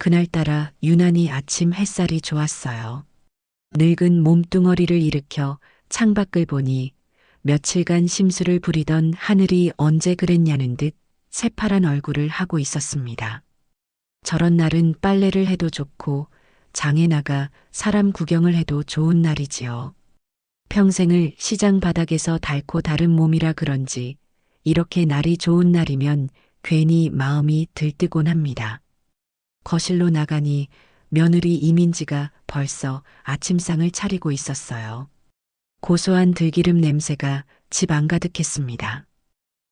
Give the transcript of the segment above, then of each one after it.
그날따라 유난히 아침 햇살이 좋았어요. 늙은 몸뚱어리를 일으켜 창밖을 보니 며칠간 심술을 부리던 하늘이 언제 그랬냐는 듯 새파란 얼굴을 하고 있었습니다. 저런 날은 빨래를 해도 좋고 장에 나가 사람 구경을 해도 좋은 날이지요. 평생을 시장 바닥에서 닳고 다른 몸이라 그런지 이렇게 날이 좋은 날이면 괜히 마음이 들뜨곤 합니다. 거실로 나가니 며느리 이민지가 벌써 아침상을 차리고 있었어요. 고소한 들기름 냄새가 집 안가득했습니다.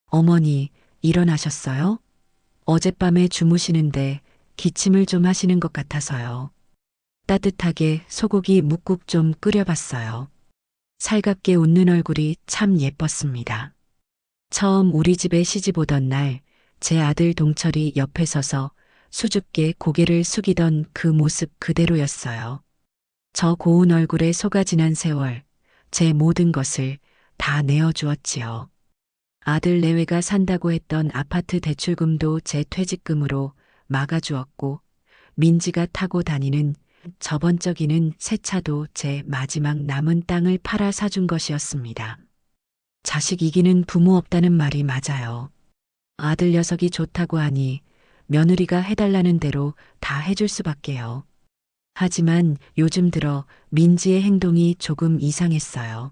어머니, 일어나셨어요? 어젯밤에 주무시는데 기침을 좀 하시는 것 같아서요. 따뜻하게 소고기 묵국 좀 끓여봤어요. 살갑게 웃는 얼굴이 참 예뻤습니다. 처음 우리 집에 시집 오던 날, 제 아들 동철이 옆에 서서 수줍게 고개를 숙이던 그 모습 그대로였어요. 저 고운 얼굴에 속아 지난 세월, 제 모든 것을 다 내어주었지요. 아들 내외가 산다고 했던 아파트 대출금도 제 퇴직금으로 막아주었고, 민지가 타고 다니는 저번적이는 새 차도 제 마지막 남은 땅을 팔아 사준 것이었습니다. 자식 이기는 부모 없다는 말이 맞아요. 아들 녀석이 좋다고 하니 며느리가 해달라는 대로 다 해줄 수밖에요. 하지만 요즘 들어 민지의 행동이 조금 이상했어요.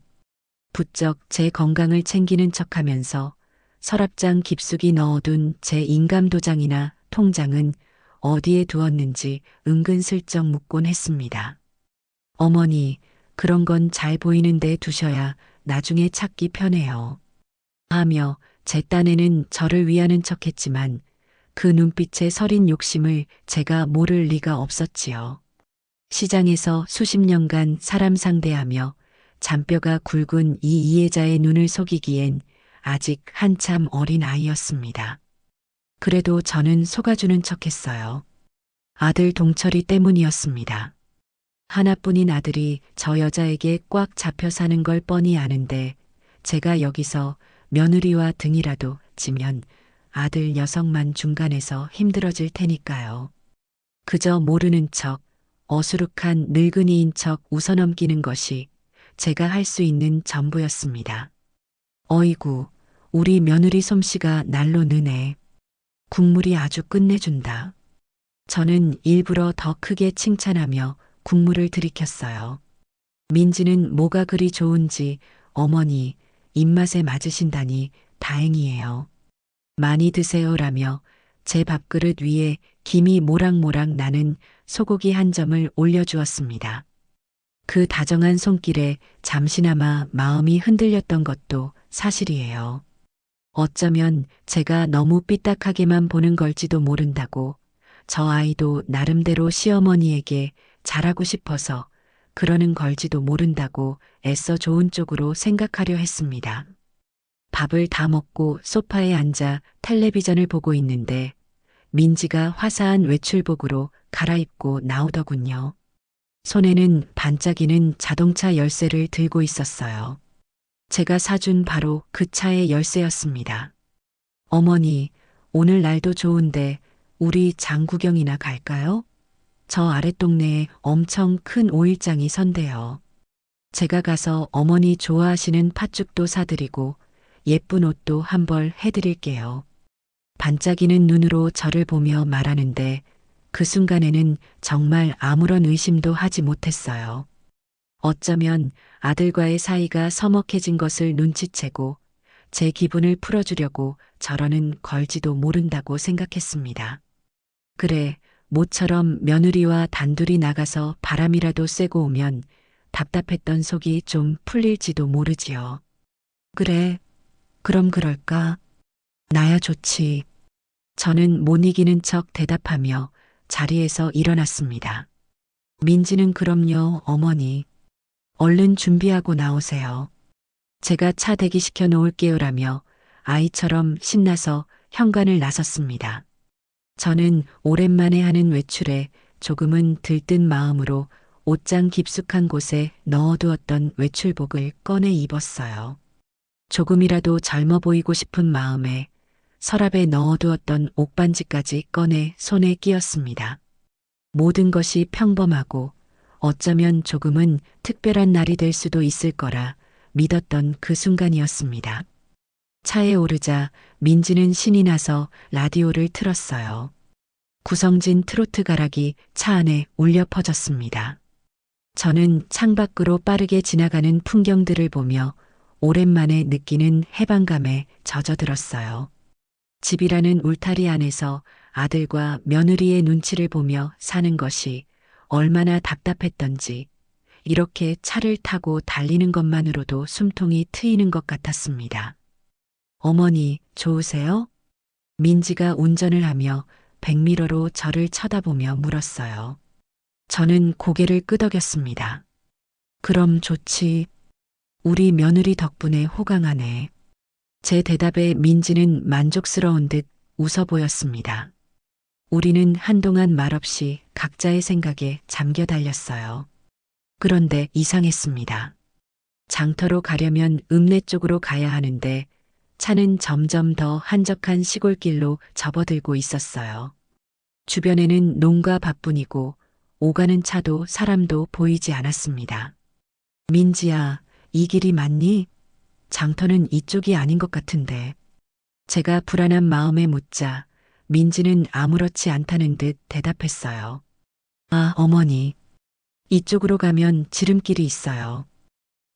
부쩍 제 건강을 챙기는 척하면서 서랍장 깊숙이 넣어둔 제 인감도장이나 통장은 어디에 두었는지 은근슬쩍 묻곤 했습니다. 어머니, 그런 건 잘 보이는데 두셔야 나중에 찾기 편해요. 하며 제 딴에는 저를 위하는 척했지만 그 눈빛의 서린 욕심을 제가 모를 리가 없었지요. 시장에서 수십 년간 사람 상대하며 잔뼈가 굵은 이 이해자의 눈을 속이기엔 아직 한참 어린 아이였습니다. 그래도 저는 속아주는 척했어요. 아들 동철이 때문이었습니다. 하나뿐인 아들이 저 여자에게 꽉 잡혀 사는 걸 뻔히 아는데 제가 여기서 며느리와 등이라도 지면 아들 녀석만 중간에서 힘들어질 테니까요. 그저 모르는 척, 어수룩한 늙은이인 척 웃어넘기는 것이 제가 할 수 있는 전부였습니다. 어이구, 우리 며느리 솜씨가 날로 느네. 국물이 아주 끝내준다. 저는 일부러 더 크게 칭찬하며 국물을 들이켰어요. 민지는 뭐가 그리 좋은지 어머니 입맛에 맞으신다니 다행이에요. 많이 드세요라며 제 밥그릇 위에 김이 모락모락 나는 소고기 한 점을 올려주었습니다. 그 다정한 손길에 잠시나마 마음이 흔들렸던 것도 사실이에요. 어쩌면 제가 너무 삐딱하게만 보는 걸지도 모른다고 저 아이도 나름대로 시어머니에게 잘하고 싶어서 그러는 걸지도 모른다고 애써 좋은 쪽으로 생각하려 했습니다. 밥을 다 먹고 소파에 앉아 텔레비전을 보고 있는데 민지가 화사한 외출복으로 갈아입고 나오더군요. 손에는 반짝이는 자동차 열쇠를 들고 있었어요. 제가 사준 바로 그 차의 열쇠였습니다. 어머니, 오늘 날도 좋은데 우리 장 구경이나 갈까요? 저 아랫동네에 엄청 큰 오일장이 선대요. 제가 가서 어머니 좋아하시는 팥죽도 사드리고 예쁜 옷도 한 벌 해드릴게요. 반짝이는 눈으로 저를 보며 말하는데 그 순간에는 정말 아무런 의심도 하지 못했어요. 어쩌면 아들과의 사이가 서먹해진 것을 눈치채고 제 기분을 풀어주려고 저러는 걸지도 모른다고 생각했습니다. 그래, 모처럼 며느리와 단둘이 나가서 바람이라도 쐬고 오면 답답했던 속이 좀 풀릴지도 모르지요. 그래, 그럼 그럴까? 나야 좋지. 저는 못 이기는 척 대답하며 자리에서 일어났습니다. 민지는 그럼요, 어머니. 얼른 준비하고 나오세요. 제가 차 대기시켜 놓을게요라며 아이처럼 신나서 현관을 나섰습니다. 저는 오랜만에 하는 외출에 조금은 들뜬 마음으로 옷장 깊숙한 곳에 넣어두었던 외출복을 꺼내 입었어요. 조금이라도 젊어 보이고 싶은 마음에 서랍에 넣어두었던 옥반지까지 꺼내 손에 끼었습니다. 모든 것이 평범하고 어쩌면 조금은 특별한 날이 될 수도 있을 거라 믿었던 그 순간이었습니다. 차에 오르자 민지는 신이 나서 라디오를 틀었어요. 구성진 트로트 가락이 차 안에 울려 퍼졌습니다. 저는 창밖으로 빠르게 지나가는 풍경들을 보며 오랜만에 느끼는 해방감에 젖어들었어요. 집이라는 울타리 안에서 아들과 며느리의 눈치를 보며 사는 것이 얼마나 답답했던지 이렇게 차를 타고 달리는 것만으로도 숨통이 트이는 것 같았습니다. 어머니, 좋으세요? 민지가 운전을 하며 백미러로 저를 쳐다보며 물었어요. 저는 고개를 끄덕였습니다. 그럼 좋지. 우리 며느리 덕분에 호강하네. 제 대답에 민지는 만족스러운 듯 웃어 보였습니다. 우리는 한동안 말없이 각자의 생각에 잠겨 달렸어요. 그런데 이상했습니다. 장터로 가려면 읍내 쪽으로 가야 하는데 차는 점점 더 한적한 시골길로 접어들고 있었어요. 주변에는 농가 밭뿐이고 오가는 차도 사람도 보이지 않았습니다. 민지야, 이 길이 맞니? 장터는 이쪽이 아닌 것 같은데. 제가 불안한 마음에 묻자 민지는 아무렇지 않다는 듯 대답했어요. 아, 어머니. 이쪽으로 가면 지름길이 있어요.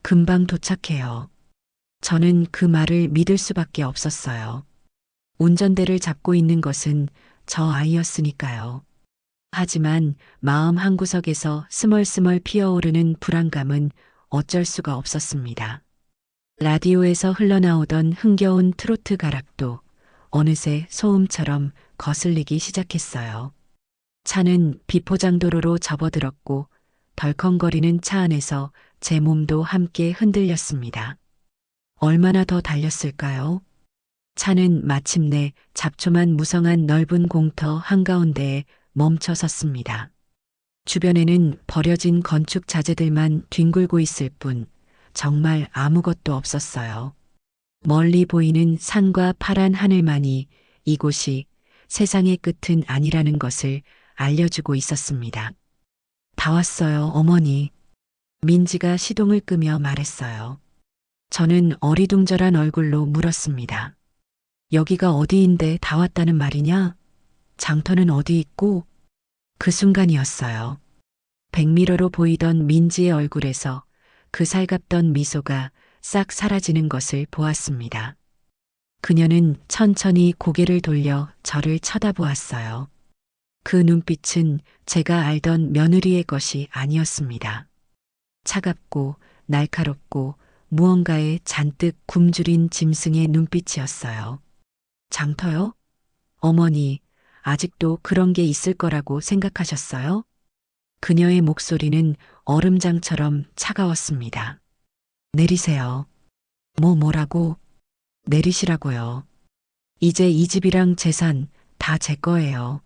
금방 도착해요. 저는 그 말을 믿을 수밖에 없었어요. 운전대를 잡고 있는 것은 저 아이였으니까요. 하지만 마음 한구석에서 스멀스멀 피어오르는 불안감은 어쩔 수가 없었습니다. 라디오에서 흘러나오던 흥겨운 트로트 가락도 어느새 소음처럼 거슬리기 시작했어요. 차는 비포장도로로 접어들었고 덜컹거리는 차 안에서 제 몸도 함께 흔들렸습니다. 얼마나 더 달렸을까요? 차는 마침내 잡초만 무성한 넓은 공터 한가운데에 멈춰 섰습니다. 주변에는 버려진 건축 자재들만 뒹굴고 있을 뿐 정말 아무것도 없었어요. 멀리 보이는 산과 파란 하늘만이 이곳이 세상의 끝은 아니라는 것을 알려주고 있었습니다. 다 왔어요, 어머니. 민지가 시동을 끄며 말했어요. 저는 어리둥절한 얼굴로 물었습니다. 여기가 어디인데 다 왔다는 말이냐? 장터는 어디 있고? 그 순간이었어요. 백미러로 보이던 민지의 얼굴에서 그 살갑던 미소가 싹 사라지는 것을 보았습니다. 그녀는 천천히 고개를 돌려 저를 쳐다보았어요. 그 눈빛은 제가 알던 며느리의 것이 아니었습니다. 차갑고 날카롭고 무언가에 잔뜩 굶주린 짐승의 눈빛이었어요. 장터요? 어머니, 아직도 그런 게 있을 거라고 생각하셨어요? 그녀의 목소리는 얼음장처럼 차가웠습니다. 내리세요. 뭐라고? 내리시라고요. 이제 이 집이랑 재산 다 제 거예요.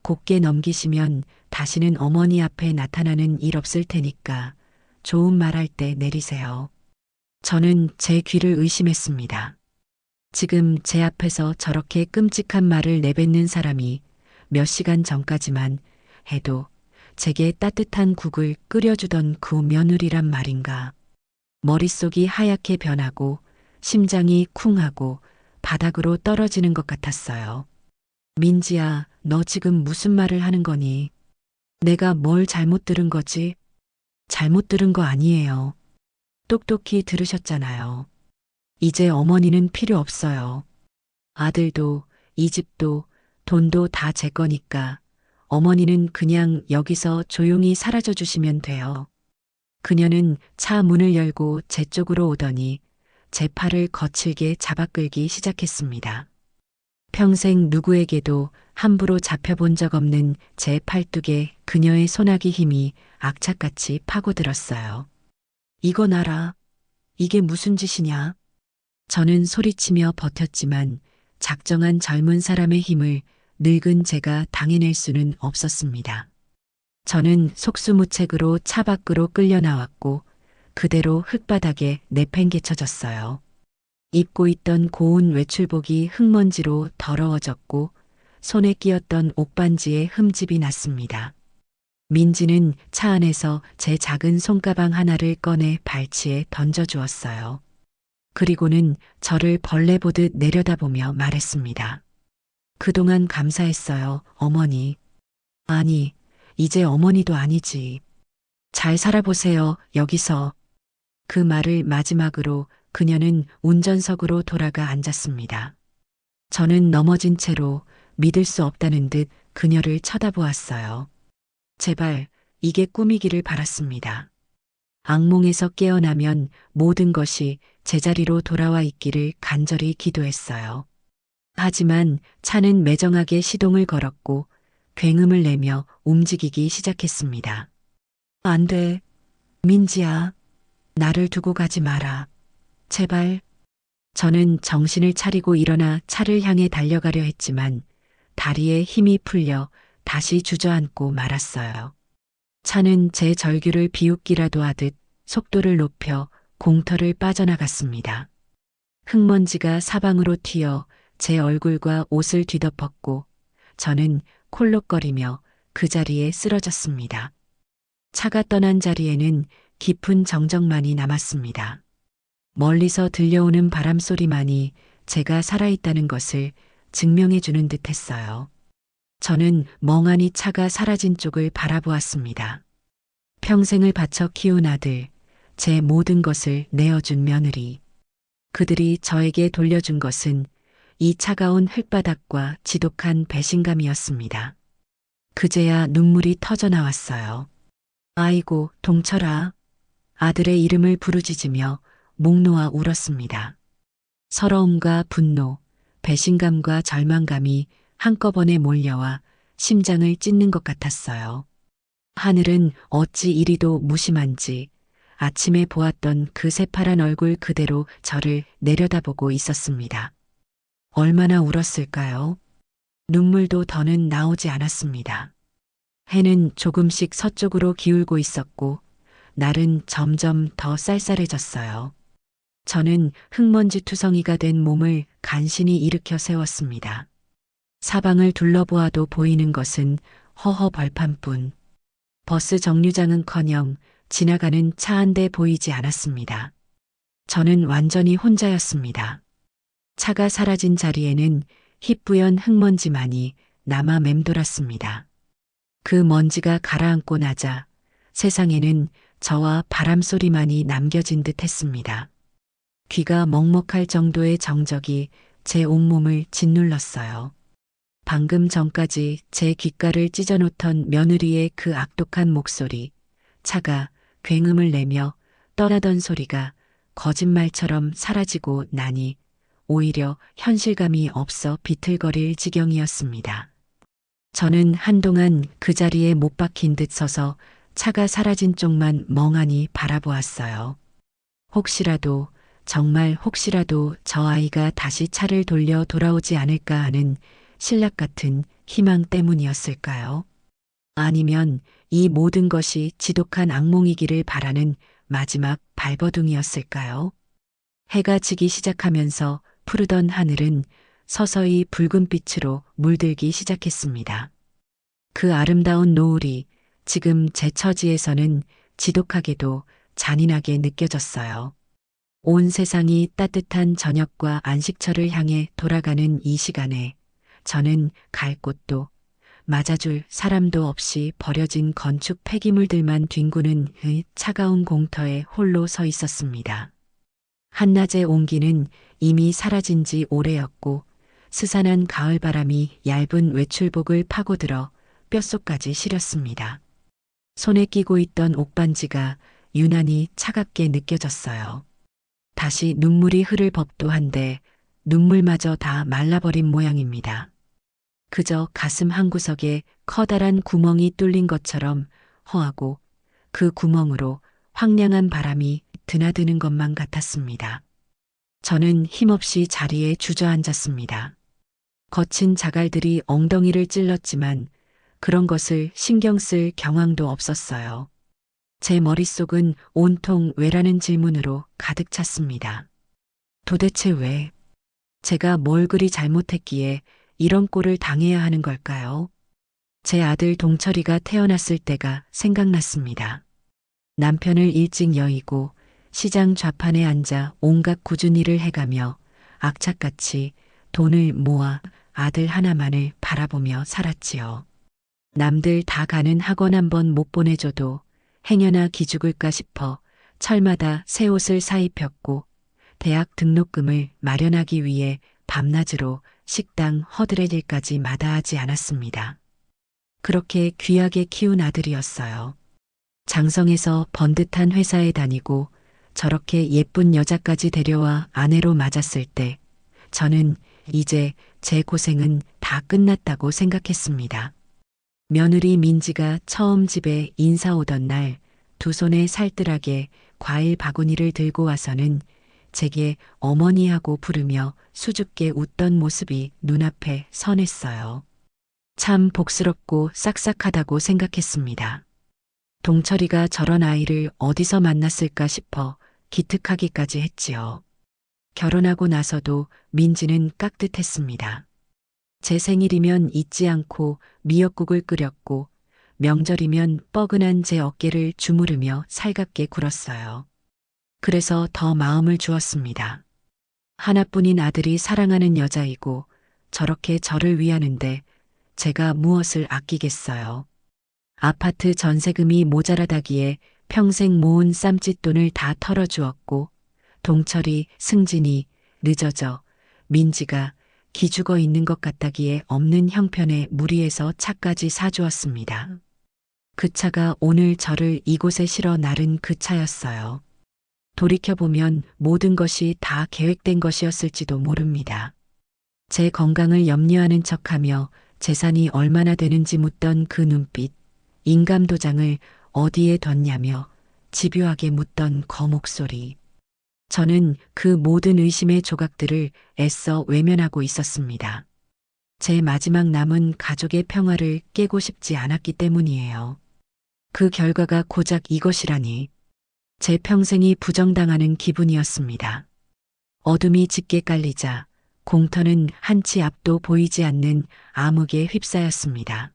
곱게 넘기시면 다시는 어머니 앞에 나타나는 일 없을 테니까 좋은 말 할 때 내리세요. 저는 제 귀를 의심했습니다. 지금 제 앞에서 저렇게 끔찍한 말을 내뱉는 사람이 몇 시간 전까지만 해도 제게 따뜻한 국을 끓여주던 그 며느리란 말인가. 머릿속이 하얗게 변하고 심장이 쿵하고 바닥으로 떨어지는 것 같았어요. 민지야, 너 지금 무슨 말을 하는 거니? 내가 뭘 잘못 들은 거지? 잘못 들은 거 아니에요. 똑똑히 들으셨잖아요. 이제 어머니는 필요 없어요. 아들도 이 집도 돈도 다 제 거니까 어머니는 그냥 여기서 조용히 사라져 주시면 돼요. 그녀는 차 문을 열고 제 쪽으로 오더니 제 팔을 거칠게 잡아 끌기 시작했습니다. 평생 누구에게도 함부로 잡혀본 적 없는 제 팔뚝에 그녀의 소나기 힘이 악착같이 파고들었어요. 이건 알아. 이게 무슨 짓이냐? 저는 소리치며 버텼지만 작정한 젊은 사람의 힘을 늙은 제가 당해낼 수는 없었습니다. 저는 속수무책으로 차 밖으로 끌려 나왔고 그대로 흙바닥에 내팽개쳐졌어요. 입고 있던 고운 외출복이 흙먼지로 더러워졌고 손에 끼었던 옥반지에 흠집이 났습니다. 민지는 차 안에서 제 작은 손가방 하나를 꺼내 발치에 던져주었어요. 그리고는 저를 벌레 보듯 내려다보며 말했습니다. 그동안 감사했어요, 어머니. 아니, 이제 어머니도 아니지. 잘 살아보세요, 여기서. 그 말을 마지막으로 그녀는 운전석으로 돌아가 앉았습니다. 저는 넘어진 채로 믿을 수 없다는 듯 그녀를 쳐다보았어요. 제발 이게 꿈이기를 바랐습니다. 악몽에서 깨어나면 모든 것이 제자리로 돌아와 있기를 간절히 기도했어요. 하지만 차는 매정하게 시동을 걸었고 굉음을 내며 움직이기 시작했습니다. 안 돼. 민지야. 나를 두고 가지 마라. 제발. 저는 정신을 차리고 일어나 차를 향해 달려가려 했지만 다리에 힘이 풀려 다시 주저앉고 말았어요. 차는 제 절규를 비웃기라도 하듯 속도를 높여 공터를 빠져나갔습니다. 흙먼지가 사방으로 튀어 제 얼굴과 옷을 뒤덮었고 저는 콜록거리며 그 자리에 쓰러졌습니다. 차가 떠난 자리에는 깊은 정적만이 남았습니다. 멀리서 들려오는 바람 소리만이 제가 살아있다는 것을 증명해 주는 듯 했어요. 저는 멍하니 차가 사라진 쪽을 바라보았습니다. 평생을 바쳐 키운 아들, 제 모든 것을 내어준 며느리. 그들이 저에게 돌려준 것은 이 차가운 흙바닥과 지독한 배신감이었습니다. 그제야 눈물이 터져 나왔어요. 아이고, 동철아. 아들의 이름을 부르짖으며 목 놓아 울었습니다. 서러움과 분노, 배신감과 절망감이 한꺼번에 몰려와 심장을 찢는 것 같았어요. 하늘은 어찌 이리도 무심한지 아침에 보았던 그 새파란 얼굴 그대로 저를 내려다보고 있었습니다. 얼마나 울었을까요? 눈물도 더는 나오지 않았습니다. 해는 조금씩 서쪽으로 기울고 있었고 날은 점점 더 쌀쌀해졌어요. 저는 흙먼지 투성이가 된 몸을 간신히 일으켜 세웠습니다. 사방을 둘러보아도 보이는 것은 허허 벌판뿐. 버스 정류장은커녕 지나가는 차 한 대 보이지 않았습니다. 저는 완전히 혼자였습니다. 차가 사라진 자리에는 희뿌연 흙먼지만이 남아 맴돌았습니다. 그 먼지가 가라앉고 나자 세상에는 저와 바람 소리만이 남겨진 듯 했습니다. 귀가 먹먹할 정도의 정적이 제 온몸을 짓눌렀어요. 방금 전까지 제 귓가를 찢어놓던 며느리의 그 악독한 목소리, 차가 굉음을 내며 떠나던 소리가 거짓말처럼 사라지고 나니 오히려 현실감이 없어 비틀거릴 지경이었습니다. 저는 한동안 그 자리에 못 박힌 듯 서서 차가 사라진 쪽만 멍하니 바라보았어요. 혹시라도, 정말 혹시라도 저 아이가 다시 차를 돌려 돌아오지 않을까 하는 신락 같은 희망 때문이었을까요? 아니면 이 모든 것이 지독한 악몽이기를 바라는 마지막 발버둥이었을까요? 해가 지기 시작하면서 푸르던 하늘은 서서히 붉은 빛으로 물들기 시작했습니다. 그 아름다운 노을이 지금 제 처지에서는 지독하게도 잔인하게 느껴졌어요. 온 세상이 따뜻한 저녁과 안식처를 향해 돌아가는 이 시간에 저는 갈 곳도 맞아줄 사람도 없이 버려진 건축 폐기물들만 뒹구는 차가운 공터에 홀로 서 있었습니다. 한낮의 온기는 이미 사라진 지 오래였고 스산한 가을바람이 얇은 외출복을 파고들어 뼛속까지 시렸습니다. 손에 끼고 있던 옥반지가 유난히 차갑게 느껴졌어요. 다시 눈물이 흐를 법도 한데 눈물마저 다 말라버린 모양입니다. 그저 가슴 한구석에 커다란 구멍이 뚫린 것처럼 허하고 그 구멍으로 황량한 바람이 드나드는 것만 같았습니다. 저는 힘없이 자리에 주저앉았습니다. 거친 자갈들이 엉덩이를 찔렀지만 그런 것을 신경 쓸 경황도 없었어요. 제 머릿속은 온통 왜라는 질문으로 가득 찼습니다. 도대체 왜? 제가 뭘 그리 잘못했기에 이런 꼴을 당해야 하는 걸까요? 제 아들 동철이가 태어났을 때가 생각났습니다. 남편을 일찍 여의고 시장 좌판에 앉아 온갖 꾸준 일을 해가며 악착같이 돈을 모아 아들 하나만을 바라보며 살았지요. 남들 다 가는 학원 한 번 못 보내줘도 행여나 기죽을까 싶어 철마다 새 옷을 사입혔고 대학 등록금을 마련하기 위해 밤낮으로 식당 허드렛 일까지 마다하지 않았습니다. 그렇게 귀하게 키운 아들이었어요. 장성에서 번듯한 회사에 다니고 저렇게 예쁜 여자까지 데려와 아내로 맞았을 때 저는 이제 제 고생은 다 끝났다고 생각했습니다. 며느리 민지가 처음 집에 인사 오던 날 두 손에 살뜰하게 과일 바구니를 들고 와서는 제게 어머니하고 부르며 수줍게 웃던 모습이 눈앞에 선했어요. 참 복스럽고 싹싹하다고 생각했습니다. 동철이가 저런 아이를 어디서 만났을까 싶어 기특하기까지 했지요. 결혼하고 나서도 민지는 깍듯했습니다. 제 생일이면 잊지 않고 미역국을 끓였고 명절이면 뻐근한 제 어깨를 주무르며 살갑게 굴었어요. 그래서 더 마음을 주었습니다. 하나뿐인 아들이 사랑하는 여자이고 저렇게 저를 위하는데 제가 무엇을 아끼겠어요. 아파트 전세금이 모자라다기에 평생 모은 쌈짓돈을 다 털어주었고 동철이, 승진이, 늦어져 민지가 기죽어 있는 것 같다기에 없는 형편에 무리해서 차까지 사주었습니다. 그 차가 오늘 저를 이곳에 실어 나른 그 차였어요. 돌이켜보면 모든 것이 다 계획된 것이었을지도 모릅니다. 제 건강을 염려하는 척하며 재산이 얼마나 되는지 묻던 그 눈빛, 인감도장을 어디에 뒀냐며 집요하게 묻던 거 목소리. 저는 그 모든 의심의 조각들을 애써 외면하고 있었습니다. 제 마지막 남은 가족의 평화를 깨고 싶지 않았기 때문이에요. 그 결과가 고작 이것이라니 제 평생이 부정당하는 기분이었습니다. 어둠이 짙게 깔리자 공터는 한치 앞도 보이지 않는 암흑에 휩싸였습니다.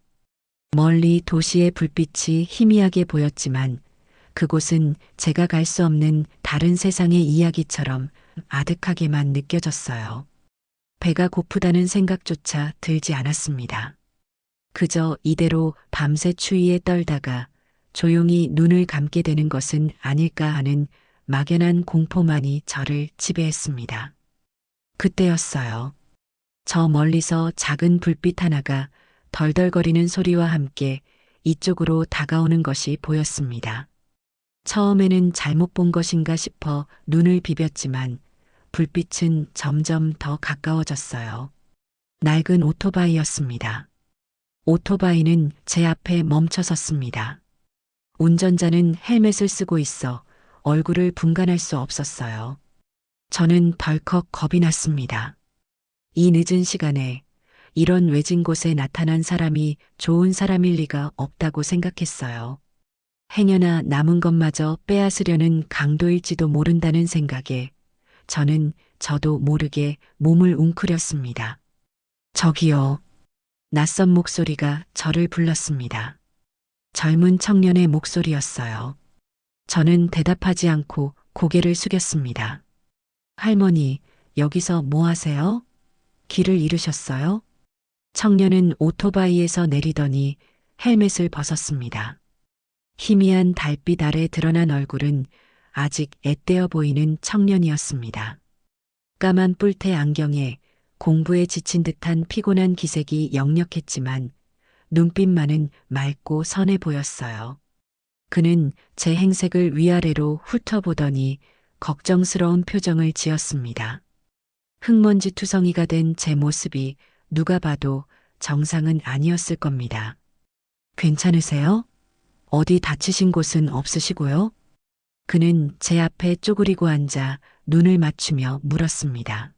멀리 도시의 불빛이 희미하게 보였지만 그곳은 제가 갈 수 없는 다른 세상의 이야기처럼 아득하게만 느껴졌어요. 배가 고프다는 생각조차 들지 않았습니다. 그저 이대로 밤새 추위에 떨다가 조용히 눈을 감게 되는 것은 아닐까 하는 막연한 공포만이 저를 지배했습니다. 그때였어요. 저 멀리서 작은 불빛 하나가 덜덜거리는 소리와 함께 이쪽으로 다가오는 것이 보였습니다. 처음에는 잘못 본 것인가 싶어 눈을 비볐지만 불빛은 점점 더 가까워졌어요. 낡은 오토바이였습니다. 오토바이는 제 앞에 멈춰 섰습니다. 운전자는 헬멧을 쓰고 있어 얼굴을 분간할 수 없었어요. 저는 덜컥 겁이 났습니다. 이 늦은 시간에 이런 외진 곳에 나타난 사람이 좋은 사람일 리가 없다고 생각했어요. 행여나 남은 것마저 빼앗으려는 강도일지도 모른다는 생각에 저는 저도 모르게 몸을 웅크렸습니다. 저기요. 낯선 목소리가 저를 불렀습니다. 젊은 청년의 목소리였어요. 저는 대답하지 않고 고개를 숙였습니다. 할머니, 여기서 뭐 하세요? 길을 잃으셨어요? 청년은 오토바이에서 내리더니 헬멧을 벗었습니다. 희미한 달빛 아래 드러난 얼굴은 아직 앳되어 보이는 청년이었습니다. 까만 뿔테 안경에 공부에 지친 듯한 피곤한 기색이 역력했지만 눈빛만은 맑고 선해 보였어요. 그는 제 행색을 위아래로 훑어보더니 걱정스러운 표정을 지었습니다. 흙먼지 투성이가 된 제 모습이 누가 봐도 정상은 아니었을 겁니다. 괜찮으세요? 어디 다치신 곳은 없으시고요? 그는 제 앞에 쪼그리고 앉아 눈을 맞추며 물었습니다.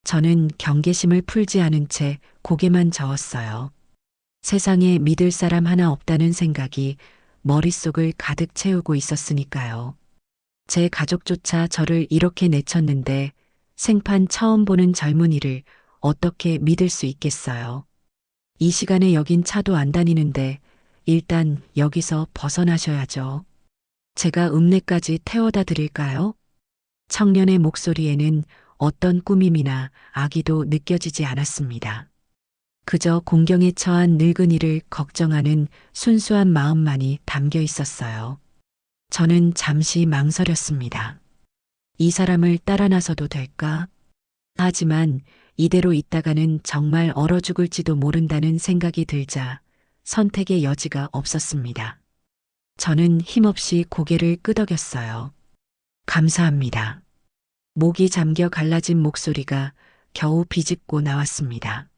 저는 경계심을 풀지 않은 채 고개만 저었어요. 세상에 믿을 사람 하나 없다는 생각이 머릿속을 가득 채우고 있었으니까요. 제 가족조차 저를 이렇게 내쳤는데 생판 처음 보는 젊은이를 어떻게 믿을 수 있겠어요. 이 시간에 여긴 차도 안 다니는데 일단 여기서 벗어나셔야죠. 제가 읍내까지 태워다 드릴까요? 청년의 목소리에는 어떤 꾸밈이나 악의도 느껴지지 않았습니다. 그저 공경에 처한 늙은이를 걱정하는 순수한 마음만이 담겨 있었어요. 저는 잠시 망설였습니다. 이 사람을 따라 나서도 될까? 하지만 이대로 있다가는 정말 얼어 죽을지도 모른다는 생각이 들자 선택의 여지가 없었습니다. 저는 힘없이 고개를 끄덕였어요. 감사합니다. 목이 잠겨 갈라진 목소리가 겨우 비집고 나왔습니다.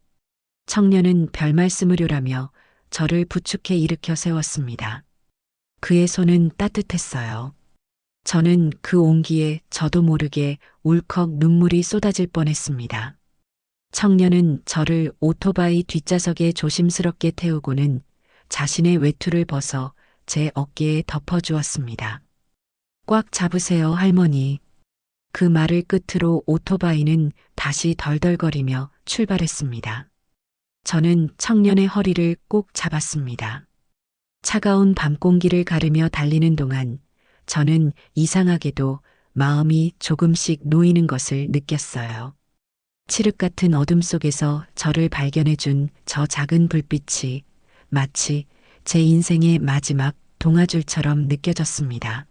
청년은 별 말씀을요라며 저를 부축해 일으켜 세웠습니다. 그의 손은 따뜻했어요. 저는 그 온기에 저도 모르게 울컥 눈물이 쏟아질 뻔했습니다. 청년은 저를 오토바이 뒷좌석에 조심스럽게 태우고는 자신의 외투를 벗어 제 어깨에 덮어주었습니다. 꽉 잡으세요, 할머니. 그 말을 끝으로 오토바이는 다시 덜덜거리며 출발했습니다. 저는 청년의 허리를 꼭 잡았습니다. 차가운 밤 공기를 가르며 달리는 동안 저는 이상하게도 마음이 조금씩 놓이는 것을 느꼈어요. 칠흑 같은 어둠 속에서 저를 발견해준 저 작은 불빛이 마치 제 인생의 마지막 동화줄처럼 느껴졌습니다.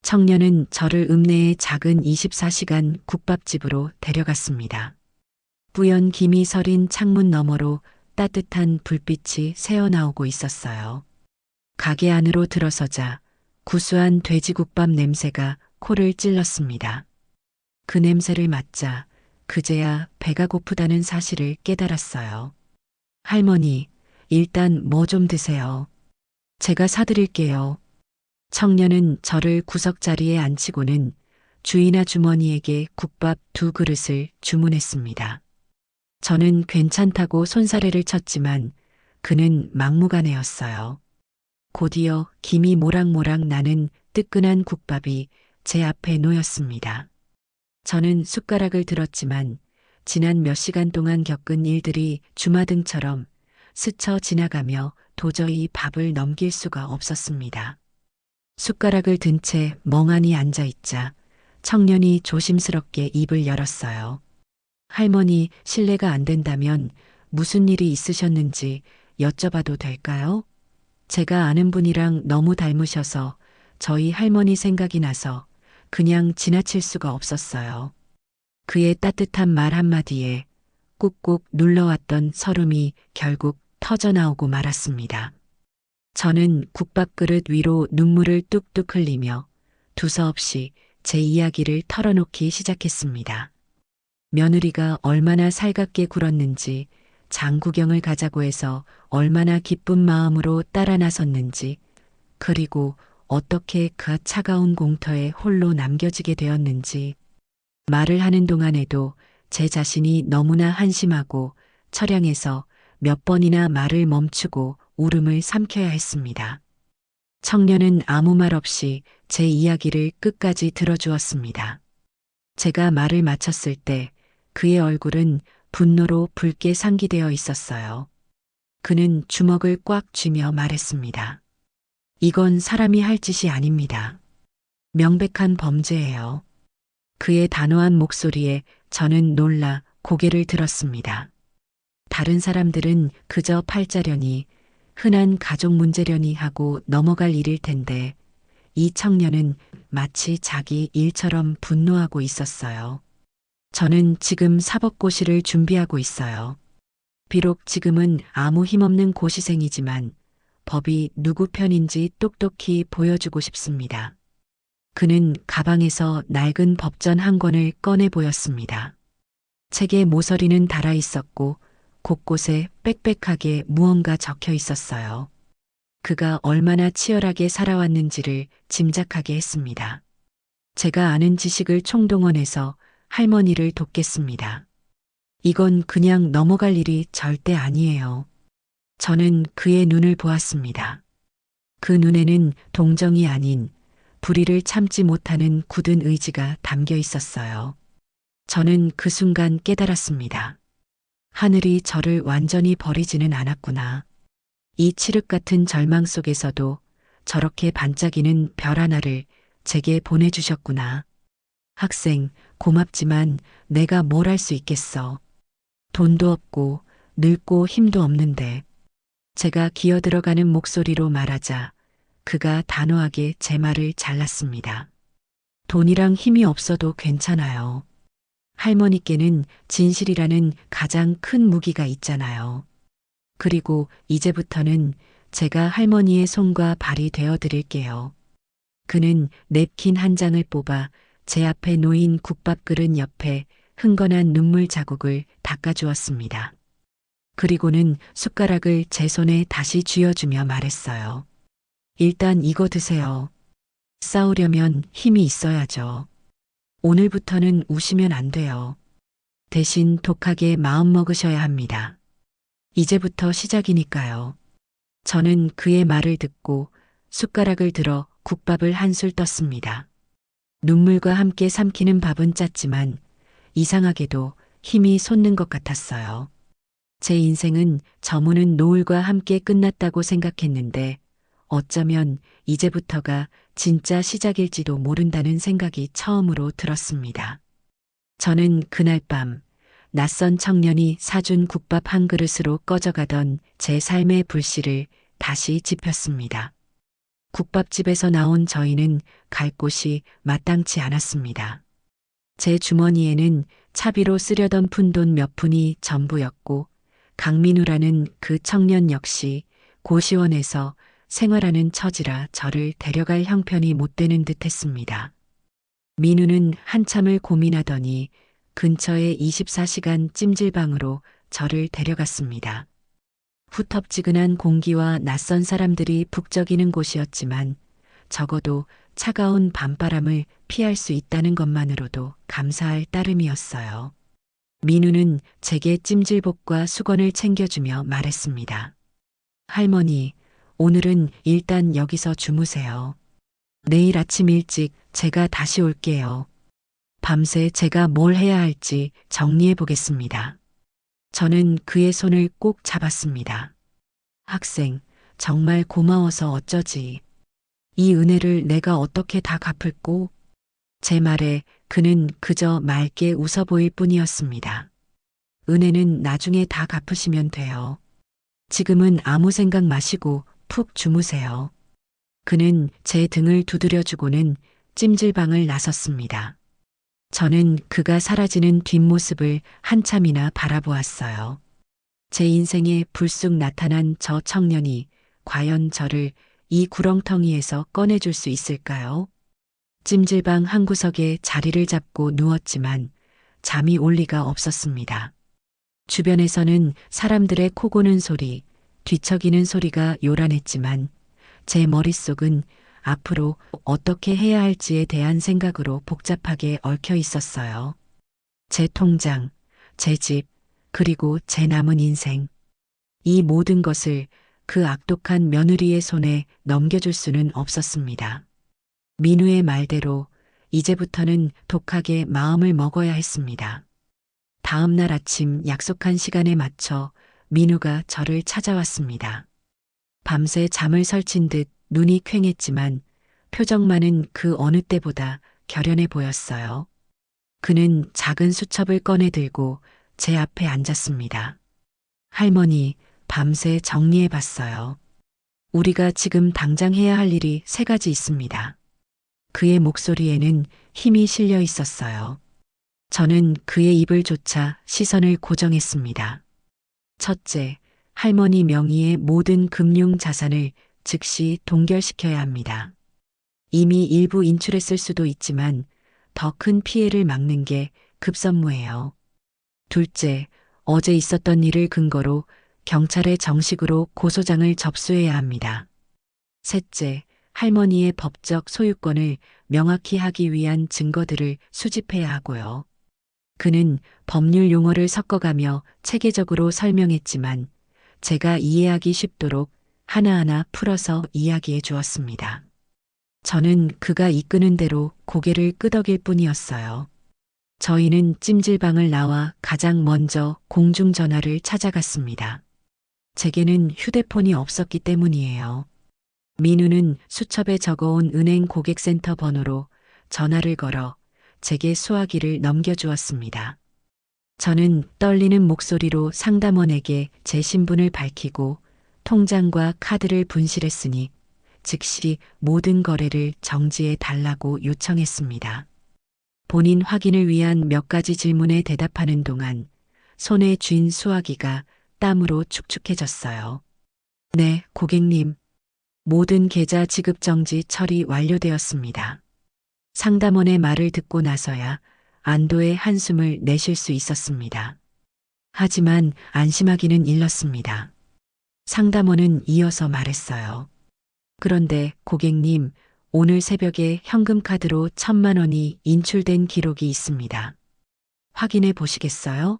청년은 저를 읍내의 작은 24시간 국밥집으로 데려갔습니다. 뿌연 김이 서린 창문 너머로 따뜻한 불빛이 새어나오고 있었어요. 가게 안으로 들어서자 구수한 돼지국밥 냄새가 코를 찔렀습니다. 그 냄새를 맡자 그제야 배가 고프다는 사실을 깨달았어요. 할머니, 일단 뭐 좀 드세요. 제가 사드릴게요. 청년은 저를 구석자리에 앉히고는 주인 아주머니에게 국밥 2그릇을 주문했습니다. 저는 괜찮다고 손사래를 쳤지만 그는 막무가내였어요. 곧이어 김이 모락모락 나는 뜨끈한 국밥이 제 앞에 놓였습니다. 저는 숟가락을 들었지만 지난 몇 시간 동안 겪은 일들이 주마등처럼 스쳐 지나가며 도저히 밥을 넘길 수가 없었습니다. 숟가락을 든 채 멍하니 앉아있자 청년이 조심스럽게 입을 열었어요. 할머니, 실례가 안 된다면 무슨 일이 있으셨는지 여쭤봐도 될까요? 제가 아는 분이랑 너무 닮으셔서 저희 할머니 생각이 나서 그냥 지나칠 수가 없었어요. 그의 따뜻한 말 한마디에 꾹꾹 눌러왔던 설움이 결국 터져나오고 말았습니다. 저는 국밥그릇 위로 눈물을 뚝뚝 흘리며 두서없이 제 이야기를 털어놓기 시작했습니다. 며느리가 얼마나 살갑게 굴었는지, 장 구경을 가자고 해서 얼마나 기쁜 마음으로 따라 나섰는지, 그리고 어떻게 그 차가운 공터에 홀로 남겨지게 되었는지, 말을 하는 동안에도 제 자신이 너무나 한심하고 처량해서 몇 번이나 말을 멈추고 울음을 삼켜야 했습니다. 청년은 아무 말 없이 제 이야기를 끝까지 들어주었습니다. 제가 말을 마쳤을 때 그의 얼굴은 분노로 붉게 상기되어 있었어요. 그는 주먹을 꽉 쥐며 말했습니다. 이건 사람이 할 짓이 아닙니다. 명백한 범죄예요. 그의 단호한 목소리에 저는 놀라 고개를 들었습니다. 다른 사람들은 그저 팔자려니 흔한 가족 문제려니 하고 넘어갈 일일 텐데 이 청년은 마치 자기 일처럼 분노하고 있었어요. 저는 지금 사법고시를 준비하고 있어요. 비록 지금은 아무 힘없는 고시생이지만 법이 누구 편인지 똑똑히 보여주고 싶습니다. 그는 가방에서 낡은 법전 한 권을 꺼내 보였습니다. 책의 모서리는 달아 있었고 곳곳에 빽빽하게 무언가 적혀 있었어요. 그가 얼마나 치열하게 살아왔는지를 짐작하게 했습니다. 제가 아는 지식을 총동원해서 할머니를 돕겠습니다. 이건 그냥 넘어갈 일이 절대 아니에요. 저는 그의 눈을 보았습니다. 그 눈에는 동정이 아닌 불의를 참지 못하는 굳은 의지가 담겨 있었어요. 저는 그 순간 깨달았습니다. 하늘이 저를 완전히 버리지는 않았구나. 이 칠흑 같은 절망 속에서도 저렇게 반짝이는 별 하나를 제게 보내주셨구나. 학생, 고맙지만 내가 뭘 할 수 있겠어. 돈도 없고 늙고 힘도 없는데. 제가 기어들어가는 목소리로 말하자 그가 단호하게 제 말을 잘랐습니다. 돈이랑 힘이 없어도 괜찮아요. 할머니께는 진실이라는 가장 큰 무기가 있잖아요. 그리고 이제부터는 제가 할머니의 손과 발이 되어 드릴게요. 그는 냅킨 한 장을 뽑아 제 앞에 놓인 국밥 그릇 옆에 흥건한 눈물 자국을 닦아주었습니다. 그리고는 숟가락을 제 손에 다시 쥐어주며 말했어요. 일단 이거 드세요. 싸우려면 힘이 있어야죠. 오늘부터는 우시면 안 돼요. 대신 독하게 마음 먹으셔야 합니다. 이제부터 시작이니까요. 저는 그의 말을 듣고 숟가락을 들어 국밥을 한술 떴습니다. 눈물과 함께 삼키는 밥은 짰지만 이상하게도 힘이 솟는 것 같았어요. 제 인생은 저무는 노을과 함께 끝났다고 생각했는데 어쩌면 이제부터가 진짜 시작일지도 모른다는 생각이 처음으로 들었습니다. 저는 그날 밤 낯선 청년이 사준 국밥 한 그릇으로 꺼져가던 제 삶의 불씨를 다시 지폈습니다. 국밥집에서 나온 저희는 갈 곳이 마땅치 않았습니다. 제 주머니에는 차비로 쓰려던 푼돈 몇 푼이 전부였고 강민우라는 그 청년 역시 고시원에서 생활하는 처지라 저를 데려갈 형편이 못 되는 듯 했습니다. 민우는 한참을 고민하더니 근처의 24시간 찜질방으로 저를 데려갔습니다. 후텁지근한 공기와 낯선 사람들이 북적이는 곳이었지만 적어도 차가운 밤바람을 피할 수 있다는 것만으로도 감사할 따름이었어요. 민우는 제게 찜질복과 수건을 챙겨주며 말했습니다. 할머니, 오늘은 일단 여기서 주무세요. 내일 아침 일찍 제가 다시 올게요. 밤새 제가 뭘 해야 할지 정리해 보겠습니다. 저는 그의 손을 꼭 잡았습니다. 학생, 정말 고마워서 어쩌지. 이 은혜를 내가 어떻게 다 갚을꼬? 제 말에 그는 그저 맑게 웃어 보일 뿐이었습니다. 은혜는 나중에 다 갚으시면 돼요. 지금은 아무 생각 마시고 푹 주무세요. 그는 제 등을 두드려주고는 찜질방을 나섰습니다. 저는 그가 사라지는 뒷모습을 한참이나 바라보았어요. 제 인생에 불쑥 나타난 저 청년이 과연 저를 이 구렁텅이에서 꺼내줄 수 있을까요? 찜질방 한 구석에 자리를 잡고 누웠지만 잠이 올 리가 없었습니다. 주변에서는 사람들의 코 고는 소리, 뒤척이는 소리가 요란했지만 제 머릿속은 앞으로 어떻게 해야 할지에 대한 생각으로 복잡하게 얽혀 있었어요. 제 통장, 제 집, 그리고 제 남은 인생. 이 모든 것을 그 악독한 며느리의 손에 넘겨줄 수는 없었습니다. 민우의 말대로 이제부터는 독하게 마음을 먹어야 했습니다. 다음 날 아침 약속한 시간에 맞춰 민우가 저를 찾아왔습니다. 밤새 잠을 설친 듯 눈이 퀭했지만 표정만은 그 어느 때보다 결연해 보였어요. 그는 작은 수첩을 꺼내 들고 제 앞에 앉았습니다. 할머니, 밤새 정리해 봤어요. 우리가 지금 당장 해야 할 일이 3가지 있습니다. 그의 목소리에는 힘이 실려 있었어요. 저는 그의 입을 쫓아 시선을 고정했습니다. 첫째, 할머니 명의의 모든 금융 자산을 즉시 동결시켜야 합니다. 이미 일부 인출했을 수도 있지만 더 큰 피해를 막는 게 급선무예요. 둘째, 어제 있었던 일을 근거로 경찰에 정식으로 고소장을 접수해야 합니다. 셋째, 할머니의 법적 소유권을 명확히 하기 위한 증거들을 수집해야 하고요. 그는 법률 용어를 섞어가며 체계적으로 설명했지만 제가 이해하기 쉽도록 하나하나 풀어서 이야기해 주었습니다. 저는 그가 이끄는 대로 고개를 끄덕일 뿐이었어요. 저희는 찜질방을 나와 가장 먼저 공중전화를 찾아갔습니다. 제게는 휴대폰이 없었기 때문이에요. 민우는 수첩에 적어온 은행 고객센터 번호로 전화를 걸어 제게 수화기를 넘겨주었습니다. 저는 떨리는 목소리로 상담원에게 제 신분을 밝히고 통장과 카드를 분실했으니 즉시 모든 거래를 정지해 달라고 요청했습니다. 본인 확인을 위한 몇 가지 질문에 대답하는 동안 손에 쥔 수화기가 땀으로 축축해졌어요. 네, 고객님. 모든 계좌 지급 정지 처리 완료되었습니다. 상담원의 말을 듣고 나서야 안도의 한숨을 내쉴 수 있었습니다. 하지만 안심하기는 일렀습니다. 상담원은 이어서 말했어요. 그런데 고객님, 오늘 새벽에 현금카드로 1,000만 원이 인출된 기록이 있습니다. 확인해 보시겠어요?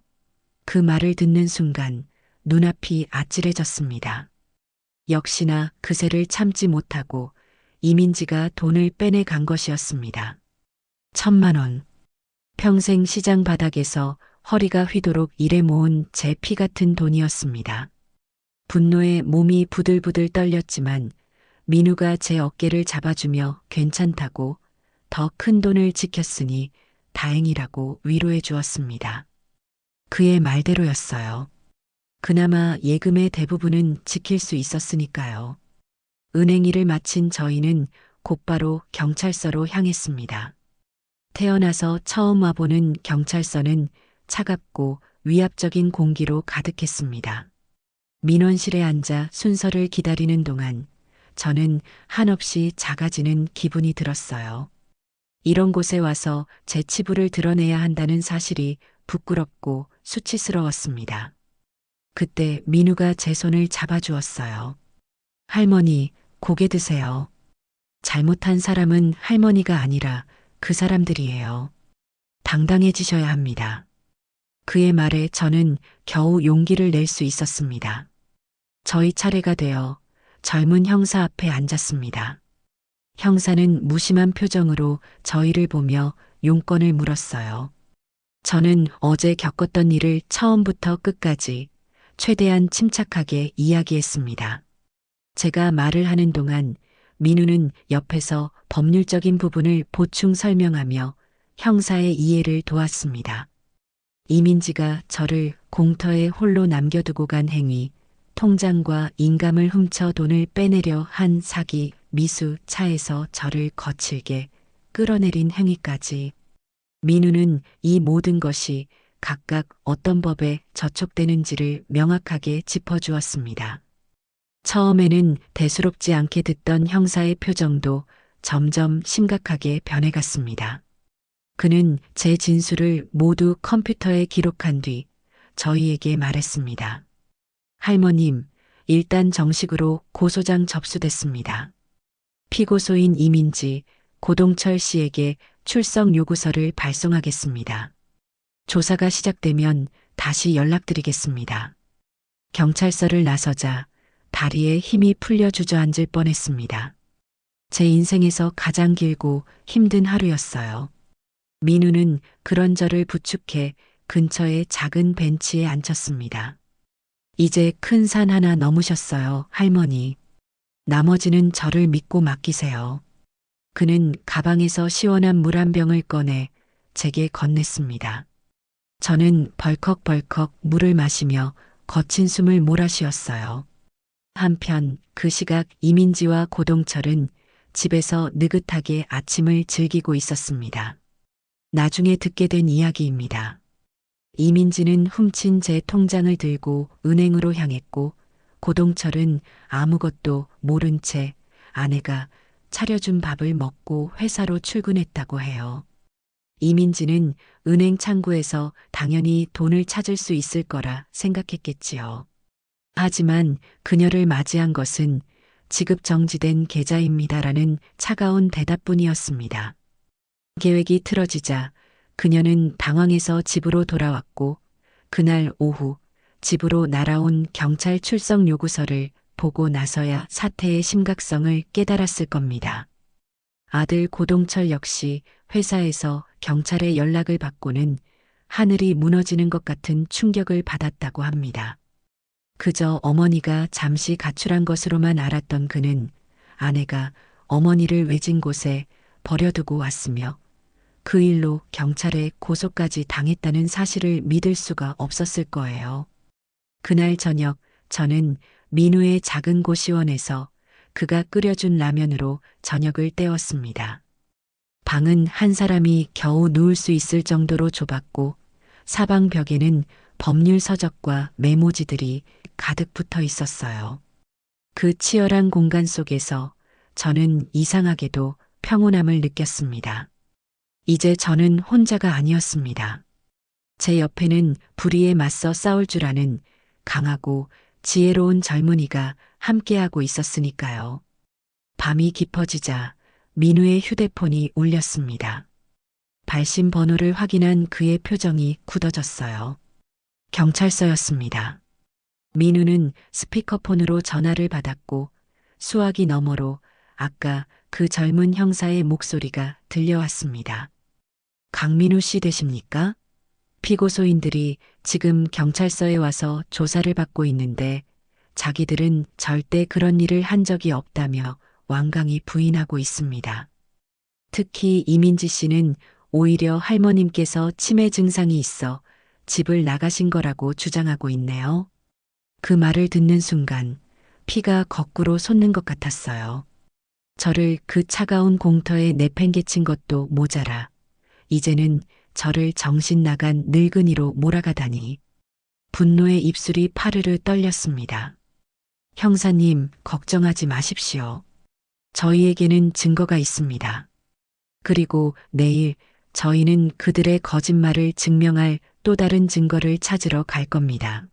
그 말을 듣는 순간 눈앞이 아찔해졌습니다. 역시나 그새를 참지 못하고 이민지가 돈을 빼내간 것이었습니다. 1,000만 원. 평생 시장 바닥에서 허리가 휘도록 일해 모은 제 피 같은 돈이었습니다. 분노에 몸이 부들부들 떨렸지만 민우가 제 어깨를 잡아주며 괜찮다고 더 큰 돈을 지켰으니 다행이라고 위로해 주었습니다. 그의 말대로였어요. 그나마 예금의 대부분은 지킬 수 있었으니까요. 은행 일을 마친 저희는 곧바로 경찰서로 향했습니다. 태어나서 처음 와보는 경찰서는 차갑고 위압적인 공기로 가득했습니다. 민원실에 앉아 순서를 기다리는 동안 저는 한없이 작아지는 기분이 들었어요. 이런 곳에 와서 제 치부를 드러내야 한다는 사실이 부끄럽고 수치스러웠습니다. 그때 민우가 제 손을 잡아주었어요. 할머니, 고개 드세요. 잘못한 사람은 할머니가 아니라 그 사람들이에요. 당당해지셔야 합니다. 그의 말에 저는 겨우 용기를 낼 수 있었습니다. 저희 차례가 되어 젊은 형사 앞에 앉았습니다. 형사는 무심한 표정으로 저희를 보며 용건을 물었어요. 저는 어제 겪었던 일을 처음부터 끝까지 최대한 침착하게 이야기했습니다. 제가 말을 하는 동안 민우는 옆에서 법률적인 부분을 보충 설명하며 형사의 이해를 도왔습니다. 이민지가 저를 공터에 홀로 남겨두고 간 행위, 통장과 인감을 훔쳐 돈을 빼내려 한 사기, 미수, 차에서 저를 거칠게 끌어내린 행위까지 민우는 이 모든 것이 각각 어떤 법에 저촉되는지를 명확하게 짚어주었습니다. 처음에는 대수롭지 않게 듣던 형사의 표정도 점점 심각하게 변해갔습니다. 그는 제 진술을 모두 컴퓨터에 기록한 뒤 저희에게 말했습니다. 할머님, 일단 정식으로 고소장 접수됐습니다. 피고소인 이민지, 고동철 씨에게 출석 요구서를 발송하겠습니다. 조사가 시작되면 다시 연락드리겠습니다. 경찰서를 나서자 다리에 힘이 풀려 주저앉을 뻔했습니다. 제 인생에서 가장 길고 힘든 하루였어요. 민우는 그런 저를 부축해 근처의 작은 벤치에 앉혔습니다. 이제 큰 산 하나 넘으셨어요, 할머니. 나머지는 저를 믿고 맡기세요. 그는 가방에서 시원한 물 한 병을 꺼내 제게 건넸습니다. 저는 벌컥벌컥 물을 마시며 거친 숨을 몰아쉬었어요. 한편 그 시각 이민지와 고동철은 집에서 느긋하게 아침을 즐기고 있었습니다. 나중에 듣게 된 이야기입니다. 이민지는 훔친 제 통장을 들고 은행으로 향했고 고동철은 아무것도 모른 채 아내가 차려준 밥을 먹고 회사로 출근했다고 해요. 이민지는 은행 창구에서 당연히 돈을 찾을 수 있을 거라 생각했겠지요. 하지만 그녀를 맞이한 것은 지급 정지된 계좌입니다라는 차가운 대답뿐이었습니다. 계획이 틀어지자 그녀는 당황해서 집으로 돌아왔고 그날 오후 집으로 날아온 경찰 출석 요구서를 보고 나서야 사태의 심각성을 깨달았을 겁니다. 아들 고동철 역시 회사에서 경찰에 연락을 받고는 하늘이 무너지는 것 같은 충격을 받았다고 합니다. 그저 어머니가 잠시 가출한 것으로만 알았던 그는 아내가 어머니를 외진 곳에 버려두고 왔으며 그 일로 경찰에 고소까지 당했다는 사실을 믿을 수가 없었을 거예요. 그날 저녁 저는 민우의 작은 고시원에서 그가 끓여준 라면으로 저녁을 때웠습니다. 방은 한 사람이 겨우 누울 수 있을 정도로 좁았고 사방 벽에는 법률 서적과 메모지들이 가득 붙어 있었어요. 그 치열한 공간 속에서 저는 이상하게도 평온함을 느꼈습니다. 이제 저는 혼자가 아니었습니다. 제 옆에는 불의에 맞서 싸울 줄 아는 강하고 지혜로운 젊은이가 함께하고 있었으니까요. 밤이 깊어지자 민우의 휴대폰이 울렸습니다. 발신 번호를 확인한 그의 표정이 굳어졌어요. 경찰서였습니다. 민우는 스피커폰으로 전화를 받았고 수화기 너머로 아까 그 젊은 형사의 목소리가 들려왔습니다. 강민우 씨 되십니까? 피고소인들이 지금 경찰서에 와서 조사를 받고 있는데 자기들은 절대 그런 일을 한 적이 없다며 완강히 부인하고 있습니다. 특히 이민지 씨는 오히려 할머님께서 치매 증상이 있어 집을 나가신 거라고 주장하고 있네요. 그 말을 듣는 순간 피가 거꾸로 솟는 것 같았어요. 저를 그 차가운 공터에 내팽개친 것도 모자라 이제는 저를 정신 나간 늙은이로 몰아가다니 분노의 입술이 파르르 떨렸습니다. 형사님, 걱정하지 마십시오. 저희에게는 증거가 있습니다. 그리고 내일 저희는 그들의 거짓말을 증명할 또 다른 증거를 찾으러 갈 겁니다.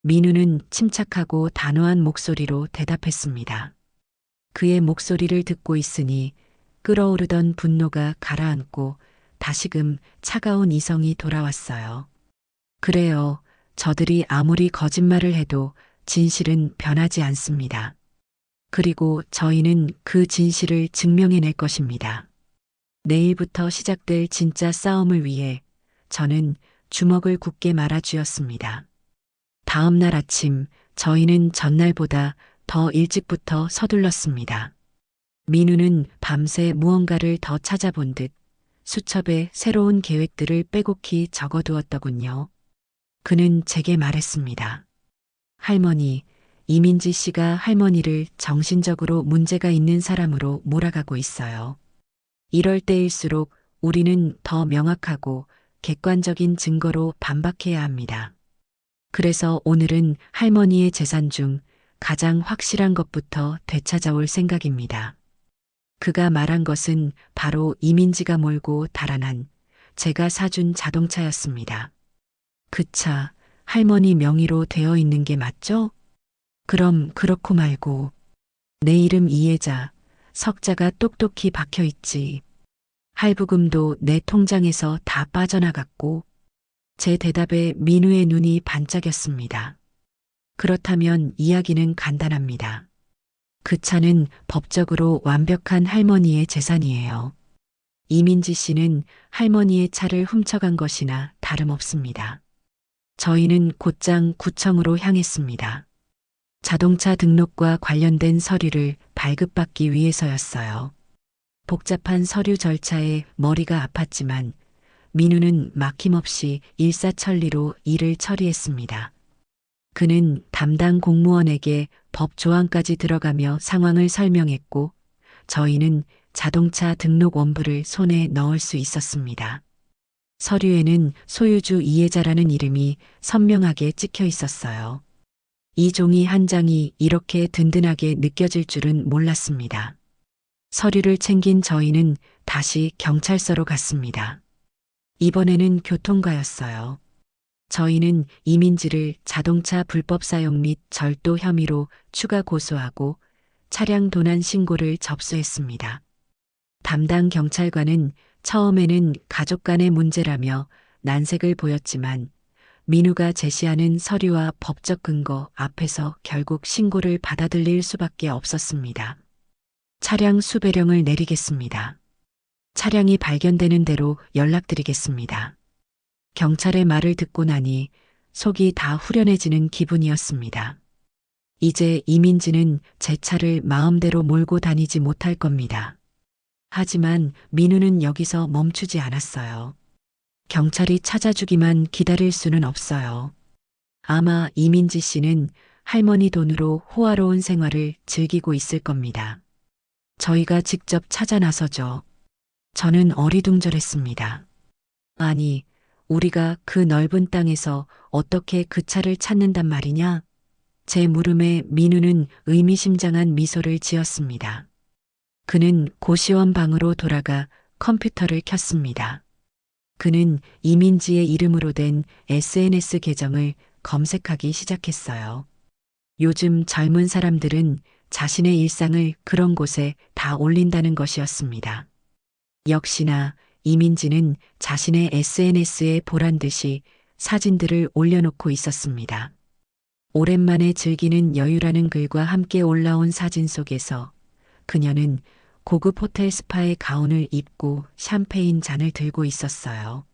민우는 침착하고 단호한 목소리로 대답했습니다. 그의 목소리를 듣고 있으니 끓어오르던 분노가 가라앉고 다시금 차가운 이성이 돌아왔어요. 그래요. 저들이 아무리 거짓말을 해도 진실은 변하지 않습니다. 그리고 저희는 그 진실을 증명해낼 것입니다. 내일부터 시작될 진짜 싸움을 위해 저는 주먹을 굳게 말아쥐었습니다. 다음 날 아침 저희는 전날보다 더 일찍부터 서둘렀습니다. 민우는 밤새 무언가를 더 찾아본 듯 수첩에 새로운 계획들을 빼곡히 적어두었더군요. 그는 제게 말했습니다. 할머니, 이민지 씨가 할머니를 정신적으로 문제가 있는 사람으로 몰아가고 있어요. 이럴 때일수록 우리는 더 명확하고 객관적인 증거로 반박해야 합니다. 그래서 오늘은 할머니의 재산 중 가장 확실한 것부터 되찾아올 생각입니다. 그가 말한 것은 바로 이민지가 몰고 달아난 제가 사준 자동차였습니다. 그 차, 할머니 명의로 되어 있는 게 맞죠? 그럼 그렇고 말고 내 이름 이혜자, 석자가 똑똑히 박혀 있지. 할부금도 내 통장에서 다 빠져나갔고 제 대답에 민우의 눈이 반짝였습니다. 그렇다면 이야기는 간단합니다. 그 차는 법적으로 완벽한 할머니의 재산이에요. 이민지 씨는 할머니의 차를 훔쳐간 것이나 다름없습니다. 저희는 곧장 구청으로 향했습니다. 자동차 등록과 관련된 서류를 발급받기 위해서였어요. 복잡한 서류 절차에 머리가 아팠지만 민우는 막힘없이 일사천리로 일을 처리했습니다. 그는 담당 공무원에게 법 조항까지 들어가며 상황을 설명했고 저희는 자동차 등록 원부를 손에 넣을 수 있었습니다. 서류에는 소유주 이혜자라는 이름이 선명하게 찍혀 있었어요. 이 종이 한 장이 이렇게 든든하게 느껴질 줄은 몰랐습니다. 서류를 챙긴 저희는 다시 경찰서로 갔습니다. 이번에는 교통과였어요. 저희는 이민지를 자동차 불법 사용 및 절도 혐의로 추가 고소하고 차량 도난 신고를 접수했습니다. 담당 경찰관은 처음에는 가족 간의 문제라며 난색을 보였지만 민우가 제시하는 서류와 법적 근거 앞에서 결국 신고를 받아들일 수밖에 없었습니다. 차량 수배령을 내리겠습니다. 차량이 발견되는 대로 연락드리겠습니다. 경찰의 말을 듣고 나니 속이 다 후련해지는 기분이었습니다. 이제 이민지는 제 차를 마음대로 몰고 다니지 못할 겁니다. 하지만 민우는 여기서 멈추지 않았어요. 경찰이 찾아주기만 기다릴 수는 없어요. 아마 이민지 씨는 할머니 돈으로 호화로운 생활을 즐기고 있을 겁니다. 저희가 직접 찾아 나서죠. 저는 어리둥절했습니다. 아니, 우리가 그 넓은 땅에서 어떻게 그 차를 찾는단 말이냐? 제 물음에 민우는 의미심장한 미소를 지었습니다. 그는 고시원 방으로 돌아가 컴퓨터를 켰습니다. 그는 이민지의 이름으로 된 SNS 계정을 검색하기 시작했어요. 요즘 젊은 사람들은 자신의 일상을 그런 곳에 다 올린다는 것이었습니다. 역시나 이민지는 자신의 SNS에 보란 듯이 사진들을 올려놓고 있었습니다. 오랜만에 즐기는 여유라는 글과 함께 올라온 사진 속에서 그녀는 고급 호텔 스파의 가운을 입고 샴페인 잔을 들고 있었어요.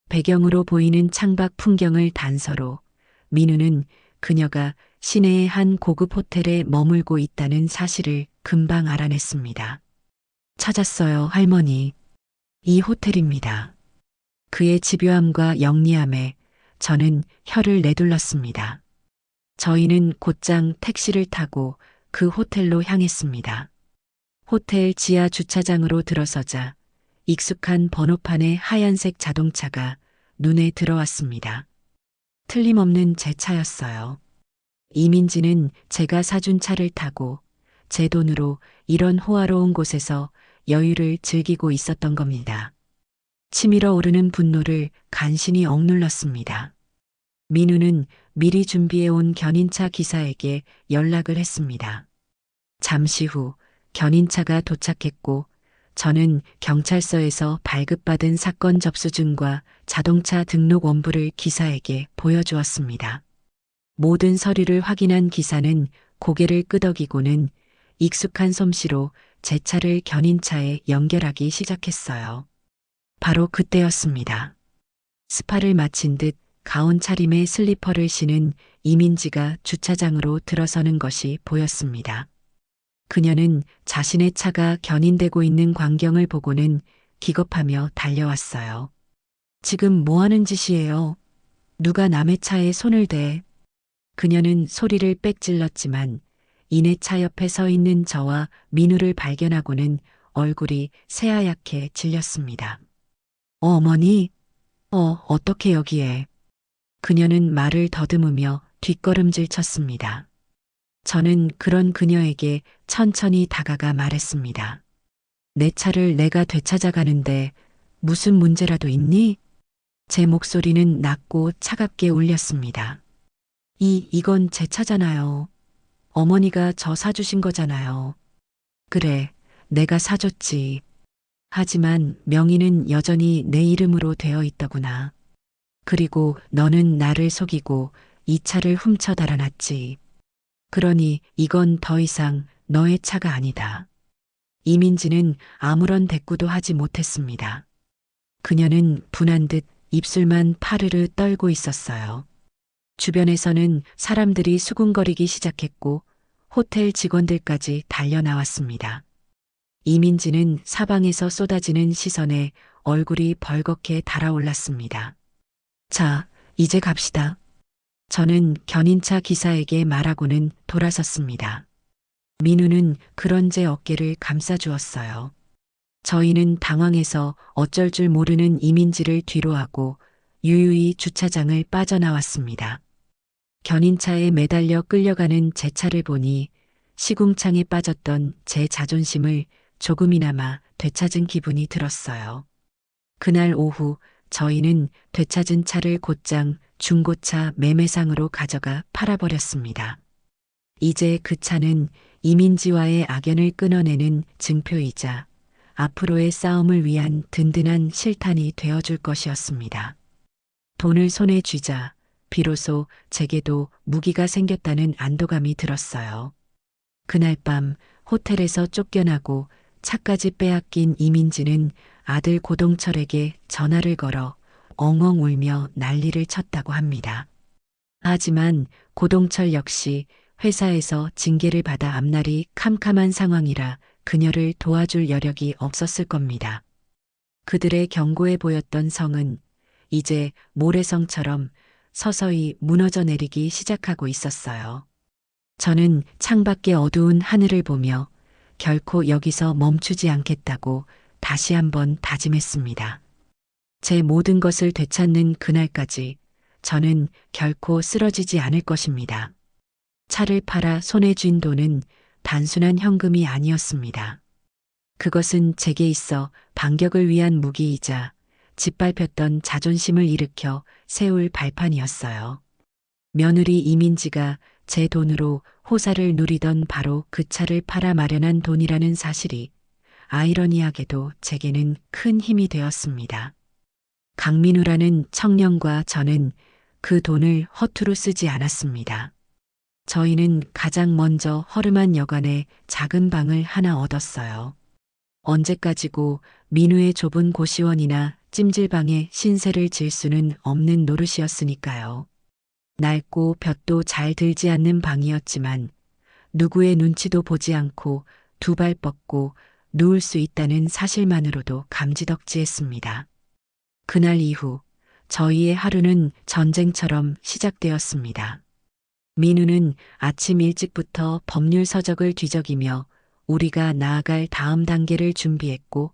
배경으로 보이는 창밖 풍경을 단서로 민우는 그녀가 시내의 한 고급 호텔에 머물고 있다는 사실을 금방 알아냈습니다. 찾았어요, 할머니. 이 호텔입니다. 그의 집요함과 영리함에 저는 혀를 내둘렀습니다. 저희는 곧장 택시를 타고 그 호텔로 향했습니다. 호텔 지하 주차장으로 들어서자 익숙한 번호판의 하얀색 자동차가 눈에 들어왔습니다. 틀림없는 제 차였어요. 이민지는 제가 사준 차를 타고 제 돈으로 이런 호화로운 곳에서 여유를 즐기고 있었던 겁니다. 치밀어 오르는 분노를 간신히 억눌렀습니다. 민우는 미리 준비해온 견인차 기사에게 연락을 했습니다. 잠시 후 견인차가 도착했고 저는 경찰서에서 발급받은 사건 접수증과 자동차 등록 원부를 기사에게 보여주었습니다. 모든 서류를 확인한 기사는 고개를 끄덕이고는 익숙한 솜씨로 제 차를 견인차에 연결하기 시작했어요. 바로 그때였습니다. 스파를 마친 듯 가운 차림에 슬리퍼를 신은 이민지가 주차장으로 들어서는 것이 보였습니다. 그녀는 자신의 차가 견인되고 있는 광경을 보고는 기겁하며 달려왔어요. 지금 뭐 하는 짓이에요? 누가 남의 차에 손을 대? 그녀는 소리를 빽 질렀지만 이내 차 옆에 서 있는 저와 민우를 발견하고는 얼굴이 새하얗게 질렸습니다. 어머니? 어떻게 여기에? 그녀는 말을 더듬으며 뒷걸음질 쳤습니다. 저는 그런 그녀에게 천천히 다가가 말했습니다. 내 차를 내가 되찾아가는데 무슨 문제라도 있니? 제 목소리는 낮고 차갑게 울렸습니다. 이건 제 차잖아요. 어머니가 저 사주신 거잖아요. 그래, 내가 사줬지. 하지만 명의는 여전히 내 이름으로 되어 있더구나. 그리고 너는 나를 속이고 이 차를 훔쳐 달아났지. 그러니 이건 더 이상 너의 차가 아니다. 이민지는 아무런 대꾸도 하지 못했습니다. 그녀는 분한 듯 입술만 파르르 떨고 있었어요. 주변에서는 사람들이 수군거리기 시작했고 호텔 직원들까지 달려나왔습니다. 이민지는 사방에서 쏟아지는 시선에 얼굴이 벌겋게 달아올랐습니다. 자, 이제 갑시다. 저는 견인차 기사에게 말하고는 돌아섰습니다. 민우는 그런 제 어깨를 감싸주었어요. 저희는 당황해서 어쩔 줄 모르는 이민지를 뒤로하고 유유히 주차장을 빠져나왔습니다. 견인차에 매달려 끌려가는 제 차를 보니 시궁창에 빠졌던 제 자존심을 조금이나마 되찾은 기분이 들었어요. 그날 오후 저희는 되찾은 차를 곧장 중고차 매매상으로 가져가 팔아버렸습니다. 이제 그 차는 이민지와의 악연을 끊어내는 증표이자 앞으로의 싸움을 위한 든든한 실탄이 되어줄 것이었습니다. 돈을 손에 쥐자 비로소 제게도 무기가 생겼다는 안도감이 들었어요. 그날 밤 호텔에서 쫓겨나고 차까지 빼앗긴 이민지는 아들 고동철에게 전화를 걸어 엉엉 울며 난리를 쳤다고 합니다. 하지만 고동철 역시 회사에서 징계를 받아 앞날이 캄캄한 상황이라 그녀를 도와줄 여력이 없었을 겁니다. 그들의 견고해 보였던 성은 이제 모래성처럼 서서히 무너져 내리기 시작하고 있었어요. 저는 창밖의 어두운 하늘을 보며 결코 여기서 멈추지 않겠다고 다시 한번 다짐했습니다. 제 모든 것을 되찾는 그날까지 저는 결코 쓰러지지 않을 것입니다. 차를 팔아 손에 쥔 돈은 단순한 현금이 아니었습니다. 그것은 제게 있어 반격을 위한 무기이자 짓밟혔던 자존심을 일으켜 세울 발판이었어요. 며느리 이민지가 제 돈으로 호사를 누리던 바로 그 차를 팔아 마련한 돈이라는 사실이 아이러니하게도 제게는 큰 힘이 되었습니다. 강민우라는 청년과 저는 그 돈을 허투루 쓰지 않았습니다. 저희는 가장 먼저 허름한 여관에 작은 방을 하나 얻었어요. 언제까지고 민우의 좁은 고시원이나 찜질방에 신세를 질 수는 없는 노릇이었으니까요. 낡고 볕도 잘 들지 않는 방이었지만 누구의 눈치도 보지 않고 두 발 뻗고 누울 수 있다는 사실만으로도 감지덕지했습니다. 그날 이후 저희의 하루는 전쟁처럼 시작되었습니다. 민우는 아침 일찍부터 법률 서적을 뒤적이며 우리가 나아갈 다음 단계를 준비했고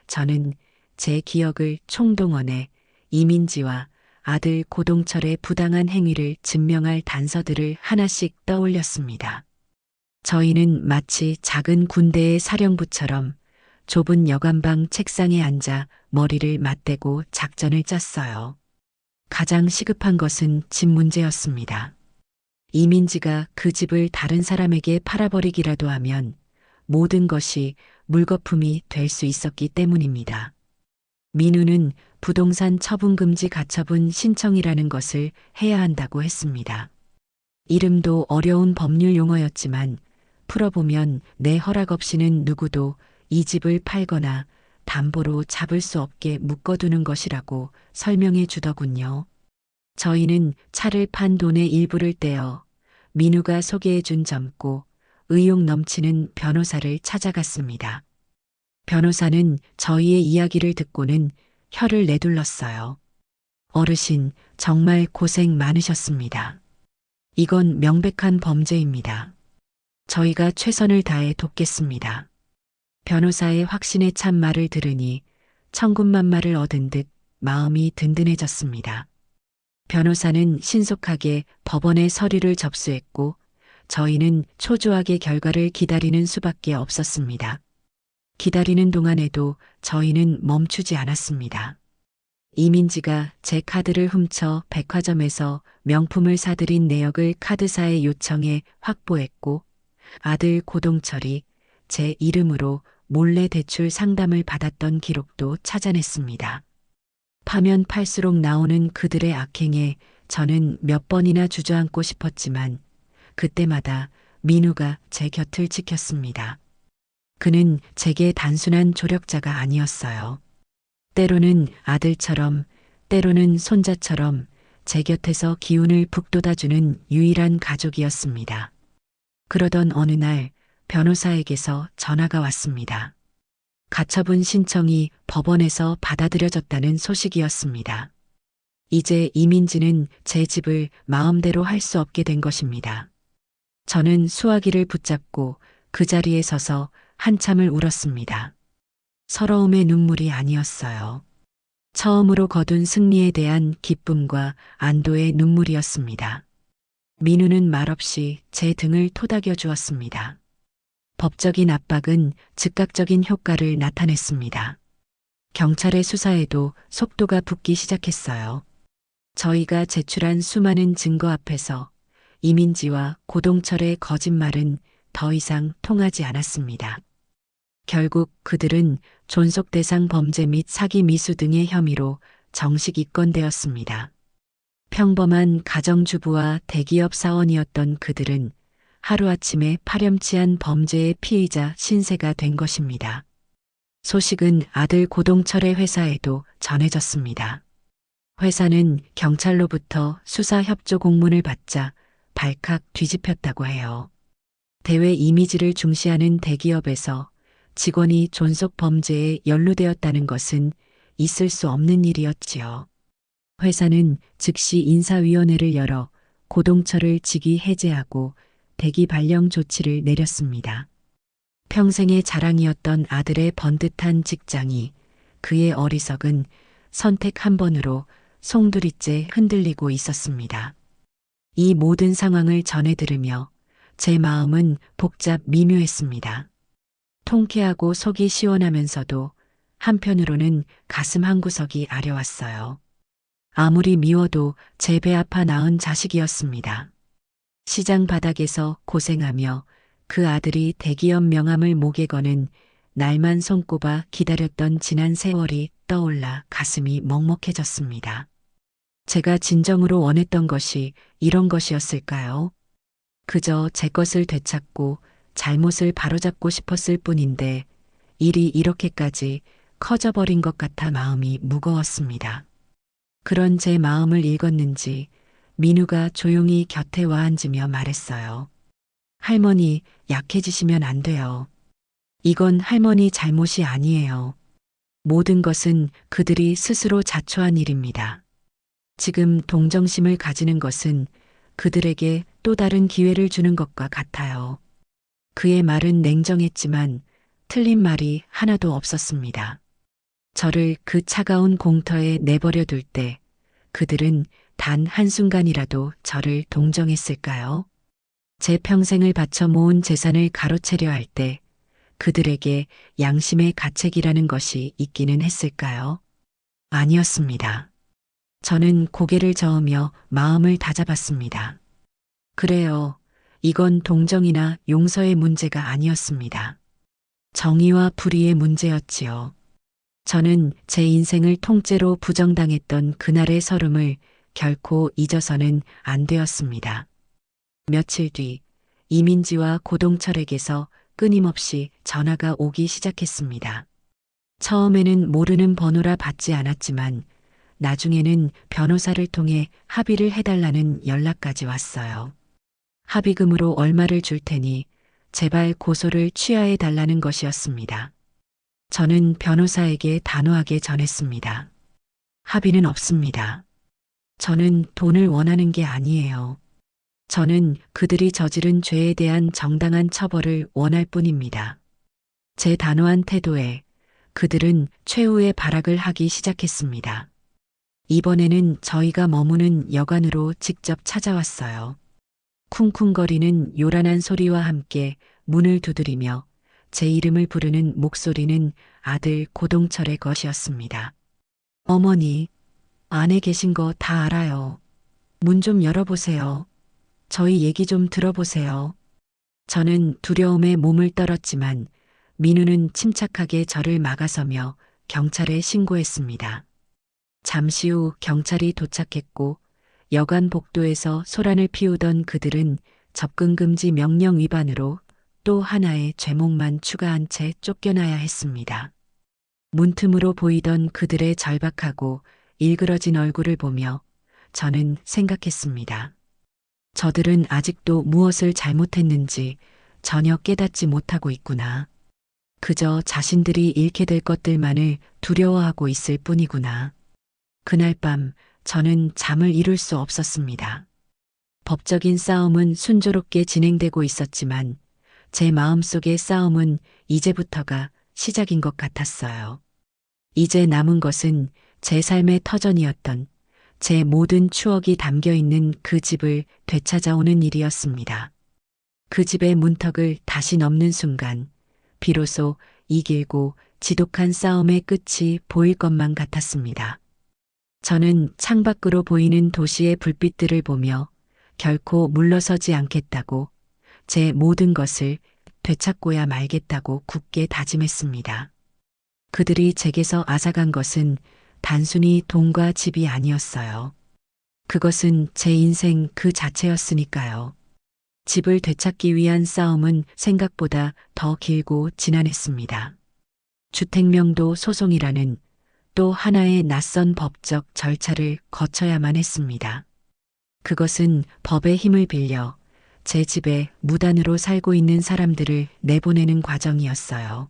저는 제 기억을 총동원해 이민지와 아들 고동철의 부당한 행위를 증명할 단서들을 하나씩 떠올렸습니다. 저희는 마치 작은 군대의 사령부처럼 좁은 여관방 책상에 앉아 머리를 맞대고 작전을 짰어요. 가장 시급한 것은 집 문제였습니다. 이민지가 그 집을 다른 사람에게 팔아버리기라도 하면 모든 것이 물거품이 될 수 있었기 때문입니다. 민우는 부동산 처분금지 가처분 신청이라는 것을 해야 한다고 했습니다. 이름도 어려운 법률 용어였지만 풀어보면 내 허락 없이는 누구도 이 집을 팔거나 담보로 잡을 수 없게 묶어두는 것이라고 설명해 주더군요. 저희는 차를 판 돈의 일부를 떼어 민우가 소개해 준 젊고 의욕 넘치는 변호사를 찾아갔습니다. 변호사는 저희의 이야기를 듣고는 혀를 내둘렀어요. 어르신, 정말 고생 많으셨습니다. 이건 명백한 범죄입니다. 저희가 최선을 다해 돕겠습니다. 변호사의 확신에 찬 말을 들으니 천군만마를 얻은 듯 마음이 든든해졌습니다. 변호사는 신속하게 법원에 서류를 접수했고 저희는 초조하게 결과를 기다리는 수밖에 없었습니다. 기다리는 동안에도 저희는 멈추지 않았습니다. 이민지가 제 카드를 훔쳐 백화점에서 명품을 사들인 내역을 카드사에 요청해 확보했고 아들 고동철이 제 이름으로 몰래 대출 상담을 받았던 기록도 찾아냈습니다. 파면 팔수록 나오는 그들의 악행에 저는 몇 번이나 주저앉고 싶었지만 그때마다 민우가 제 곁을 지켰습니다. 그는 제게 단순한 조력자가 아니었어요. 때로는 아들처럼, 때로는 손자처럼 제 곁에서 기운을 북돋아주는 유일한 가족이었습니다. 그러던 어느 날 변호사에게서 전화가 왔습니다. 가처분 신청이 법원에서 받아들여졌다는 소식이었습니다. 이제 이민지는 제 집을 마음대로 할 수 없게 된 것입니다. 저는 수화기를 붙잡고 그 자리에 서서 한참을 울었습니다. 서러움의 눈물이 아니었어요. 처음으로 거둔 승리에 대한 기쁨과 안도의 눈물이었습니다. 민우는 말없이 제 등을 토닥여 주었습니다. 법적인 압박은 즉각적인 효과를 나타냈습니다. 경찰의 수사에도 속도가 붙기 시작했어요. 저희가 제출한 수많은 증거 앞에서 이민지와 고동철의 거짓말은 더 이상 통하지 않았습니다. 결국 그들은 존속대상 범죄 및 사기 미수 등의 혐의로 정식 입건되었습니다. 평범한 가정주부와 대기업 사원이었던 그들은 하루아침에 파렴치한 범죄의 피의자 신세가 된 것입니다. 소식은 아들 고동철의 회사에도 전해졌습니다. 회사는 경찰로부터 수사 협조 공문을 받자 발칵 뒤집혔다고 해요. 대외 이미지를 중시하는 대기업에서 직원이 존속 범죄에 연루되었다는 것은 있을 수 없는 일이었지요. 회사는 즉시 인사위원회를 열어 고동철을 직위 해제하고 대기 발령 조치를 내렸습니다. 평생의 자랑이었던 아들의 번듯한 직장이 그의 어리석은 선택 한 번으로 송두리째 흔들리고 있었습니다. 이 모든 상황을 전해 들으며 제 마음은 복잡 미묘했습니다. 통쾌하고 속이 시원하면서도 한편으로는 가슴 한구석이 아려왔어요. 아무리 미워도 제 배 아파 낳은 자식이었습니다. 시장 바닥에서 고생하며 그 아들이 대기업 명함을 목에 거는 날만 손꼽아 기다렸던 지난 세월이 떠올라 가슴이 먹먹해졌습니다. 제가 진정으로 원했던 것이 이런 것이었을까요? 그저 제 것을 되찾고 잘못을 바로잡고 싶었을 뿐인데 일이 이렇게까지 커져버린 것 같아 마음이 무거웠습니다. 그런 제 마음을 읽었는지 민우가 조용히 곁에 와 앉으며 말했어요. 할머니, 약해지시면 안 돼요. 이건 할머니 잘못이 아니에요. 모든 것은 그들이 스스로 자초한 일입니다. 지금 동정심을 가지는 것은 그들에게 또 다른 기회를 주는 것과 같아요. 그의 말은 냉정했지만 틀린 말이 하나도 없었습니다. 저를 그 차가운 공터에 내버려 둘 때 그들은 단 한순간이라도 저를 동정했을까요? 제 평생을 바쳐 모은 재산을 가로채려 할 때 그들에게 양심의 가책이라는 것이 있기는 했을까요? 아니었습니다. 저는 고개를 저으며 마음을 다잡았습니다. 그래요. 이건 동정이나 용서의 문제가 아니었습니다. 정의와 불의의 문제였지요. 저는 제 인생을 통째로 부정당했던 그날의 설움을 결코 잊어서는 안 되었습니다. 며칠 뒤 이민지와 고동철에게서 끊임없이 전화가 오기 시작했습니다. 처음에는 모르는 번호라 받지 않았지만 나중에는 변호사를 통해 합의를 해달라는 연락까지 왔어요. 합의금으로 얼마를 줄 테니 제발 고소를 취하해 달라는 것이었습니다. 저는 변호사에게 단호하게 전했습니다. 합의는 없습니다. 저는 돈을 원하는 게 아니에요. 저는 그들이 저지른 죄에 대한 정당한 처벌을 원할 뿐입니다. 제 단호한 태도에 그들은 최후의 발악을 하기 시작했습니다. 이번에는 저희가 머무는 여관으로 직접 찾아왔어요. 쿵쿵거리는 요란한 소리와 함께 문을 두드리며 제 이름을 부르는 목소리는 아들 고동철의 것이었습니다. 어머니, 안에 계신 거 다 알아요. 문 좀 열어보세요. 저희 얘기 좀 들어보세요. 저는 두려움에 몸을 떨었지만 민우는 침착하게 저를 막아서며 경찰에 신고했습니다. 잠시 후 경찰이 도착했고 여관 복도에서 소란을 피우던 그들은 접근금지 명령 위반으로 또 하나의 죄목만 추가한 채 쫓겨나야 했습니다. 문틈으로 보이던 그들의 절박하고 일그러진 얼굴을 보며 저는 생각했습니다. 저들은 아직도 무엇을 잘못했는지 전혀 깨닫지 못하고 있구나. 그저 자신들이 잃게 될 것들만을 두려워하고 있을 뿐이구나. 그날 밤 저는 잠을 이룰 수 없었습니다. 법적인 싸움은 순조롭게 진행되고 있었지만 제 마음속의 싸움은 이제부터가 시작인 것 같았어요. 이제 남은 것은 제 삶의 터전이었던 제 모든 추억이 담겨 있는 그 집을 되찾아오는 일이었습니다. 그 집의 문턱을 다시 넘는 순간 비로소 이 길고 지독한 싸움의 끝이 보일 것만 같았습니다. 저는 창밖으로 보이는 도시의 불빛들을 보며 결코 물러서지 않겠다고 제 모든 것을 되찾고야 말겠다고 굳게 다짐했습니다. 그들이 제게서 앗아간 것은 단순히 돈과 집이 아니었어요. 그것은 제 인생 그 자체였으니까요. 집을 되찾기 위한 싸움은 생각보다 더 길고 지난했습니다. 주택명도 소송이라는 또 하나의 낯선 법적 절차를 거쳐야만 했습니다. 그것은 법의 힘을 빌려 제 집에 무단으로 살고 있는 사람들을 내보내는 과정이었어요.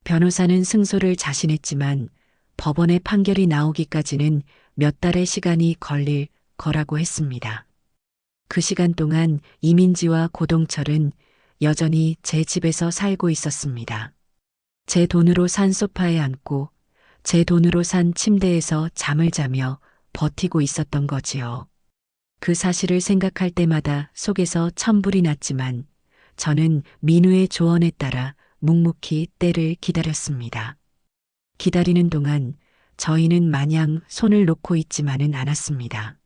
변호사는 승소를 자신했지만 법원의 판결이 나오기까지는 몇 달의 시간이 걸릴 거라고 했습니다. 그 시간 동안 이민지와 고동철은 여전히 제 집에서 살고 있었습니다. 제 돈으로 산 소파에 앉고 제 돈으로 산 침대에서 잠을 자며 버티고 있었던 거지요. 그 사실을 생각할 때마다 속에서 천불이 났지만 저는 민우의 조언에 따라 묵묵히 때를 기다렸습니다. 기다리는 동안 저희는 마냥 손을 놓고 있지만은 않았습니다.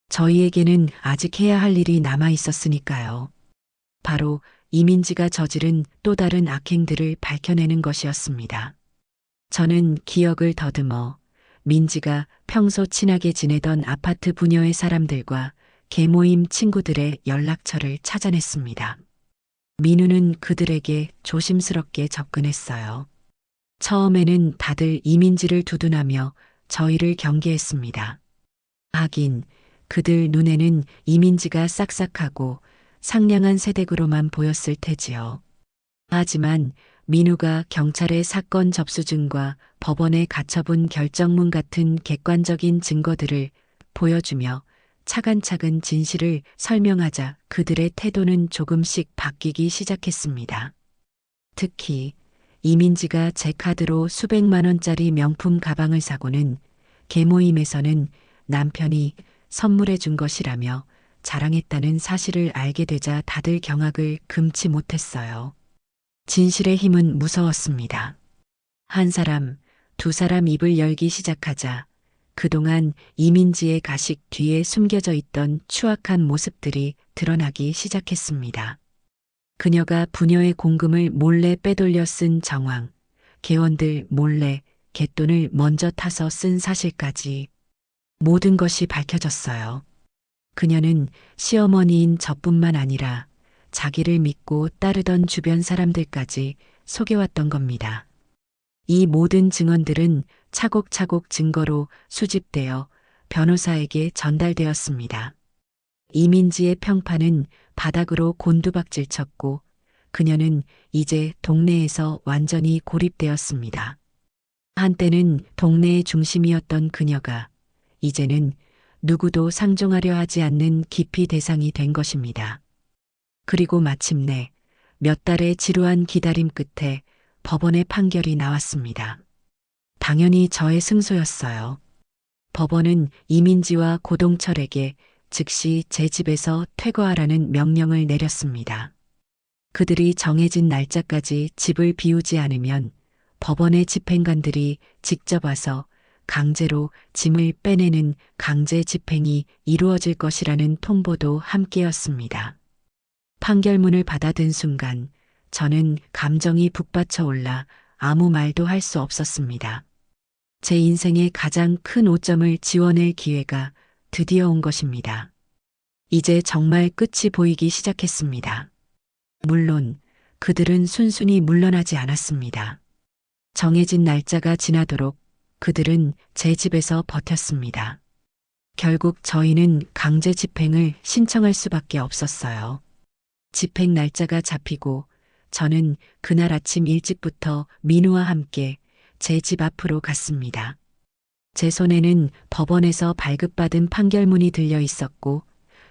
저희에게는 아직 해야 할 일이 남아 있었으니까요. 바로 이민지가 저지른 또 다른 악행들을 밝혀내는 것이었습니다. 저는 기억을 더듬어 민지가 평소 친하게 지내던 아파트 부녀의 사람들과 계모임 친구들의 연락처를 찾아냈습니다. 민우는 그들에게 조심스럽게 접근했어요. 처음에는 다들 이민지를 두둔하며 저희를 경계했습니다. 하긴 그들 눈에는 이민지가 싹싹하고 상냥한 새댁으로만 보였을 테지요. 하지만 민우가 경찰의 사건 접수증과 법원에 가처분 결정문 같은 객관적인 증거들을 보여주며 차근차근 진실을 설명하자 그들의 태도는 조금씩 바뀌기 시작했습니다. 특히 이민지가 제 카드로 수백만 원짜리 명품 가방을 사고는 계모임에서는 남편이 선물해 준 것이라며 자랑했다는 사실을 알게 되자 다들 경악을 금치 못했어요. 진실의 힘은 무서웠습니다. 한 사람, 두 사람 입을 열기 시작하자 그동안 이민지의 가식 뒤에 숨겨져 있던 추악한 모습들이 드러나기 시작했습니다. 그녀가 부녀의 공금을 몰래 빼돌려 쓴 정황, 개원들 몰래 갯돈을 먼저 타서 쓴 사실까지 모든 것이 밝혀졌어요. 그녀는 시어머니인 저뿐만 아니라 자기를 믿고 따르던 주변 사람들까지 속여왔던 겁니다. 이 모든 증언들은 차곡차곡 증거로 수집되어 변호사에게 전달되었습니다. 이민지의 평판은 바닥으로 곤두박질 쳤고 그녀는 이제 동네에서 완전히 고립되었습니다. 한때는 동네의 중심이었던 그녀가 이제는 누구도 상종하려 하지 않는 기피 대상이 된 것입니다. 그리고 마침내 몇 달의 지루한 기다림 끝에 법원의 판결이 나왔습니다. 당연히 저의 승소였어요. 법원은 이민지와 고동철에게 즉시 제 집에서 퇴거하라는 명령을 내렸습니다. 그들이 정해진 날짜까지 집을 비우지 않으면 법원의 집행관들이 직접 와서 강제로 짐을 빼내는 강제 집행이 이루어질 것이라는 통보도 함께였습니다. 판결문을 받아든 순간 저는 감정이 북받쳐 올라 아무 말도 할 수 없었습니다. 제 인생의 가장 큰 오점을 지워낼 기회가 드디어 온 것입니다. 이제 정말 끝이 보이기 시작했습니다. 물론 그들은 순순히 물러나지 않았습니다. 정해진 날짜가 지나도록 그들은 제 집에서 버텼습니다. 결국 저희는 강제 집행을 신청할 수밖에 없었어요. 집행 날짜가 잡히고 저는 그날 아침 일찍부터 민우와 함께 제 집 앞으로 갔습니다. 제 손에는 법원에서 발급받은 판결문이 들려 있었고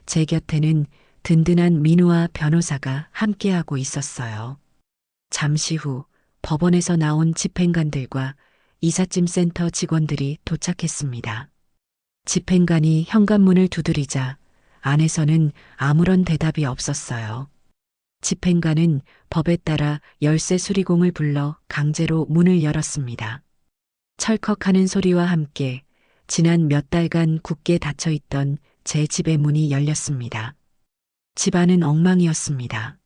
제 곁에는 든든한 민우와 변호사가 함께하고 있었어요. 잠시 후 법원에서 나온 집행관들과 이삿짐 센터 직원들이 도착했습니다. 집행관이 현관문을 두드리자 안에서는 아무런 대답이 없었어요. 집행관은 법에 따라 열쇠 수리공을 불러 강제로 문을 열었습니다. 철컥하는 소리와 함께 지난 몇 달간 굳게 닫혀있던 제 집의 문이 열렸습니다. 집안은 엉망이었습니다.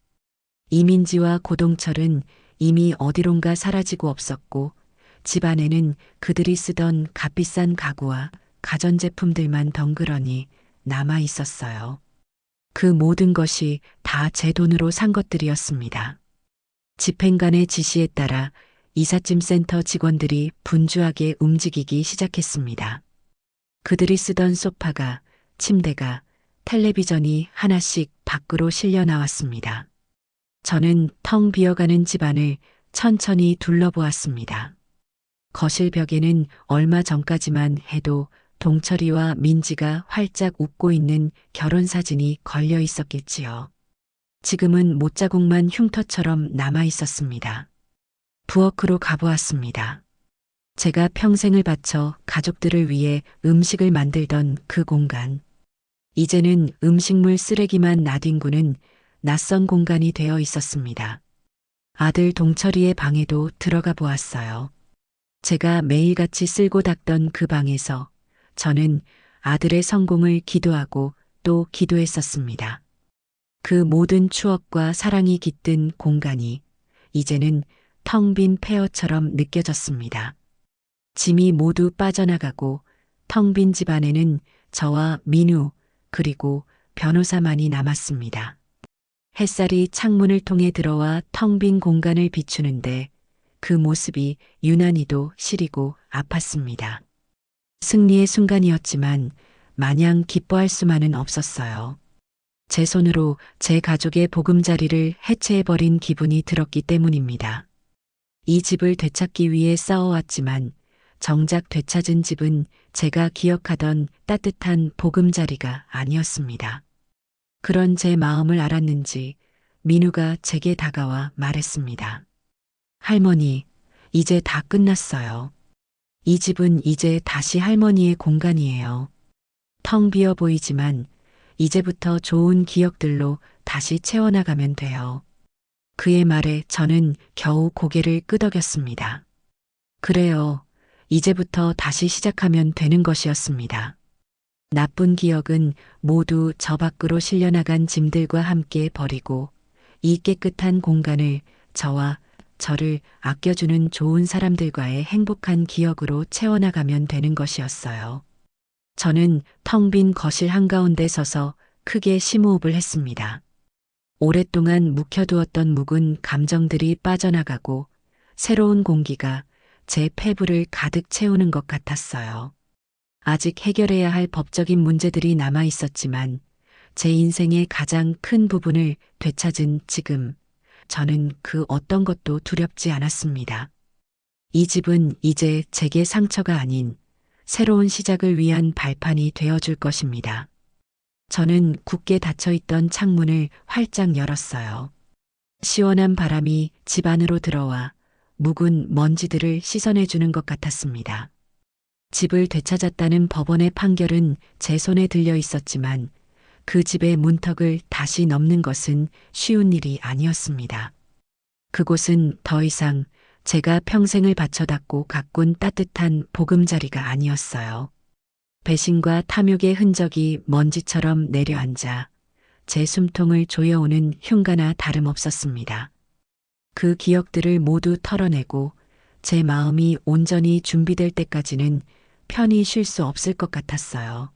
이민지와 고동철은 이미 어디론가 사라지고 없었고 집 안에는 그들이 쓰던 값비싼 가구와 가전제품들만 덩그러니 남아 있었어요. 그 모든 것이 다 제 돈으로 산 것들이었습니다. 집행관의 지시에 따라 이삿짐 센터 직원들이 분주하게 움직이기 시작했습니다. 그들이 쓰던 소파가, 침대가, 텔레비전이 하나씩 밖으로 실려 나왔습니다. 저는 텅 비어가는 집안을 천천히 둘러보았습니다. 거실 벽에는 얼마 전까지만 해도 동철이와 민지가 활짝 웃고 있는 결혼사진이 걸려 있었겠지요. 지금은 못자국만 흉터처럼 남아 있었습니다. 부엌으로 가보았습니다. 제가 평생을 바쳐 가족들을 위해 음식을 만들던 그 공간. 이제는 음식물 쓰레기만 나뒹구는 낯선 공간이 되어 있었습니다. 아들 동철이의 방에도 들어가 보았어요. 제가 매일같이 쓸고 닦던 그 방에서 저는 아들의 성공을 기도하고 또 기도했었습니다. 그 모든 추억과 사랑이 깃든 공간이 이제는 텅 빈 폐허처럼 느껴졌습니다. 짐이 모두 빠져나가고 텅 빈 집안에는 저와 민우 그리고 변호사만이 남았습니다. 햇살이 창문을 통해 들어와 텅 빈 공간을 비추는데 그 모습이 유난히도 시리고 아팠습니다. 승리의 순간이었지만 마냥 기뻐할 수만은 없었어요. 제 손으로 제 가족의 보금자리를 해체해버린 기분이 들었기 때문입니다. 이 집을 되찾기 위해 싸워왔지만 정작 되찾은 집은 제가 기억하던 따뜻한 보금자리가 아니었습니다. 그런 제 마음을 알았는지 민우가 제게 다가와 말했습니다. 할머니, 이제 다 끝났어요. 이 집은 이제 다시 할머니의 공간이에요. 텅 비어 보이지만 이제부터 좋은 기억들로 다시 채워나가면 돼요. 그의 말에 저는 겨우 고개를 끄덕였습니다. 그래요. 이제부터 다시 시작하면 되는 것이었습니다. 나쁜 기억은 모두 저 밖으로 실려나간 짐들과 함께 버리고 이 깨끗한 공간을 저와 저를 아껴주는 좋은 사람들과의 행복한 기억으로 채워나가면 되는 것이었어요. 저는 텅 빈 거실 한가운데 서서 크게 심호흡을 했습니다. 오랫동안 묵혀두었던 묵은 감정들이 빠져나가고 새로운 공기가 제 폐부를 가득 채우는 것 같았어요. 아직 해결해야 할 법적인 문제들이 남아 있었지만 제 인생의 가장 큰 부분을 되찾은 지금 저는 그 어떤 것도 두렵지 않았습니다. 이 집은 이제 제게 상처가 아닌 새로운 시작을 위한 발판이 되어줄 것입니다. 저는 굳게 닫혀있던 창문을 활짝 열었어요. 시원한 바람이 집 안으로 들어와 묵은 먼지들을 씻어내주는 것 같았습니다. 집을 되찾았다는 법원의 판결은 제 손에 들려 있었지만 그 집의 문턱을 다시 넘는 것은 쉬운 일이 아니었습니다. 그곳은 더 이상 제가 평생을 바쳐닦고 가꾼 따뜻한 보금자리가 아니었어요. 배신과 탐욕의 흔적이 먼지처럼 내려앉아 제 숨통을 조여오는 흉가나 다름없었습니다. 그 기억들을 모두 털어내고 제 마음이 온전히 준비될 때까지는 편히 쉴 수 없을 것 같았어요.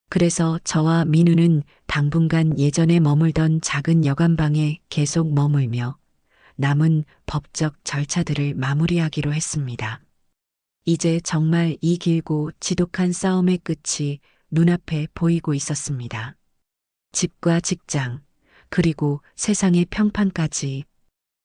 그래서 저와 민우는 당분간 예전에 머물던 작은 여관방에 계속 머물며 남은 법적 절차들을 마무리하기로 했습니다. 이제 정말 이 길고 지독한 싸움의 끝이 눈앞에 보이고 있었습니다. 집과 직장, 그리고 세상의 평판까지.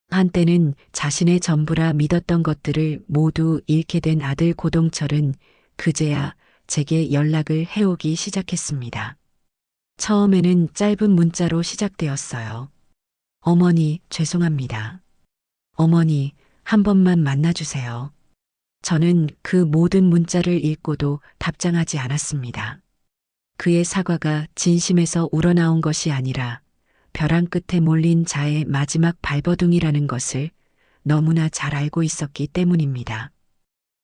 한때는 자신의 전부라 믿었던 것들을 모두 잃게 된 아들 고동철은 그제야 제게 연락을 해오기 시작했습니다. 처음에는 짧은 문자로 시작되었어요. 어머니, 죄송합니다. 어머니, 한 번만 만나주세요. 저는 그 모든 문자를 읽고도 답장하지 않았습니다. 그의 사과가 진심에서 우러나온 것이 아니라 벼랑 끝에 몰린 자의 마지막 발버둥이라는 것을 너무나 잘 알고 있었기 때문입니다.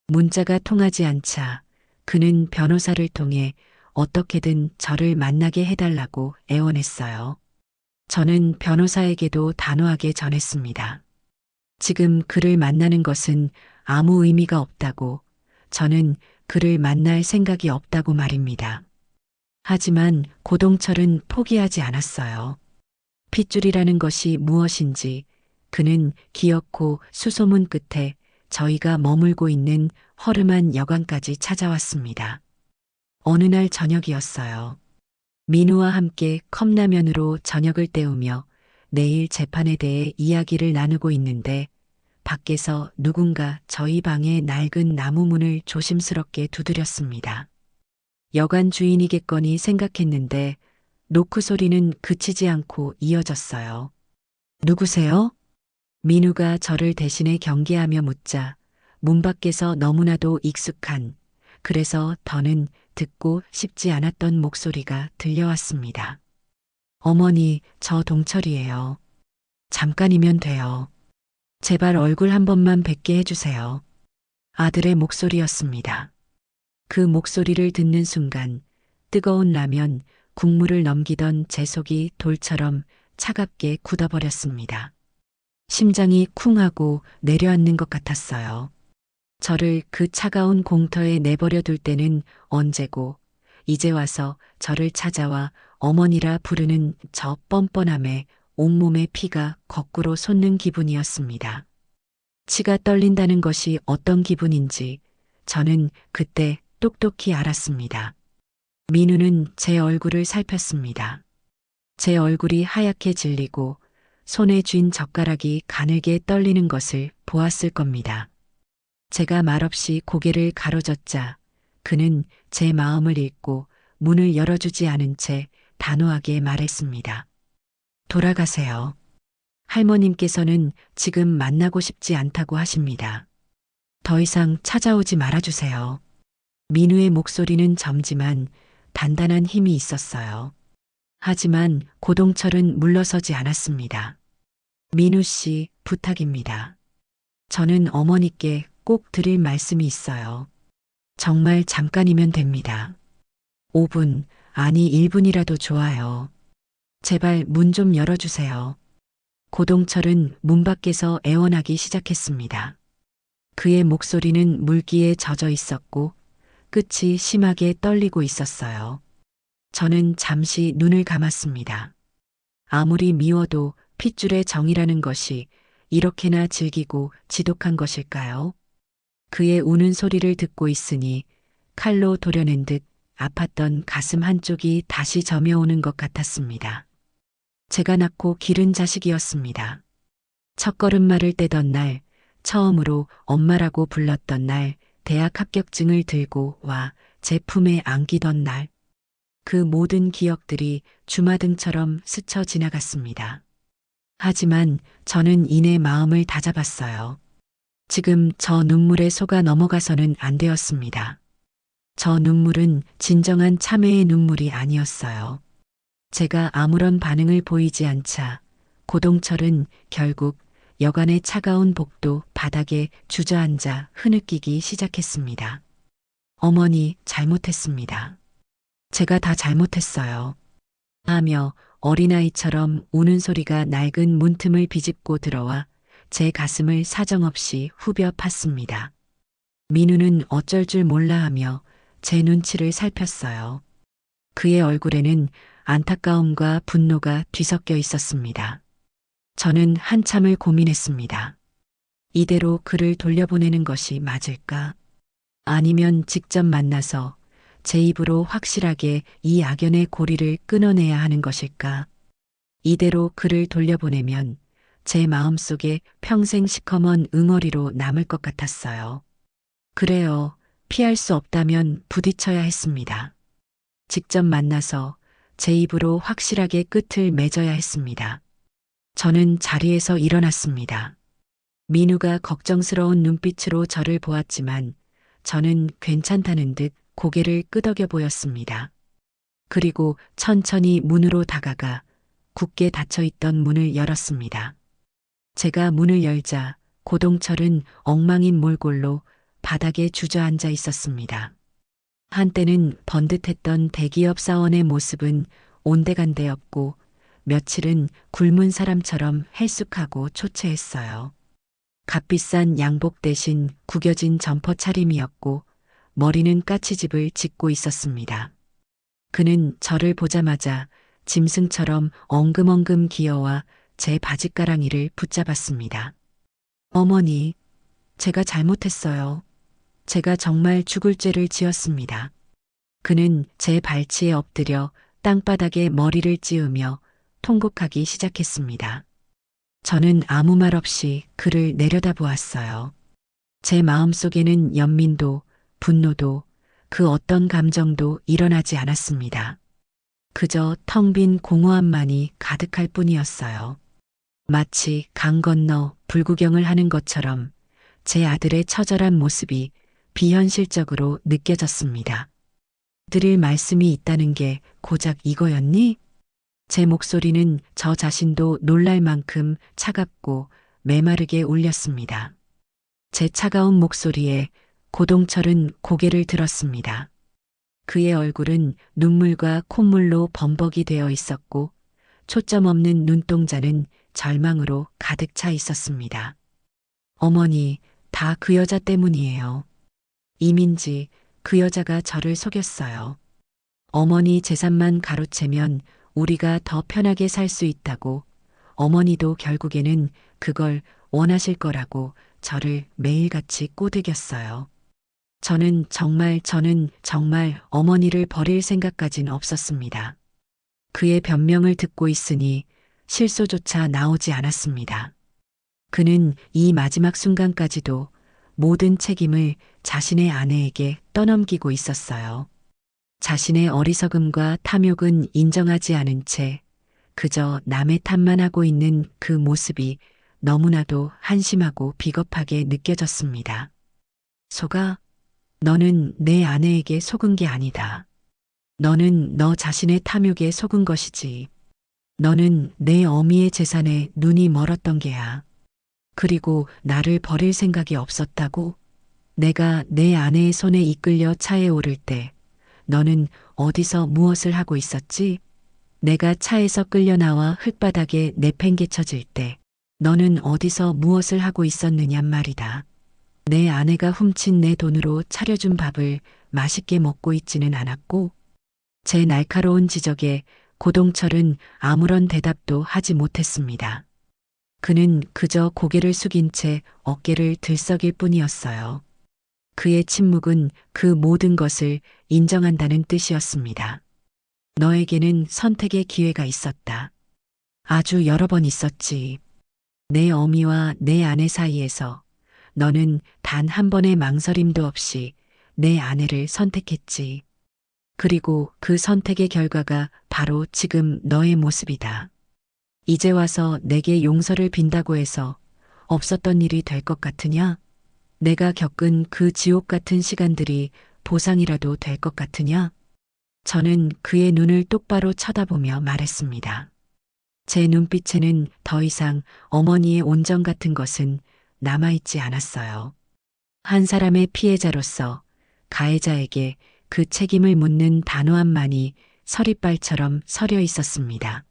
문자가 통하지 않자 그는 변호사를 통해 어떻게든 저를 만나게 해달라고 애원했어요. 저는 변호사에게도 단호하게 전했습니다. 지금 그를 만나는 것은 아무 의미가 없다고, 저는 그를 만날 생각이 없다고 말입니다. 하지만 고동철은 포기하지 않았어요. 핏줄이라는 것이 무엇인지 그는 기어코 수소문 끝에 저희가 머물고 있는 허름한 여관까지 찾아왔습니다. 어느 날 저녁이었어요. 민우와 함께 컵라면으로 저녁을 때우며 내일 재판에 대해 이야기를 나누고 있는데 밖에서 누군가 저희 방의 낡은 나무 문을 조심스럽게 두드렸습니다. 여관 주인이겠거니 생각했는데 노크 소리는 그치지 않고 이어졌어요. 누구세요? 민우가 저를 대신해 경계하며 묻자 문 밖에서 너무나도 익숙한, 그래서 더는 듣고 싶지 않았던 목소리가 들려왔습니다. 어머니, 저 동철이에요. 잠깐이면 돼요. 제발 얼굴 한 번만 뵙게 해주세요. 아들의 목소리였습니다. 그 목소리를 듣는 순간 뜨거운 라면, 국물을 넘기던 제 속이 돌처럼 차갑게 굳어버렸습니다. 심장이 쿵하고 내려앉는 것 같았어요. 저를 그 차가운 공터에 내버려 둘 때는 언제고, 이제 와서 저를 찾아와 어머니라 부르는 저 뻔뻔함에 온몸의 피가 거꾸로 솟는 기분이었습니다. 치가 떨린다는 것이 어떤 기분인지 저는 그때 똑똑히 알았습니다. 민우는 제 얼굴을 살폈습니다. 제 얼굴이 하얗게 질리고 손에 쥔 젓가락이 가늘게 떨리는 것을 보았을 겁니다. 제가 말없이 고개를 가로젓자 그는 제 마음을 읽고 문을 열어주지 않은 채 단호하게 말했습니다. 돌아가세요. 할머님께서는 지금 만나고 싶지 않다고 하십니다. 더 이상 찾아오지 말아주세요. 민우의 목소리는 점지만 단단한 힘이 있었어요. 하지만 고동철은 물러서지 않았습니다. 민우 씨, 부탁입니다. 저는 어머니께 꼭 드릴 말씀이 있어요. 정말 잠깐이면 됩니다. 5분, 아니 1분이라도 좋아요. 제발 문 좀 열어주세요. 고동철은 문 밖에서 애원하기 시작했습니다. 그의 목소리는 물기에 젖어 있었고 끝이 심하게 떨리고 있었어요. 저는 잠시 눈을 감았습니다. 아무리 미워도 핏줄의 정이라는 것이 이렇게나 질기고 지독한 것일까요? 그의 우는 소리를 듣고 있으니 칼로 도려낸 듯 아팠던 가슴 한쪽이 다시 저며오는 것 같았습니다. 제가 낳고 기른 자식이었습니다. 첫걸음마를 떼던 날, 처음으로 엄마라고 불렀던 날, 대학 합격증을 들고 와 제 품에 안기던 날, 그 모든 기억들이 주마등처럼 스쳐 지나갔습니다. 하지만 저는 이내 마음을 다잡았어요. 지금 저 눈물에 속아 넘어가서는 안 되었습니다. 저 눈물은 진정한 참회의 눈물이 아니었어요. 제가 아무런 반응을 보이지 않자 고동철은 결국 여간의 차가운 복도 바닥에 주저앉아 흐느끼기 시작했습니다. 어머니, 잘못했습니다. 제가 다 잘못했어요. 하며 어린아이처럼 우는 소리가 낡은 문틈을 비집고 들어와 제 가슴을 사정없이 후벼 팠습니다. 민우는 어쩔 줄 몰라 하며 제 눈치를 살폈어요. 그의 얼굴에는 안타까움과 분노가 뒤섞여 있었습니다. 저는 한참을 고민했습니다. 이대로 그를 돌려보내는 것이 맞을까? 아니면 직접 만나서 제 입으로 확실하게 이 악연의 고리를 끊어내야 하는 것일까? 이대로 그를 돌려보내면 제 마음속에 평생 시커먼 응어리로 남을 것 같았어요. 그래요. 피할 수 없다면 부딪혀야 했습니다. 직접 만나서 제 입으로 확실하게 끝을 맺어야 했습니다. 저는 자리에서 일어났습니다. 민우가 걱정스러운 눈빛으로 저를 보았지만 저는 괜찮다는 듯 고개를 끄덕여 보였습니다. 그리고 천천히 문으로 다가가 굳게 닫혀있던 문을 열었습니다. 제가 문을 열자 고동철은 엉망인 몰골로 바닥에 주저앉아 있었습니다. 한때는 번듯했던 대기업 사원의 모습은 온데간데 없고 며칠은 굶은 사람처럼 헬쑥하고 초췌했어요. 값비싼 양복 대신 구겨진 점퍼 차림이었고 머리는 까치집을 짓고 있었습니다. 그는 저를 보자마자 짐승처럼 엉금엉금 기어와 제 바짓가랑이를 붙잡았습니다. 어머니, 제가 잘못했어요. 제가 정말 죽을 죄를 지었습니다. 그는 제 발치에 엎드려 땅바닥에 머리를 찌우며 통곡하기 시작했습니다. 저는 아무 말 없이 그를 내려다보았어요. 제 마음속에는 연민도, 분노도, 그 어떤 감정도 일어나지 않았습니다. 그저 텅 빈 공허함만이 가득할 뿐이었어요. 마치 강 건너 불구경을 하는 것처럼 제 아들의 처절한 모습이 비현실적으로 느껴졌습니다. 드릴 말씀이 있다는 게 고작 이거였니? 제 목소리는 저 자신도 놀랄 만큼 차갑고 메마르게 울렸습니다. 제 차가운 목소리에 고동철은 고개를 들었습니다. 그의 얼굴은 눈물과 콧물로 범벅이 되어 있었고 초점 없는 눈동자는 절망으로 가득 차 있었습니다. 어머니, 다 그 여자 때문이에요. 이민지, 그 여자가 저를 속였어요. 어머니 재산만 가로채면 우리가 더 편하게 살 수 있다고 어머니도 결국에는 그걸 원하실 거라고 저를 매일같이 꼬드겼어요. 저는 정말 어머니를 버릴 생각까진 없었습니다. 그의 변명을 듣고 있으니 실소조차 나오지 않았습니다. 그는 이 마지막 순간까지도 모든 책임을 자신의 아내에게 떠넘기고 있었어요. 자신의 어리석음과 탐욕은 인정하지 않은 채 그저 남의 탓만 하고 있는 그 모습이 너무나도 한심하고 비겁하게 느껴졌습니다. 소가, 너는 내 아내에게 속은 게 아니다. 너는 너 자신의 탐욕에 속은 것이지. 너는 내 어미의 재산에 눈이 멀었던 게야. 그리고 나를 버릴 생각이 없었다고? 내가 내 아내의 손에 이끌려 차에 오를 때 너는 어디서 무엇을 하고 있었지? 내가 차에서 끌려 나와 흙바닥에 내팽개쳐질 때 너는 어디서 무엇을 하고 있었느냔 말이다. 내 아내가 훔친 내 돈으로 차려준 밥을 맛있게 먹고 있지는 않았고 제 날카로운 지적에 고동철은 아무런 대답도 하지 못했습니다. 그는 그저 고개를 숙인 채 어깨를 들썩일 뿐이었어요. 그의 침묵은 그 모든 것을 인정한다는 뜻이었습니다. 너에게는 선택의 기회가 있었다. 아주 여러 번 있었지. 내 어미와 내 아내 사이에서 너는 단 한 번의 망설임도 없이 내 아내를 선택했지. 그리고 그 선택의 결과가 바로 지금 너의 모습이다. 이제 와서 내게 용서를 빈다고 해서 없었던 일이 될 것 같으냐? 내가 겪은 그 지옥 같은 시간들이 보상이라도 될 것 같으냐? 저는 그의 눈을 똑바로 쳐다보며 말했습니다. 제 눈빛에는 더 이상 어머니의 온정 같은 것은 남아있지 않았어요. 한 사람의 피해자로서 가해자에게 그 책임을 묻는 단호함만이 서리발처럼 서려 있었습니다.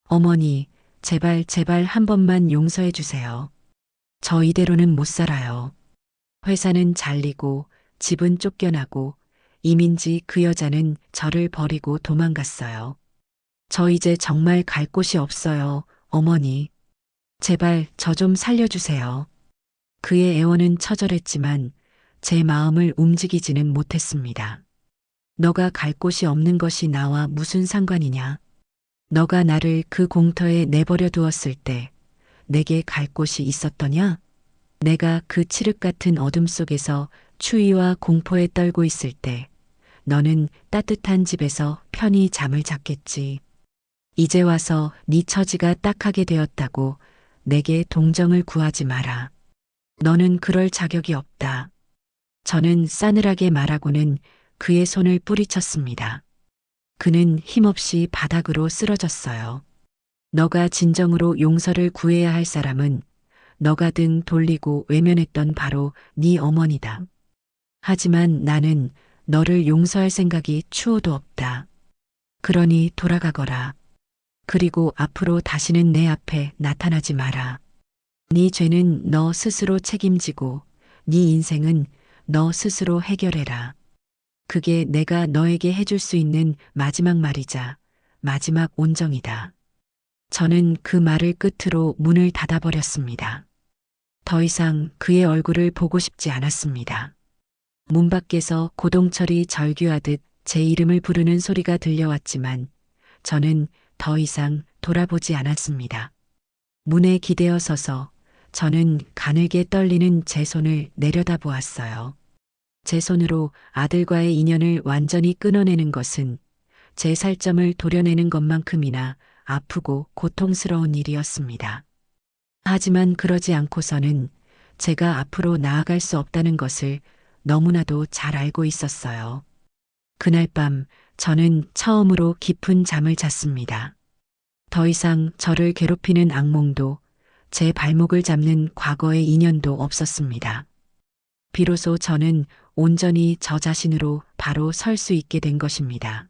어머니, 제발 한 번만 용서해 주세요. 저 이대로는 못 살아요. 회사는 잘리고 집은 쫓겨나고 이민지 그 여자는 저를 버리고 도망갔어요. 저 이제 정말 갈 곳이 없어요, 어머니. 제발 저 좀 살려주세요. 그의 애원은 처절했지만 제 마음을 움직이지는 못했습니다. 너가 갈 곳이 없는 것이 나와 무슨 상관이냐? 너가 나를 그 공터에 내버려 두었을 때 내게 갈 곳이 있었더냐? 내가 그 칠흑 같은 어둠 속에서 추위와 공포에 떨고 있을 때 너는 따뜻한 집에서 편히 잠을 잤겠지. 이제 와서 네 처지가 딱하게 되었다고 내게 동정을 구하지 마라. 너는 그럴 자격이 없다. 저는 싸늘하게 말하고는 그의 손을 뿌리쳤습니다. 그는 힘없이 바닥으로 쓰러졌어요. 너가 진정으로 용서를 구해야 할 사람은 너가 등 돌리고 외면했던 바로 네 어머니다. 하지만 나는 너를 용서할 생각이 추호도 없다. 그러니 돌아가거라. 그리고 앞으로 다시는 내 앞에 나타나지 마라. 네 죄는 너 스스로 책임지고 네 인생은 너 스스로 해결해라. 그게 내가 너에게 해줄 수 있는 마지막 말이자 마지막 온정이다. 저는 그 말을 끝으로 문을 닫아버렸습니다. 더 이상 그의 얼굴을 보고 싶지 않았습니다. 문 밖에서 고동철이 절규하듯 제 이름을 부르는 소리가 들려왔지만 저는 더 이상 돌아보지 않았습니다. 문에 기대어 서서 저는 가늘게 떨리는 제 손을 내려다보았어요. 제 손으로 아들과의 인연을 완전히 끊어내는 것은 제 살점을 도려내는 것만큼이나 아프고 고통스러운 일이었습니다. 하지만 그러지 않고서는 제가 앞으로 나아갈 수 없다는 것을 너무나도 잘 알고 있었어요. 그날 밤 저는 처음으로 깊은 잠을 잤습니다. 더 이상 저를 괴롭히는 악몽도 제 발목을 잡는 과거의 인연도 없었습니다. 비로소 저는 온전히 저 자신으로 바로 설 수 있게 된 것입니다.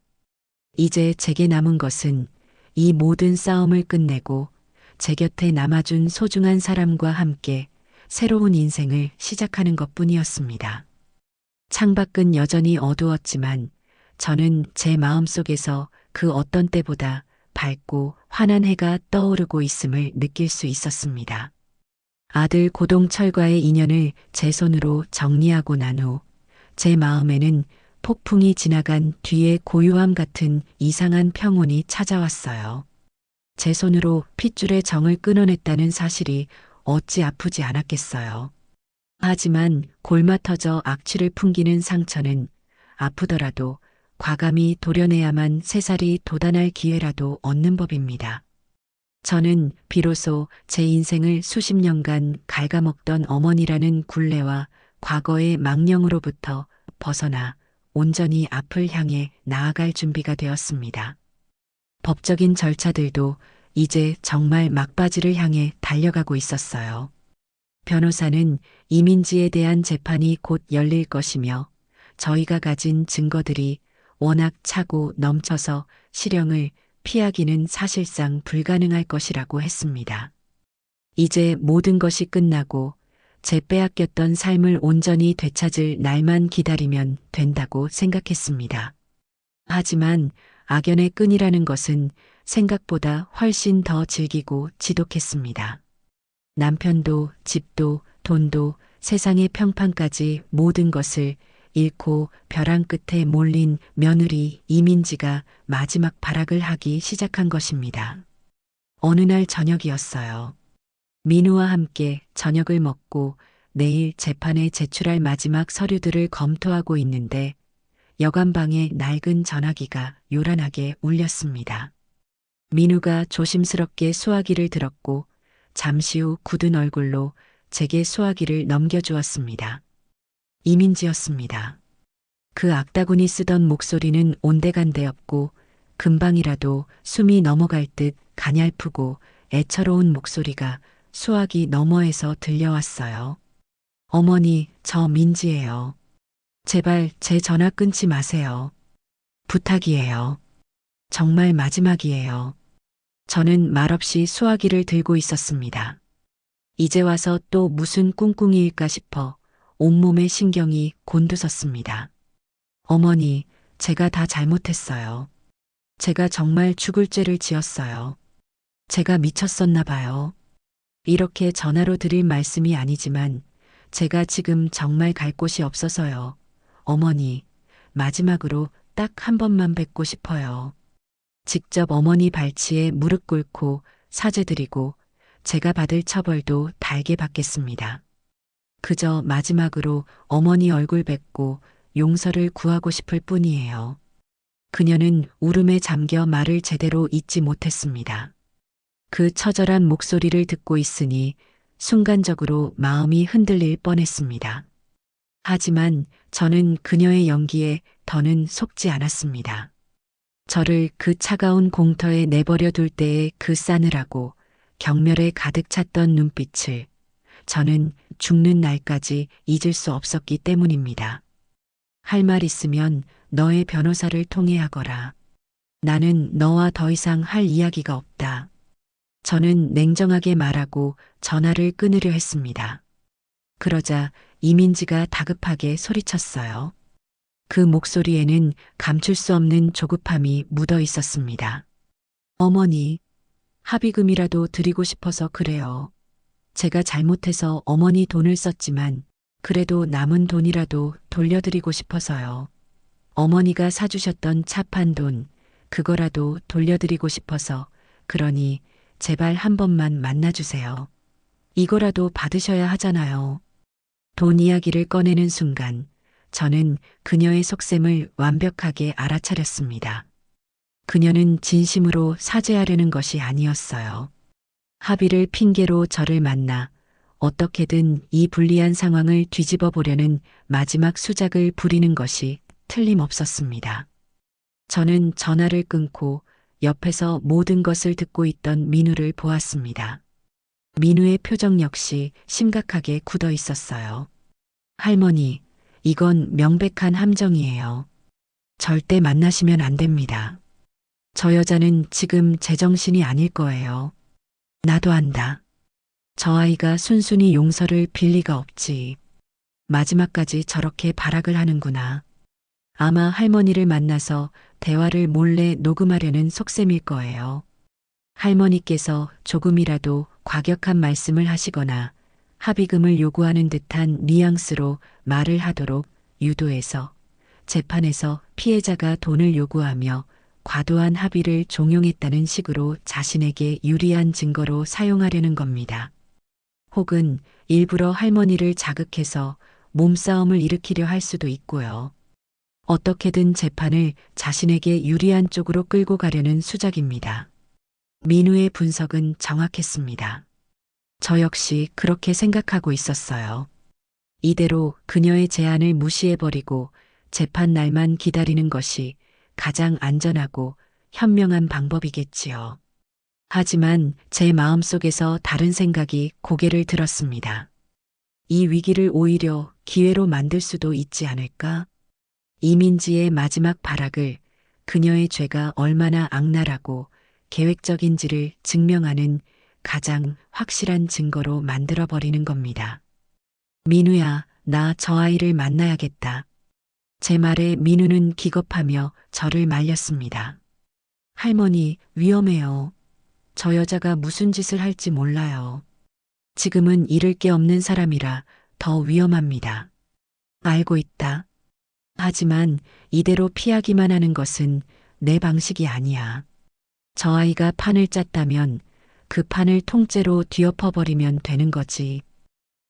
이제 제게 남은 것은 이 모든 싸움을 끝내고 제 곁에 남아준 소중한 사람과 함께 새로운 인생을 시작하는 것뿐이었습니다. 창밖은 여전히 어두웠지만 저는 제 마음속에서 그 어떤 때보다 밝고 환한 해가 떠오르고 있음을 느낄 수 있었습니다. 아들 고동철과의 인연을 제 손으로 정리하고 난 후 제 마음에는 폭풍이 지나간 뒤의 고요함 같은 이상한 평온이 찾아왔어요. 제 손으로 핏줄의 정을 끊어냈다는 사실이 어찌 아프지 않았겠어요. 하지만 골마 터져 악취를 풍기는 상처는 아프더라도 과감히 도려내야만 새살이 돋아날 기회라도 얻는 법입니다. 저는 비로소 제 인생을 수십 년간 갉아먹던 어머니라는 굴레와 과거의 망령으로부터 벗어나 온전히 앞을 향해 나아갈 준비가 되었습니다. 법적인 절차들도 이제 정말 막바지를 향해 달려가고 있었어요. 변호사는 이민지에 대한 재판이 곧 열릴 것이며 저희가 가진 증거들이 워낙 차고 넘쳐서 실형을 피하기는 사실상 불가능할 것이라고 했습니다. 이제 모든 것이 끝나고 제 빼앗겼던 삶을 온전히 되찾을 날만 기다리면 된다고 생각했습니다. 하지만 악연의 끈이라는 것은 생각보다 훨씬 더 질기고 지독했습니다. 남편도 집도 돈도 세상의 평판까지 모든 것을 잃고 벼랑 끝에 몰린 며느리 이민지가 마지막 발악을 하기 시작한 것입니다. 어느 날 저녁이었어요. 민우와 함께 저녁을 먹고 내일 재판에 제출할 마지막 서류들을 검토하고 있는데 여관방에 낡은 전화기가 요란하게 울렸습니다. 민우가 조심스럽게 수화기를 들었고 잠시 후 굳은 얼굴로 제게 수화기를 넘겨주었습니다. 이민지였습니다. 그 악다군이 쓰던 목소리는 온데간데없고 금방이라도 숨이 넘어갈 듯 가냘프고 애처로운 목소리가 수화기 너머에서 들려왔어요. 어머니, 저 민지예요. 제발 제 전화 끊지 마세요. 부탁이에요. 정말 마지막이에요. 저는 말없이 수화기를 들고 있었습니다. 이제 와서 또 무슨 꿍꿍이일까 싶어 온몸의 신경이 곤두섰습니다. 어머니, 제가 다 잘못했어요. 제가 정말 죽을 죄를 지었어요. 제가 미쳤었나 봐요. 이렇게 전화로 드릴 말씀이 아니지만 제가 지금 정말 갈 곳이 없어서요. 어머니, 마지막으로 딱 한 번만 뵙고 싶어요. 직접 어머니 발치에 무릎 꿇고 사죄드리고 제가 받을 처벌도 달게 받겠습니다. 그저 마지막으로 어머니 얼굴 뵙고 용서를 구하고 싶을 뿐이에요. 그녀는 울음에 잠겨 말을 제대로 잇지 못했습니다. 그 처절한 목소리를 듣고 있으니 순간적으로 마음이 흔들릴 뻔했습니다. 하지만 저는 그녀의 연기에 더는 속지 않았습니다. 저를 그 차가운 공터에 내버려 둘 때의 그 싸늘하고 경멸에 가득 찼던 눈빛을 저는 죽는 날까지 잊을 수 없었기 때문입니다. 할 말 있으면 너의 변호사를 통해 하거라. 나는 너와 더 이상 할 이야기가 없다. 저는 냉정하게 말하고 전화를 끊으려 했습니다. 그러자 이민지가 다급하게 소리쳤어요. 그 목소리에는 감출 수 없는 조급함이 묻어 있었습니다. 어머니, 합의금이라도 드리고 싶어서 그래요. 제가 잘못해서 어머니 돈을 썼지만 그래도 남은 돈이라도 돌려드리고 싶어서요. 어머니가 사주셨던 차 판 돈, 그거라도 돌려드리고 싶어서 그러니 제발 한 번만 만나주세요. 이거라도 받으셔야 하잖아요. 돈 이야기를 꺼내는 순간 저는 그녀의 속셈을 완벽하게 알아차렸습니다. 그녀는 진심으로 사죄하려는 것이 아니었어요. 합의를 핑계로 저를 만나 어떻게든 이 불리한 상황을 뒤집어 보려는 마지막 수작을 부리는 것이 틀림없었습니다. 저는 전화를 끊고 옆에서 모든 것을 듣고 있던 민우를 보았습니다. 민우의 표정 역시 심각하게 굳어 있었어요. 할머니, 이건 명백한 함정이에요. 절대 만나시면 안 됩니다. 저 여자는 지금 제정신이 아닐 거예요. 나도 안다. 저 아이가 순순히 용서를 빌 리가 없지. 마지막까지 저렇게 발악을 하는구나. 아마 할머니를 만나서 대화를 몰래 녹음하려는 속셈일 거예요. 할머니께서 조금이라도 과격한 말씀을 하시거나 합의금을 요구하는 듯한 뉘앙스로 말을 하도록 유도해서 재판에서 피해자가 돈을 요구하며 과도한 합의를 종용했다는 식으로 자신에게 유리한 증거로 사용하려는 겁니다. 혹은 일부러 할머니를 자극해서 몸싸움을 일으키려 할 수도 있고요. 어떻게든 재판을 자신에게 유리한 쪽으로 끌고 가려는 수작입니다. 민우의 분석은 정확했습니다. 저 역시 그렇게 생각하고 있었어요. 이대로 그녀의 제안을 무시해버리고 재판 날만 기다리는 것이 가장 안전하고 현명한 방법이겠지요. 하지만 제 마음속에서 다른 생각이 고개를 들었습니다. 이 위기를 오히려 기회로 만들 수도 있지 않을까? 이민지의 마지막 발악을 그녀의 죄가 얼마나 악랄하고 계획적인지를 증명하는 가장 확실한 증거로 만들어버리는 겁니다. 민우야, 나 저 아이를 만나야겠다. 제 말에 민우는 기겁하며 저를 말렸습니다. 할머니, 위험해요. 저 여자가 무슨 짓을 할지 몰라요. 지금은 잃을 게 없는 사람이라 더 위험합니다. 알고 있다. 하지만 이대로 피하기만 하는 것은 내 방식이 아니야. 저 아이가 판을 짰다면 그 판을 통째로 뒤엎어버리면 되는 거지.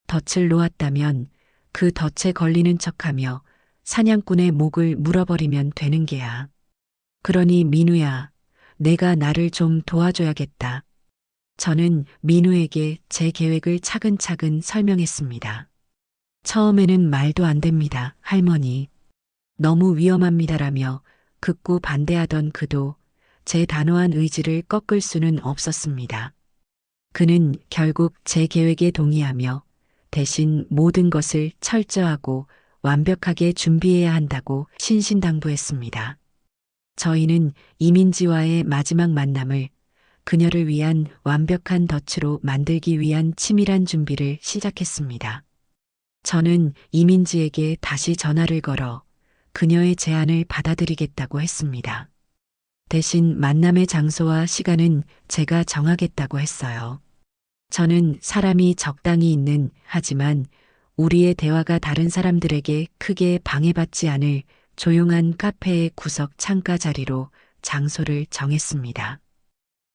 덫을 놓았다면 그 덫에 걸리는 척하며 사냥꾼의 목을 물어버리면 되는 게야. 그러니 민우야, 내가 나를 좀 도와줘야겠다. 저는 민우에게 제 계획을 차근차근 설명했습니다. 처음에는 말도 안 됩니다, 할머니. 너무 위험합니다라며 극구 반대하던 그도 제 단호한 의지를 꺾을 수는 없었습니다. 그는 결국 제 계획에 동의하며 대신 모든 것을 철저하고 완벽하게 준비해야 한다고 신신당부했습니다. 저희는 이민지와의 마지막 만남을 그녀를 위한 완벽한 덫으로 만들기 위한 치밀한 준비를 시작했습니다. 저는 이민지에게 다시 전화를 걸어 그녀의 제안을 받아들이겠다고 했습니다. 대신 만남의 장소와 시간은 제가 정하겠다고 했어요. 저는 사람이 적당히 있는 하지만 우리의 대화가 다른 사람들에게 크게 방해받지 않을 조용한 카페의 구석 창가 자리로 장소를 정했습니다.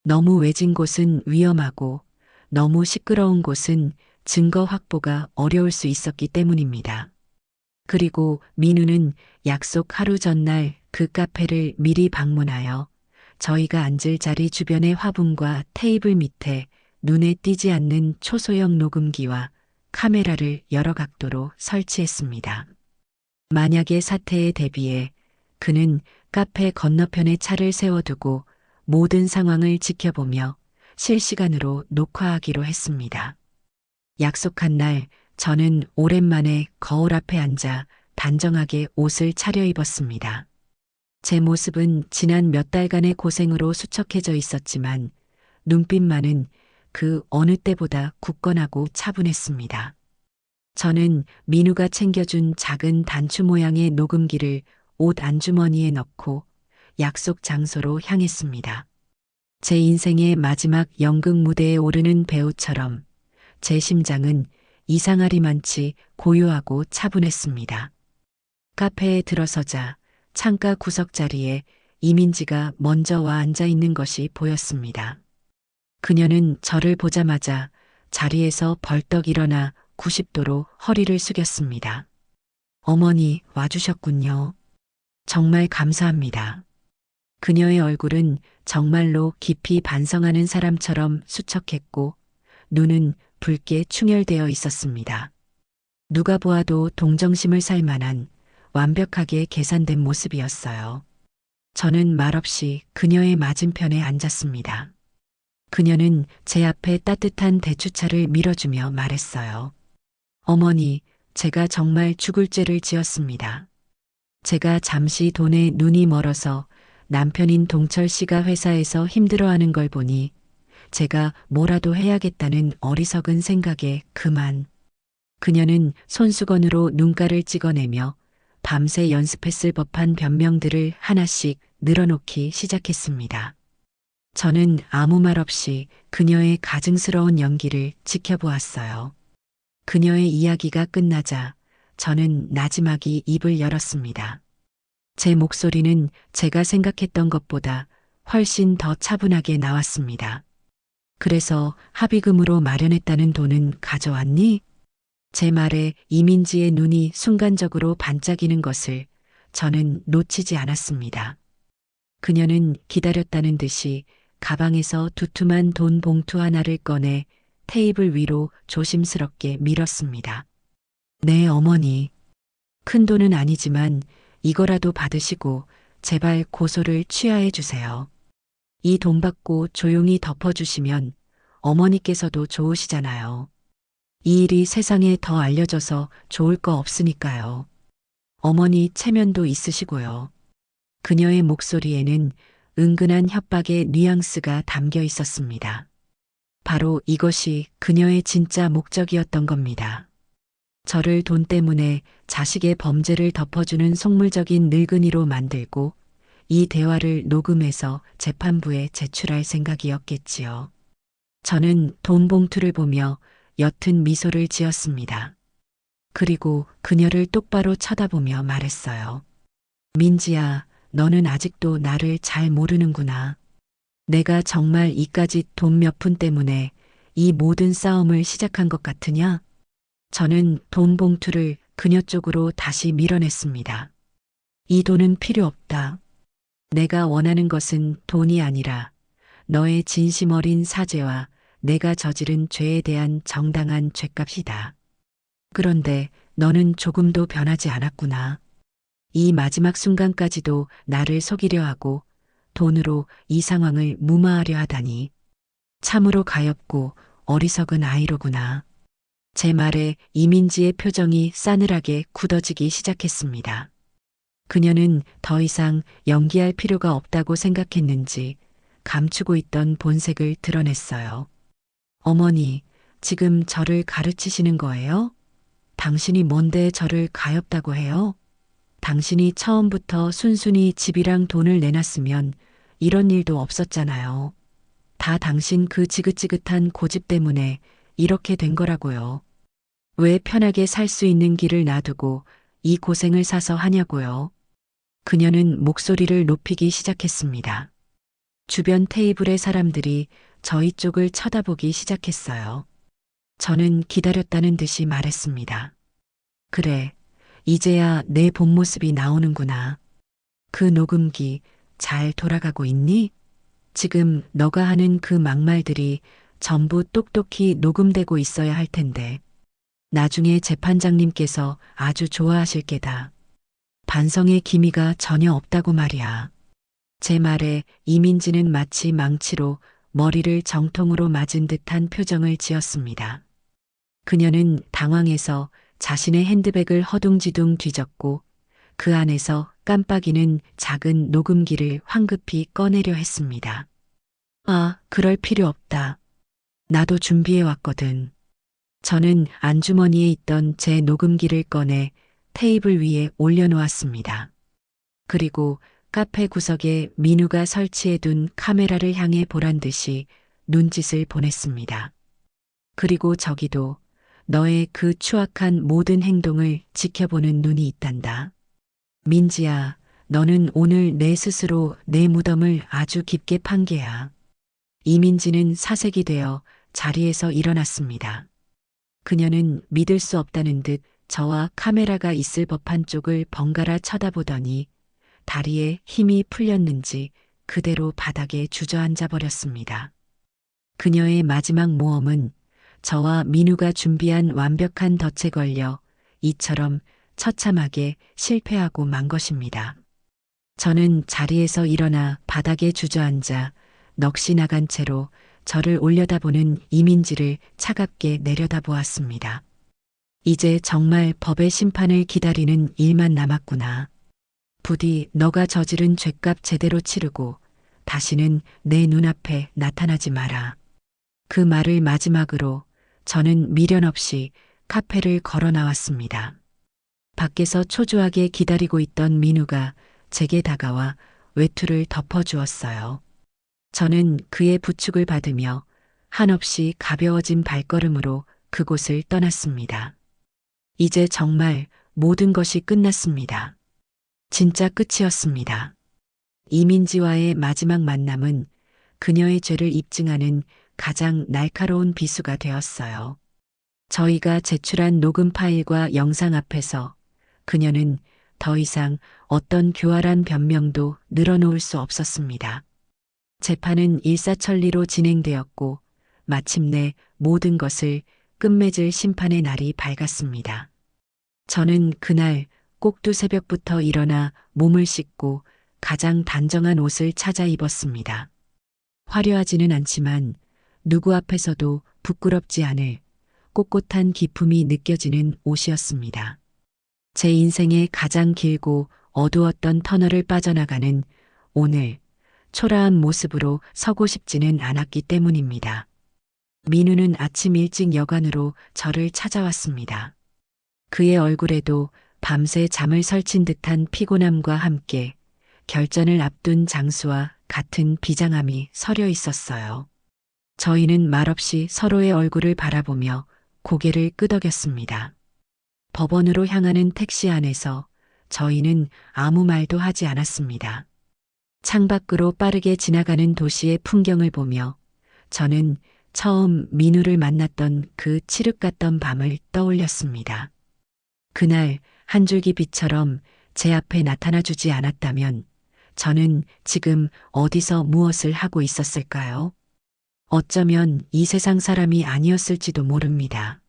너무 외진 곳은 위험하고 너무 시끄러운 곳은 증거 확보가 어려울 수 있었기 때문입니다. 그리고 민우는 약속 하루 전날 그 카페를 미리 방문하여 저희가 앉을 자리 주변의 화분과 테이블 밑에 눈에 띄지 않는 초소형 녹음기와 카메라를 여러 각도로 설치했습니다. 만약의 사태에 대비해 그는 카페 건너편에 차를 세워두고 모든 상황을 지켜보며 실시간으로 녹화하기로 했습니다. 약속한 날 저는 오랜만에 거울 앞에 앉아 단정하게 옷을 차려입었습니다. 제 모습은 지난 몇 달간의 고생으로 수척해져 있었지만 눈빛만은 그 어느 때보다 굳건하고 차분했습니다. 저는 민우가 챙겨준 작은 단추 모양의 녹음기를 옷 안주머니에 넣고 약속 장소로 향했습니다. 제 인생의 마지막 연극 무대에 오르는 배우처럼 제 심장은 이상하리만치 고요하고 차분했습니다. 카페에 들어서자 창가 구석 자리에 이민지가 먼저 와 앉아 있는 것이 보였습니다. 그녀는 저를 보자마자 자리에서 벌떡 일어나 90도로 허리를 숙였습니다. 어머니 와주셨군요. 정말 감사합니다. 그녀의 얼굴은 정말로 깊이 반성하는 사람처럼 수척했고 눈은 붉게 충혈되어 있었습니다. 누가 보아도 동정심을 살 만한 완벽하게 계산된 모습이었어요. 저는 말없이 그녀의 맞은편에 앉았습니다. 그녀는 제 앞에 따뜻한 대추차를 밀어주며 말했어요. 어머니, 제가 정말 죽을 죄를 지었습니다. 제가 잠시 돈에 눈이 멀어서 남편인 동철 씨가 회사에서 힘들어하는 걸 보니 제가 뭐라도 해야겠다는 어리석은 생각에 그만. 그녀는 손수건으로 눈가를 찍어내며 밤새 연습했을 법한 변명들을 하나씩 늘어놓기 시작했습니다. 저는 아무 말 없이 그녀의 가증스러운 연기를 지켜보았어요. 그녀의 이야기가 끝나자 저는 나지막이 입을 열었습니다. 제 목소리는 제가 생각했던 것보다 훨씬 더 차분하게 나왔습니다. 그래서 합의금으로 마련했다는 돈은 가져왔니? 제 말에 이민지의 눈이 순간적으로 반짝이는 것을 저는 놓치지 않았습니다. 그녀는 기다렸다는 듯이 가방에서 두툼한 돈 봉투 하나를 꺼내 테이블 위로 조심스럽게 밀었습니다. 네, 어머니. 큰 돈은 아니지만 이거라도 받으시고 제발 고소를 취하해 주세요. 이 돈 받고 조용히 덮어주시면 어머니께서도 좋으시잖아요. 이 일이 세상에 더 알려져서 좋을 거 없으니까요. 어머니 체면도 있으시고요. 그녀의 목소리에는 은근한 협박의 뉘앙스가 담겨 있었습니다. 바로 이것이 그녀의 진짜 목적이었던 겁니다. 저를 돈 때문에 자식의 범죄를 덮어주는 속물적인 늙은이로 만들고 이 대화를 녹음해서 재판부에 제출할 생각이었겠지요. 저는 돈 봉투를 보며 옅은 미소를 지었습니다. 그리고 그녀를 똑바로 쳐다보며 말했어요. 민지야, 너는 아직도 나를 잘 모르는구나. 내가 정말 이까짓 돈 몇 푼 때문에 이 모든 싸움을 시작한 것 같으냐? 저는 돈 봉투를 그녀 쪽으로 다시 밀어냈습니다. 이 돈은 필요 없다. 내가 원하는 것은 돈이 아니라 너의 진심 어린 사죄와 내가 저지른 죄에 대한 정당한 죗값이다. 그런데 너는 조금도 변하지 않았구나. 이 마지막 순간까지도 나를 속이려 하고 돈으로 이 상황을 무마하려 하다니. 참으로 가엾고 어리석은 아이로구나. 제 말에 이민지의 표정이 싸늘하게 굳어지기 시작했습니다. 그녀는 더 이상 연기할 필요가 없다고 생각했는지 감추고 있던 본색을 드러냈어요. 어머니, 지금 저를 가르치시는 거예요? 당신이 뭔데 저를 가엾다고 해요? 당신이 처음부터 순순히 집이랑 돈을 내놨으면 이런 일도 없었잖아요. 다 당신 그 지긋지긋한 고집 때문에 이렇게 된 거라고요. 왜 편하게 살 수 있는 길을 놔두고 이 고생을 사서 하냐고요. 그녀는 목소리를 높이기 시작했습니다. 주변 테이블의 사람들이 저희 쪽을 쳐다보기 시작했어요. 저는 기다렸다는 듯이 말했습니다. 그래, 이제야 내 본 모습이 나오는구나. 그 녹음기 잘 돌아가고 있니? 지금 너가 하는 그 막말들이 전부 똑똑히 녹음되고 있어야 할 텐데. 나중에 재판장님께서 아주 좋아하실 게다. 반성의 기미가 전혀 없다고 말이야. 제 말에 이민지는 마치 망치로 머리를 정통으로 맞은 듯한 표정을 지었습니다. 그녀는 당황해서 자신의 핸드백을 허둥지둥 뒤졌고 그 안에서 깜빡이는 작은 녹음기를 황급히 꺼내려 했습니다. 아, 그럴 필요 없다. 나도 준비해 왔거든. 저는 안주머니에 있던 제 녹음기를 꺼내 테이블 위에 올려놓았습니다. 그리고 카페 구석에 민우가 설치해둔 카메라를 향해 보란 듯이 눈짓을 보냈습니다. 그리고 저기도 너의 그 추악한 모든 행동을 지켜보는 눈이 있단다. 민지야, 너는 오늘 내 스스로 내 무덤을 아주 깊게 판 게야. 이민지는 사색이 되어 자리에서 일어났습니다. 그녀는 믿을 수 없다는 듯 저와 카메라가 있을 법한 쪽을 번갈아 쳐다보더니 다리에 힘이 풀렸는지 그대로 바닥에 주저앉아 버렸습니다. 그녀의 마지막 모험은 저와 민우가 준비한 완벽한 덫에 걸려 이처럼 처참하게 실패하고 만 것입니다. 저는 자리에서 일어나 바닥에 주저앉아 넋이 나간 채로 저를 올려다보는 이민지를 차갑게 내려다보았습니다. 이제 정말 법의 심판을 기다리는 일만 남았구나. 부디 너가 저지른 죄값 제대로 치르고 다시는 내 눈앞에 나타나지 마라. 그 말을 마지막으로 저는 미련 없이 카페를 걸어 나왔습니다. 밖에서 초조하게 기다리고 있던 민우가 제게 다가와 외투를 덮어주었어요. 저는 그의 부축을 받으며 한없이 가벼워진 발걸음으로 그곳을 떠났습니다. 이제 정말 모든 것이 끝났습니다. 진짜 끝이었습니다. 이민지와의 마지막 만남은 그녀의 죄를 입증하는 가장 날카로운 비수가 되었어요. 저희가 제출한 녹음 파일과 영상 앞에서 그녀는 더 이상 어떤 교활한 변명도 늘어놓을 수 없었습니다. 재판은 일사천리로 진행되었고 마침내 모든 것을 끝맺을 심판의 날이 밝았습니다. 저는 그날 꼭두 새벽부터 일어나 몸을 씻고 가장 단정한 옷을 찾아 입었습니다. 화려하지는 않지만 누구 앞에서도 부끄럽지 않을 꼿꼿한 기품이 느껴지는 옷이었습니다. 제 인생의 가장 길고 어두웠던 터널을 빠져나가는 오늘 초라한 모습으로 서고 싶지는 않았기 때문입니다. 민우는 아침 일찍 여관으로 저를 찾아왔습니다. 그의 얼굴에도 밤새 잠을 설친 듯한 피곤함과 함께 결전을 앞둔 장수와 같은 비장함이 서려 있었어요. 저희는 말없이 서로의 얼굴을 바라보며 고개를 끄덕였습니다. 법원으로 향하는 택시 안에서 저희는 아무 말도 하지 않았습니다. 창밖으로 빠르게 지나가는 도시의 풍경을 보며 저는 처음 민우를 만났던 그 칠흑 같던 밤을 떠올렸습니다. 그날 한 줄기 빛처럼 제 앞에 나타나 주지 않았다면 저는 지금 어디서 무엇을 하고 있었을까요? 어쩌면 이 세상 사람이 아니었을지도 모릅니다.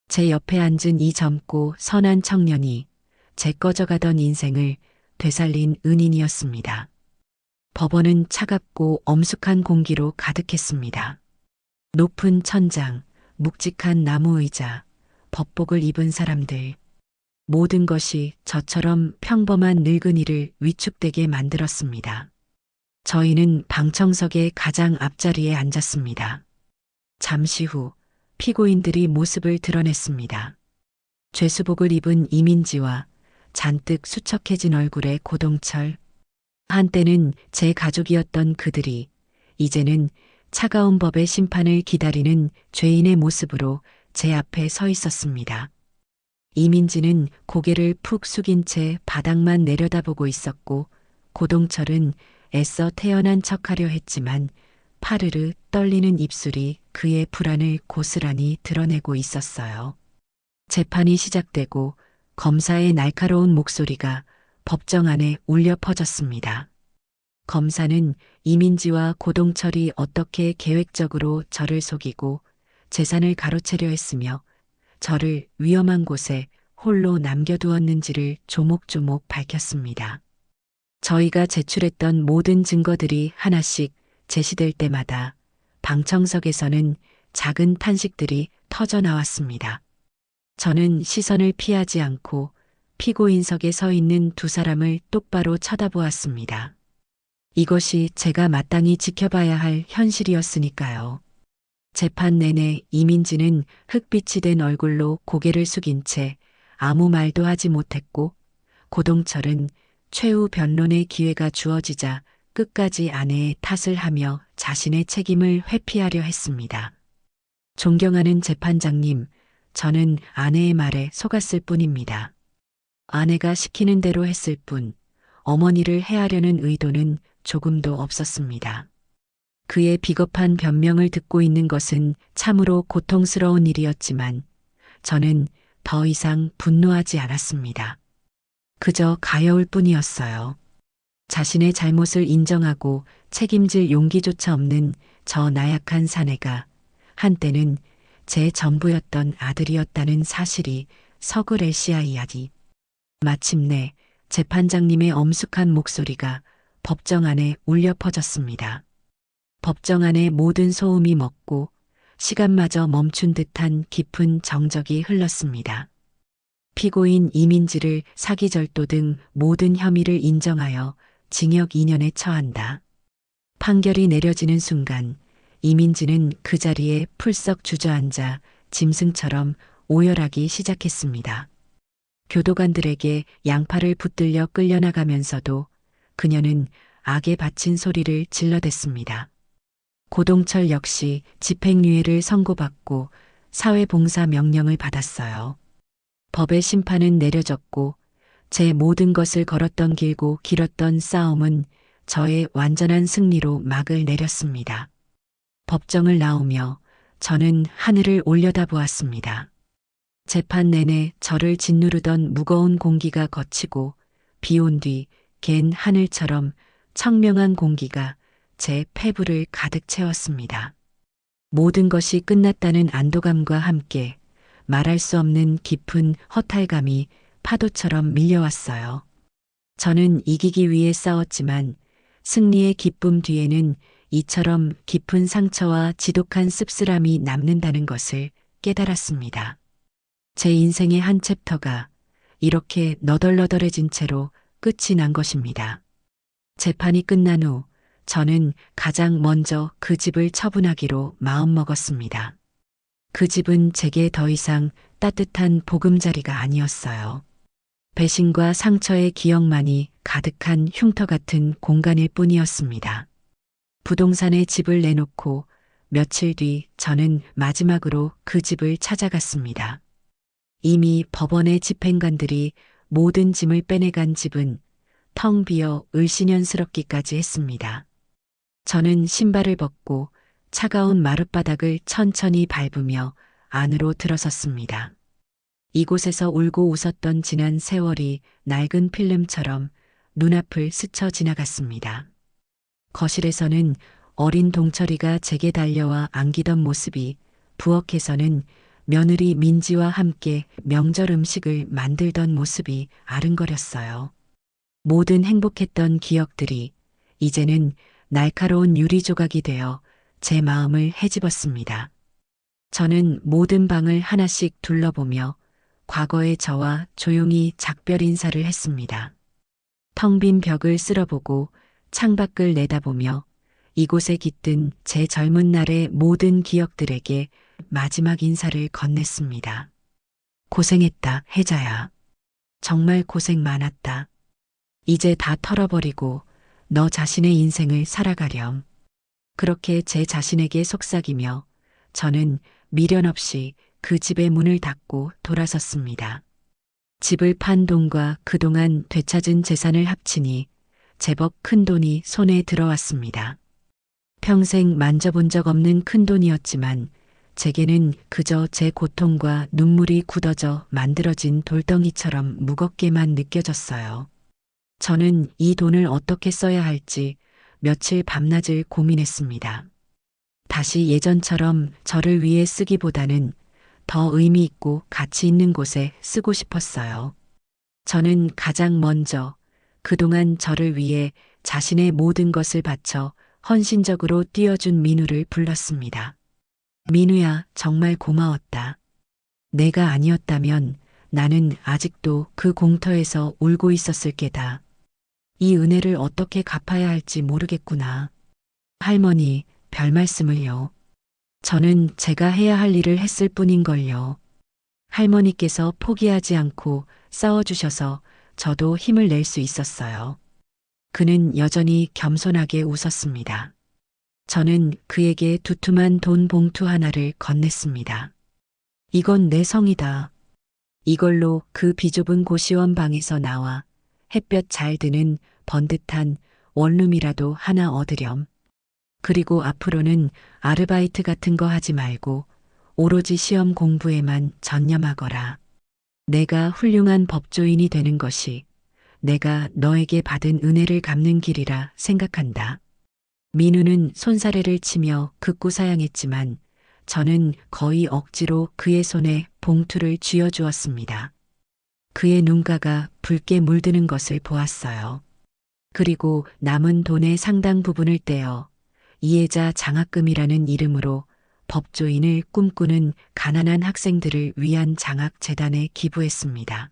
제 옆에 앉은 이 젊고 선한 청년이 제 꺼져가던 인생을 되살린 은인이었습니다. 법원은 차갑고 엄숙한 공기로 가득했습니다. 높은 천장, 묵직한 나무 의자, 법복을 입은 사람들, 모든 것이 저처럼 평범한 늙은이를 위축되게 만들었습니다. 저희는 방청석의 가장 앞자리에 앉았습니다. 잠시 후 피고인들이 모습을 드러냈습니다. 죄수복을 입은 이민지와 잔뜩 수척해진 얼굴의 고동철. 한때는 제 가족이었던 그들이 이제는 차가운 법의 심판을 기다리는 죄인의 모습으로 제 앞에 서 있었습니다. 이민지는 고개를 푹 숙인 채 바닥만 내려다보고 있었고 고동철은 애써 태연한 척하려 했지만 파르르 떨리는 입술이 그의 불안을 고스란히 드러내고 있었어요. 재판이 시작되고 검사의 날카로운 목소리가 법정 안에 울려 퍼졌습니다. 검사는 이민지와 고동철이 어떻게 계획적으로 저를 속이고 재산을 가로채려 했으며 저를 위험한 곳에 홀로 남겨두었는지를 조목조목 밝혔습니다. 저희가 제출했던 모든 증거들이 하나씩 제시될 때마다 방청석에서는 작은 탄식들이 터져 나왔습니다. 저는 시선을 피하지 않고 피고인석에 서 있는 두 사람을 똑바로 쳐다보았습니다. 이것이 제가 마땅히 지켜봐야 할 현실이었으니까요. 재판 내내 이민지는 흑빛이 된 얼굴로 고개를 숙인 채 아무 말도 하지 못했고 고동철은 최후 변론의 기회가 주어지자 끝까지 아내의 탓을 하며 자신의 책임을 회피하려 했습니다. 존경하는 재판장님, 저는 아내의 말에 속았을 뿐입니다. 아내가 시키는 대로 했을 뿐, 어머니를 해하려는 의도는 조금도 없었습니다. 그의 비겁한 변명을 듣고 있는 것은 참으로 고통스러운 일이었지만 저는 더 이상 분노하지 않았습니다. 그저 가여울 뿐이었어요. 자신의 잘못을 인정하고 책임질 용기조차 없는 저 나약한 사내가 한때는 제 전부였던 아들이었다는 사실이 서글애시아 이야기. 마침내 재판장님의 엄숙한 목소리가 법정 안에 울려 퍼졌습니다. 법정 안의 모든 소음이 멎고 시간마저 멈춘 듯한 깊은 정적이 흘렀습니다. 피고인 이민지를 사기절도 등 모든 혐의를 인정하여 징역 2년에 처한다. 판결이 내려지는 순간 이민지는 그 자리에 풀썩 주저앉아 짐승처럼 오열하기 시작했습니다. 교도관들에게 양팔을 붙들려 끌려나가면서도 그녀는 악에 바친 소리를 질러댔습니다. 고동철 역시 집행유예를 선고받고 사회봉사 명령을 받았어요. 법의 심판은 내려졌고 제 모든 것을 걸었던 길고 길었던 싸움은 저의 완전한 승리로 막을 내렸습니다. 법정을 나오며 저는 하늘을 올려다보았습니다. 재판 내내 저를 짓누르던 무거운 공기가 걷히고 비 온 뒤 갠 하늘처럼 청명한 공기가 제 폐부를 가득 채웠습니다. 모든 것이 끝났다는 안도감과 함께 말할 수 없는 깊은 허탈감이 파도처럼 밀려왔어요. 저는 이기기 위해 싸웠지만 승리의 기쁨 뒤에는 이처럼 깊은 상처와 지독한 씁쓸함이 남는다는 것을 깨달았습니다. 제 인생의 한 챕터가 이렇게 너덜너덜해진 채로 끝이 난 것입니다. 재판이 끝난 후 저는 가장 먼저 그 집을 처분하기로 마음먹었습니다. 그 집은 제게 더 이상 따뜻한 보금자리가 아니었어요. 배신과 상처의 기억만이 가득한 흉터 같은 공간일 뿐이었습니다. 부동산에 집을 내놓고 며칠 뒤 저는 마지막으로 그 집을 찾아갔습니다. 이미 법원의 집행관들이 모든 짐을 빼내간 집은 텅 비어 을씨년스럽기까지 했습니다. 저는 신발을 벗고 차가운 마룻바닥을 천천히 밟으며 안으로 들어섰습니다. 이곳에서 울고 웃었던 지난 세월이 낡은 필름처럼 눈앞을 스쳐 지나갔습니다. 거실에서는 어린 동철이가 제게 달려와 안기던 모습이, 부엌에서는 며느리 민지와 함께 명절 음식을 만들던 모습이 아른거렸어요. 모든 행복했던 기억들이 이제는 날카로운 유리 조각이 되어 제 마음을 헤집었습니다. 저는 모든 방을 하나씩 둘러보며 과거의 저와 조용히 작별 인사를 했습니다. 텅 빈 벽을 쓸어보고 창밖을 내다보며 이곳에 깃든 제 젊은 날의 모든 기억들에게 마지막 인사를 건넸습니다. 고생했다, 혜자야. 정말 고생 많았다. 이제 다 털어버리고 너 자신의 인생을 살아가렴. 그렇게 제 자신에게 속삭이며 저는 미련 없이 그 집의 문을 닫고 돌아섰습니다. 집을 판 돈과 그동안 되찾은 재산을 합치니 제법 큰 돈이 손에 들어왔습니다. 평생 만져본 적 없는 큰 돈이었지만 제게는 그저 제 고통과 눈물이 굳어져 만들어진 돌덩이처럼 무겁게만 느껴졌어요. 저는 이 돈을 어떻게 써야 할지 며칠 밤낮을 고민했습니다. 다시 예전처럼 저를 위해 쓰기보다는 더 의미 있고 가치 있는 곳에 쓰고 싶었어요. 저는 가장 먼저 그동안 저를 위해 자신의 모든 것을 바쳐 헌신적으로 뛰어준 민우를 불렀습니다. 민우야, 정말 고마웠다. 내가 아니었다면 나는 아직도 그 공터에서 울고 있었을 게다. 이 은혜를 어떻게 갚아야 할지 모르겠구나. 할머니, 별 말씀을요. 저는 제가 해야 할 일을 했을 뿐인걸요. 할머니께서 포기하지 않고 싸워주셔서 저도 힘을 낼 수 있었어요. 그는 여전히 겸손하게 웃었습니다. 저는 그에게 두툼한 돈 봉투 하나를 건넸습니다. 이건 내 성이다. 이걸로 그 비좁은 고시원 방에서 나와 햇볕 잘 드는 번듯한 원룸이라도 하나 얻으렴. 그리고 앞으로는 아르바이트 같은 거 하지 말고 오로지 시험 공부에만 전념하거라. 내가 훌륭한 법조인이 되는 것이 내가 너에게 받은 은혜를 갚는 길이라 생각한다. 민우는 손사래를 치며 극구 사양했지만 저는 거의 억지로 그의 손에 봉투를 쥐어주었습니다. 그의 눈가가 붉게 물드는 것을 보았어요. 그리고 남은 돈의 상당 부분을 떼어 이해자 장학금이라는 이름으로 법조인을 꿈꾸는 가난한 학생들을 위한 장학재단에 기부했습니다.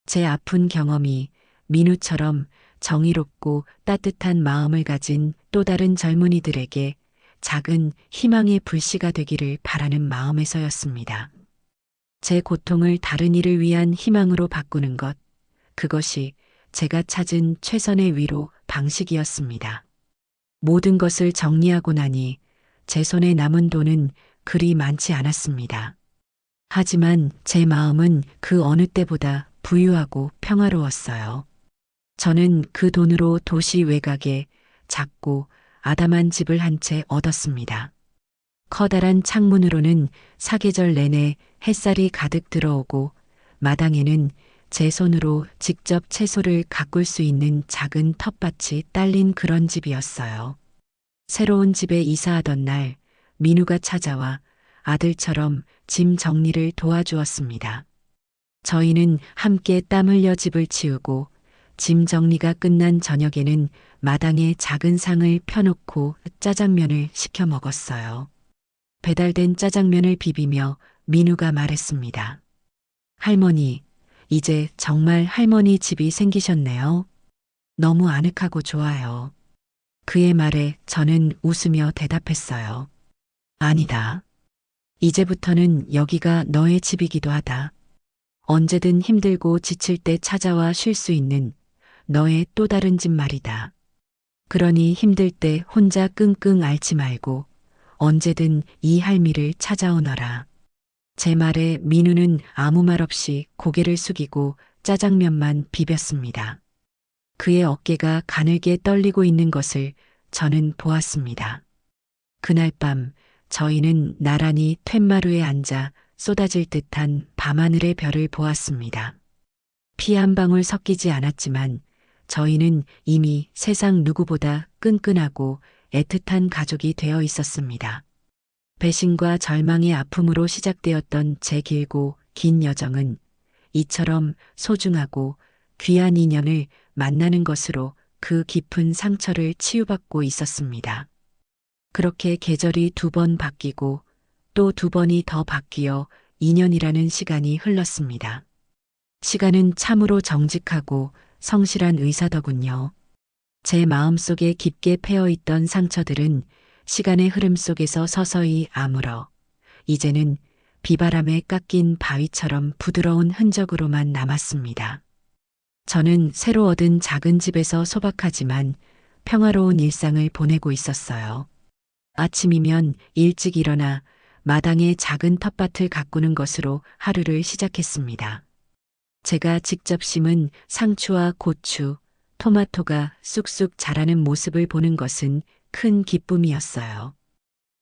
제 아픈 경험이 민우처럼 정의롭고 따뜻한 마음을 가진 또 다른 젊은이들에게 작은 희망의 불씨가 되기를 바라는 마음에서였습니다. 제 고통을 다른 이를 위한 희망으로 바꾸는 것, 그것이 제가 찾은 최선의 위로 방식이었습니다. 모든 것을 정리하고 나니 제 손에 남은 돈은 그리 많지 않았습니다. 하지만 제 마음은 그 어느 때보다 부유하고 평화로웠어요. 저는 그 돈으로 도시 외곽에 작고 아담한 집을 한 채 얻었습니다. 커다란 창문으로는 사계절 내내 햇살이 가득 들어오고 마당에는 제 손으로 직접 채소를 가꿀 수 있는 작은 텃밭이 딸린 그런 집이었어요. 새로운 집에 이사하던 날 민우가 찾아와 아들처럼 짐 정리를 도와주었습니다. 저희는 함께 땀 흘려 집을 치우고 짐 정리가 끝난 저녁에는 마당에 작은 상을 펴놓고 짜장면을 시켜 먹었어요. 배달된 짜장면을 비비며 민우가 말했습니다. 할머니, 이제 정말 할머니 집이 생기셨네요. 너무 아늑하고 좋아요. 그의 말에 저는 웃으며 대답했어요. 아니다. 이제부터는 여기가 너의 집이기도 하다. 언제든 힘들고 지칠 때 찾아와 쉴 수 있는 너의 또 다른 집 말이다. 그러니 힘들 때 혼자 끙끙 앓지 말고 언제든 이 할미를 찾아오너라. 제 말에 민우는 아무 말 없이 고개를 숙이고 짜장면만 비볐습니다. 그의 어깨가 가늘게 떨리고 있는 것을 저는 보았습니다. 그날 밤 저희는 나란히 툇마루에 앉아 쏟아질 듯한 밤하늘의 별을 보았습니다. 피 한 방울 섞이지 않았지만 저희는 이미 세상 누구보다 끈끈하고 애틋한 가족이 되어 있었습니다. 배신과 절망의 아픔으로 시작되었던 제 길고 긴 여정은 이처럼 소중하고 귀한 인연을 만나는 것으로 그 깊은 상처를 치유받고 있었습니다. 그렇게 계절이 2번 바뀌고 또 2번이 더 바뀌어 2년이라는 시간이 흘렀습니다. 시간은 참으로 정직하고 성실한 의사더군요. 제 마음속에 깊게 패어있던 상처들은 시간의 흐름 속에서 서서히 아물어 이제는 비바람에 깎인 바위처럼 부드러운 흔적으로만 남았습니다. 저는 새로 얻은 작은 집에서 소박하지만 평화로운 일상을 보내고 있었어요. 아침이면 일찍 일어나 마당에 작은 텃밭을 가꾸는 것으로 하루를 시작했습니다. 제가 직접 심은 상추와 고추, 토마토가 쑥쑥 자라는 모습을 보는 것은 큰 기쁨이었어요.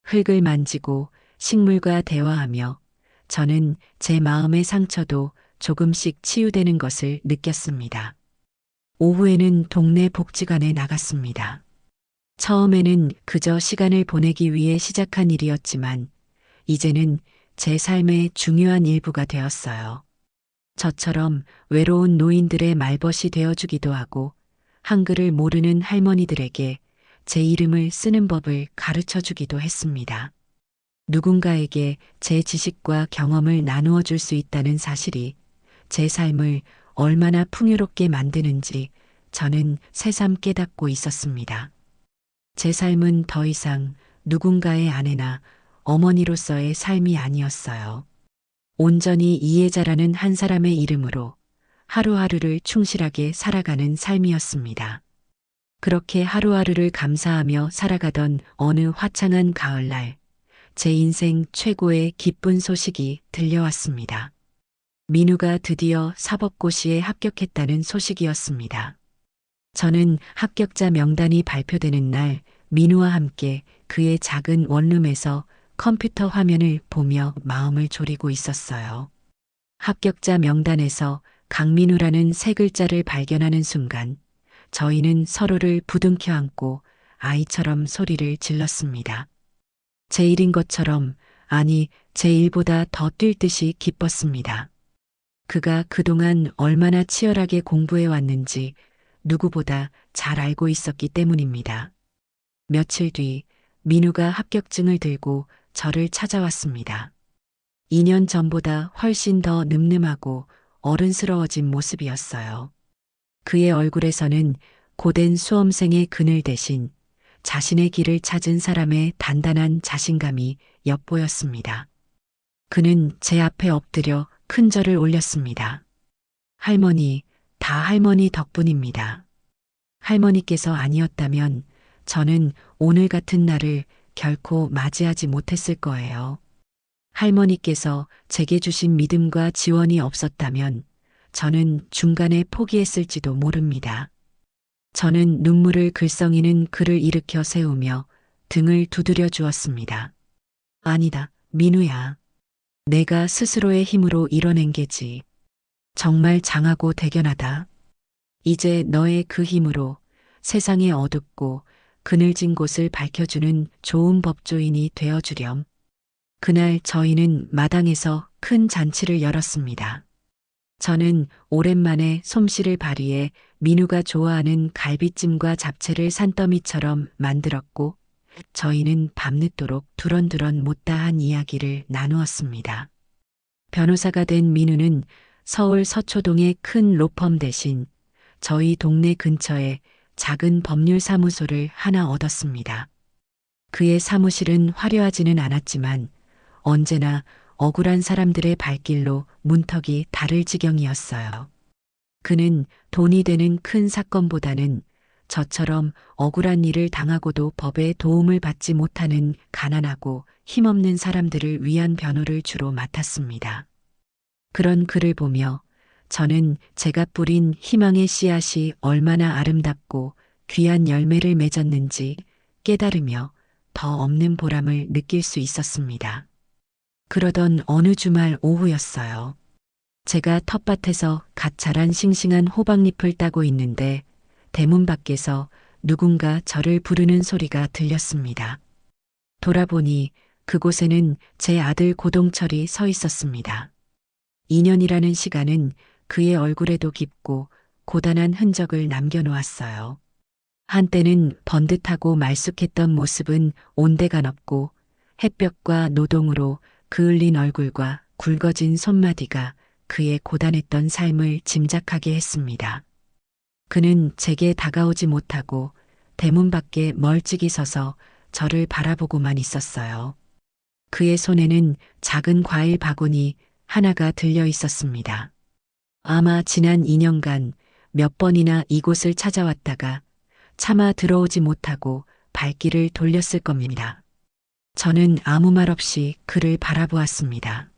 흙을 만지고 식물과 대화하며 저는 제 마음의 상처도 조금씩 치유되는 것을 느꼈습니다. 오후에는 동네 복지관에 나갔습니다. 처음에는 그저 시간을 보내기 위해 시작한 일이었지만 이제는 제 삶의 중요한 일부가 되었어요. 저처럼 외로운 노인들의 말벗이 되어주기도 하고 한글을 모르는 할머니들에게 제 이름을 쓰는 법을 가르쳐 주기도 했습니다. 누군가에게 제 지식과 경험을 나누어 줄 수 있다는 사실이 제 삶을 얼마나 풍요롭게 만드는지 저는 새삼 깨닫고 있었습니다. 제 삶은 더 이상 누군가의 아내나 어머니로서의 삶이 아니었어요. 온전히 이해자라는 한 사람의 이름으로 하루하루를 충실하게 살아가는 삶이었습니다. 그렇게 하루하루를 감사하며 살아가던 어느 화창한 가을날, 제 인생 최고의 기쁜 소식이 들려왔습니다. 민우가 드디어 사법고시에 합격했다는 소식이었습니다. 저는 합격자 명단이 발표되는 날 민우와 함께 그의 작은 원룸에서 컴퓨터 화면을 보며 마음을 졸이고 있었어요. 합격자 명단에서 강민우라는 세 글자를 발견하는 순간 저희는 서로를 부둥켜 안고 아이처럼 소리를 질렀습니다. 제 일인 것처럼, 아니, 제 일보다 더 뛸 듯이 기뻤습니다. 그가 그동안 얼마나 치열하게 공부해 왔는지 누구보다 잘 알고 있었기 때문입니다. 며칠 뒤 민우가 합격증을 들고 저를 찾아왔습니다. 2년 전보다 훨씬 더 늠름하고 어른스러워진 모습이었어요. 그의 얼굴에서는 고된 수험생의 그늘 대신 자신의 길을 찾은 사람의 단단한 자신감이 엿보였습니다. 그는 제 앞에 엎드려 큰 절을 올렸습니다. 할머니, 다 할머니 덕분입니다. 할머니께서 아니었다면 저는 오늘 같은 날을 결코 맞이하지 못했을 거예요. 할머니께서 제게 주신 믿음과 지원이 없었다면 저는 중간에 포기했을지도 모릅니다. 저는 눈물을 글썽이는 그를 일으켜 세우며 등을 두드려 주었습니다. 아니다, 민우야. 내가 스스로의 힘으로 이뤄낸 게지. 정말 장하고 대견하다. 이제 너의 그 힘으로 세상의 어둡고 그늘진 곳을 밝혀주는 좋은 법조인이 되어주렴. 그날 저희는 마당에서 큰 잔치를 열었습니다. 저는 오랜만에 솜씨를 발휘해 민우가 좋아하는 갈비찜과 잡채를 산더미처럼 만들었고, 저희는 밤늦도록 두런두런 못다한 이야기를 나누었습니다. 변호사가 된 민우는 서울 서초동의 큰 로펌 대신 저희 동네 근처에 작은 법률사무소를 하나 얻었습니다. 그의 사무실은 화려하지는 않았지만 언제나 억울한 사람들의 발길로 문턱이 다를 지경이었어요. 그는 돈이 되는 큰 사건보다는 저처럼 억울한 일을 당하고도 법의 도움을 받지 못하는 가난하고 힘없는 사람들을 위한 변호를 주로 맡았습니다. 그런 그를 보며 저는 제가 뿌린 희망의 씨앗이 얼마나 아름답고 귀한 열매를 맺었는지 깨달으며 더 없는 보람을 느낄 수 있었습니다. 그러던 어느 주말 오후였어요. 제가 텃밭에서 갓 자란 싱싱한 호박잎을 따고 있는데 대문 밖에서 누군가 저를 부르는 소리가 들렸습니다. 돌아보니 그곳에는 제 아들 고동철이 서 있었습니다. 2년이라는 시간은 그의 얼굴에도 깊고 고단한 흔적을 남겨놓았어요. 한때는 번듯하고 말쑥했던 모습은 온데가 없고 햇볕과 노동으로 그을린 얼굴과 굵어진 손마디가 그의 고단했던 삶을 짐작하게 했습니다. 그는 제게 다가오지 못하고 대문 밖에 멀찍이 서서 저를 바라보고만 있었어요. 그의 손에는 작은 과일 바구니 하나가 들려 있었습니다. 아마 지난 2년간 몇 번이나 이곳을 찾아왔다가 차마 들어오지 못하고 발길을 돌렸을 겁니다. 저는 아무 말 없이 그를 바라보았습니다.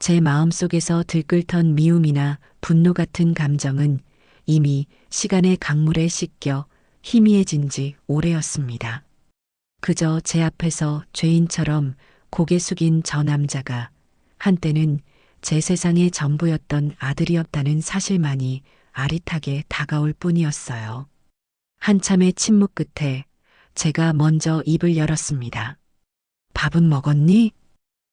제 마음속에서 들끓던 미움이나 분노 같은 감정은 이미 시간의 강물에 씻겨 희미해진 지 오래였습니다. 그저 제 앞에서 죄인처럼 고개 숙인 저 남자가 한때는 제 세상의 전부였던 아들이었다는 사실만이 아릿하게 다가올 뿐이었어요. 한참의 침묵 끝에 제가 먼저 입을 열었습니다. 밥은 먹었니?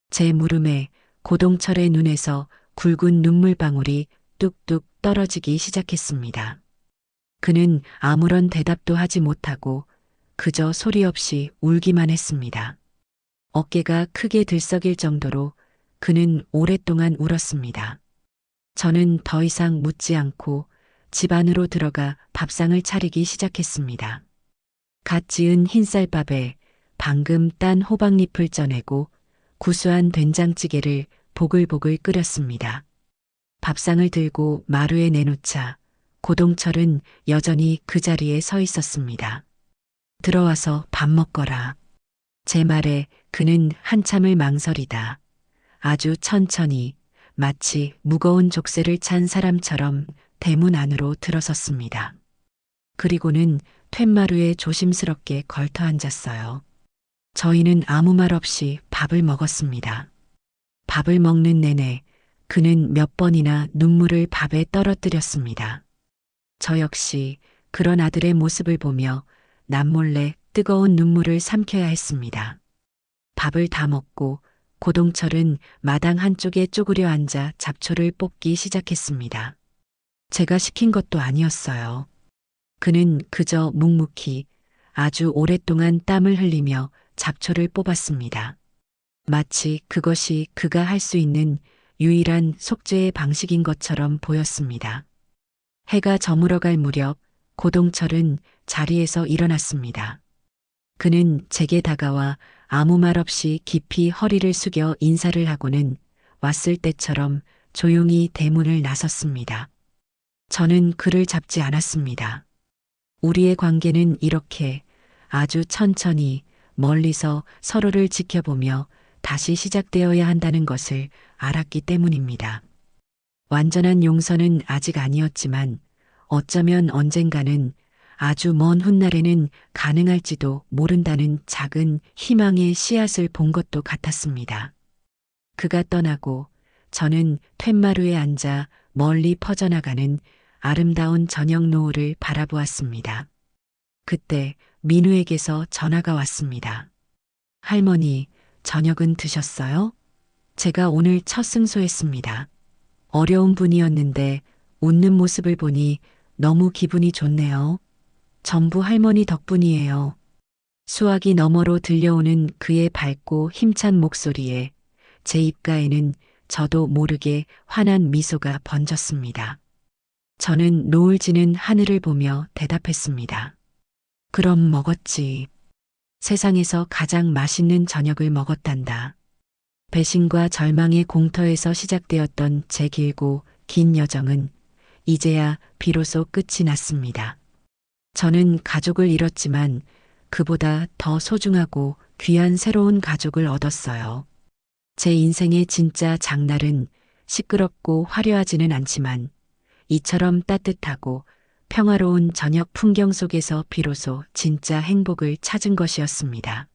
제 물음에 고동철의 눈에서 굵은 눈물방울이 뚝뚝 떨어지기 시작했습니다. 그는 아무런 대답도 하지 못하고 그저 소리 없이 울기만 했습니다. 어깨가 크게 들썩일 정도로 그는 오랫동안 울었습니다. 저는 더 이상 묻지 않고 집 안으로 들어가 밥상을 차리기 시작했습니다. 갓 지은 흰쌀밥에 방금 딴 호박잎을 쪄내고 구수한 된장찌개를 보글보글 끓였습니다. 밥상을 들고 마루에 내놓자 고동철은 여전히 그 자리에 서 있었습니다. 들어와서 밥 먹거라. 제 말에 그는 한참을 망설이다. 아주 천천히 마치 무거운 족쇄를 찬 사람처럼 대문 안으로 들어섰습니다. 그리고는 툇마루에 조심스럽게 걸터 앉았어요. 저희는 아무 말 없이 밥을 먹었습니다. 밥을 먹는 내내 그는 몇 번이나 눈물을 밥에 떨어뜨렸습니다. 저 역시 그런 아들의 모습을 보며 남몰래 뜨거운 눈물을 삼켜야 했습니다. 밥을 다 먹고 고동철은 마당 한쪽에 쪼그려 앉아 잡초를 뽑기 시작했습니다. 제가 시킨 것도 아니었어요. 그는 그저 묵묵히 아주 오랫동안 땀을 흘리며 잡초를 뽑았습니다. 마치 그것이 그가 할 수 있는 유일한 속죄의 방식인 것처럼 보였습니다. 해가 저물어갈 무렵 고동철은 자리에서 일어났습니다. 그는 제게 다가와 아무 말 없이 깊이 허리를 숙여 인사를 하고는 왔을 때처럼 조용히 대문을 나섰습니다. 저는 그를 잡지 않았습니다. 우리의 관계는 이렇게 아주 천천히 멀리서 서로를 지켜보며 다시 시작되어야 한다는 것을 알았기 때문입니다. 완전한 용서는 아직 아니었지만 어쩌면 언젠가는 아주 먼 훗날에는 가능할지도 모른다는 작은 희망의 씨앗을 본 것도 같았습니다. 그가 떠나고 저는 툇마루에 앉아 멀리 퍼져나가는 아름다운 저녁 노을을 바라보았습니다. 그때 민우에게서 전화가 왔습니다. 할머니, 저녁은 드셨어요? 제가 오늘 첫 승소했습니다. 어려운 분이었는데 웃는 모습을 보니 너무 기분이 좋네요. 전부 할머니 덕분이에요. 수화기 너머로 들려오는 그의 밝고 힘찬 목소리에 제 입가에는 저도 모르게 환한 미소가 번졌습니다. 저는 노을 지는 하늘을 보며 대답했습니다. 그럼 먹었지. 세상에서 가장 맛있는 저녁을 먹었단다. 배신과 절망의 공터에서 시작되었던 제 길고 긴 여정은 이제야 비로소 끝이 났습니다. 저는 가족을 잃었지만 그보다 더 소중하고 귀한 새로운 가족을 얻었어요. 제 인생의 진짜 장날은 시끄럽고 화려하지는 않지만 이처럼 따뜻하고 평화로운 저녁 풍경 속에서 비로소 진짜 행복을 찾은 것이었습니다.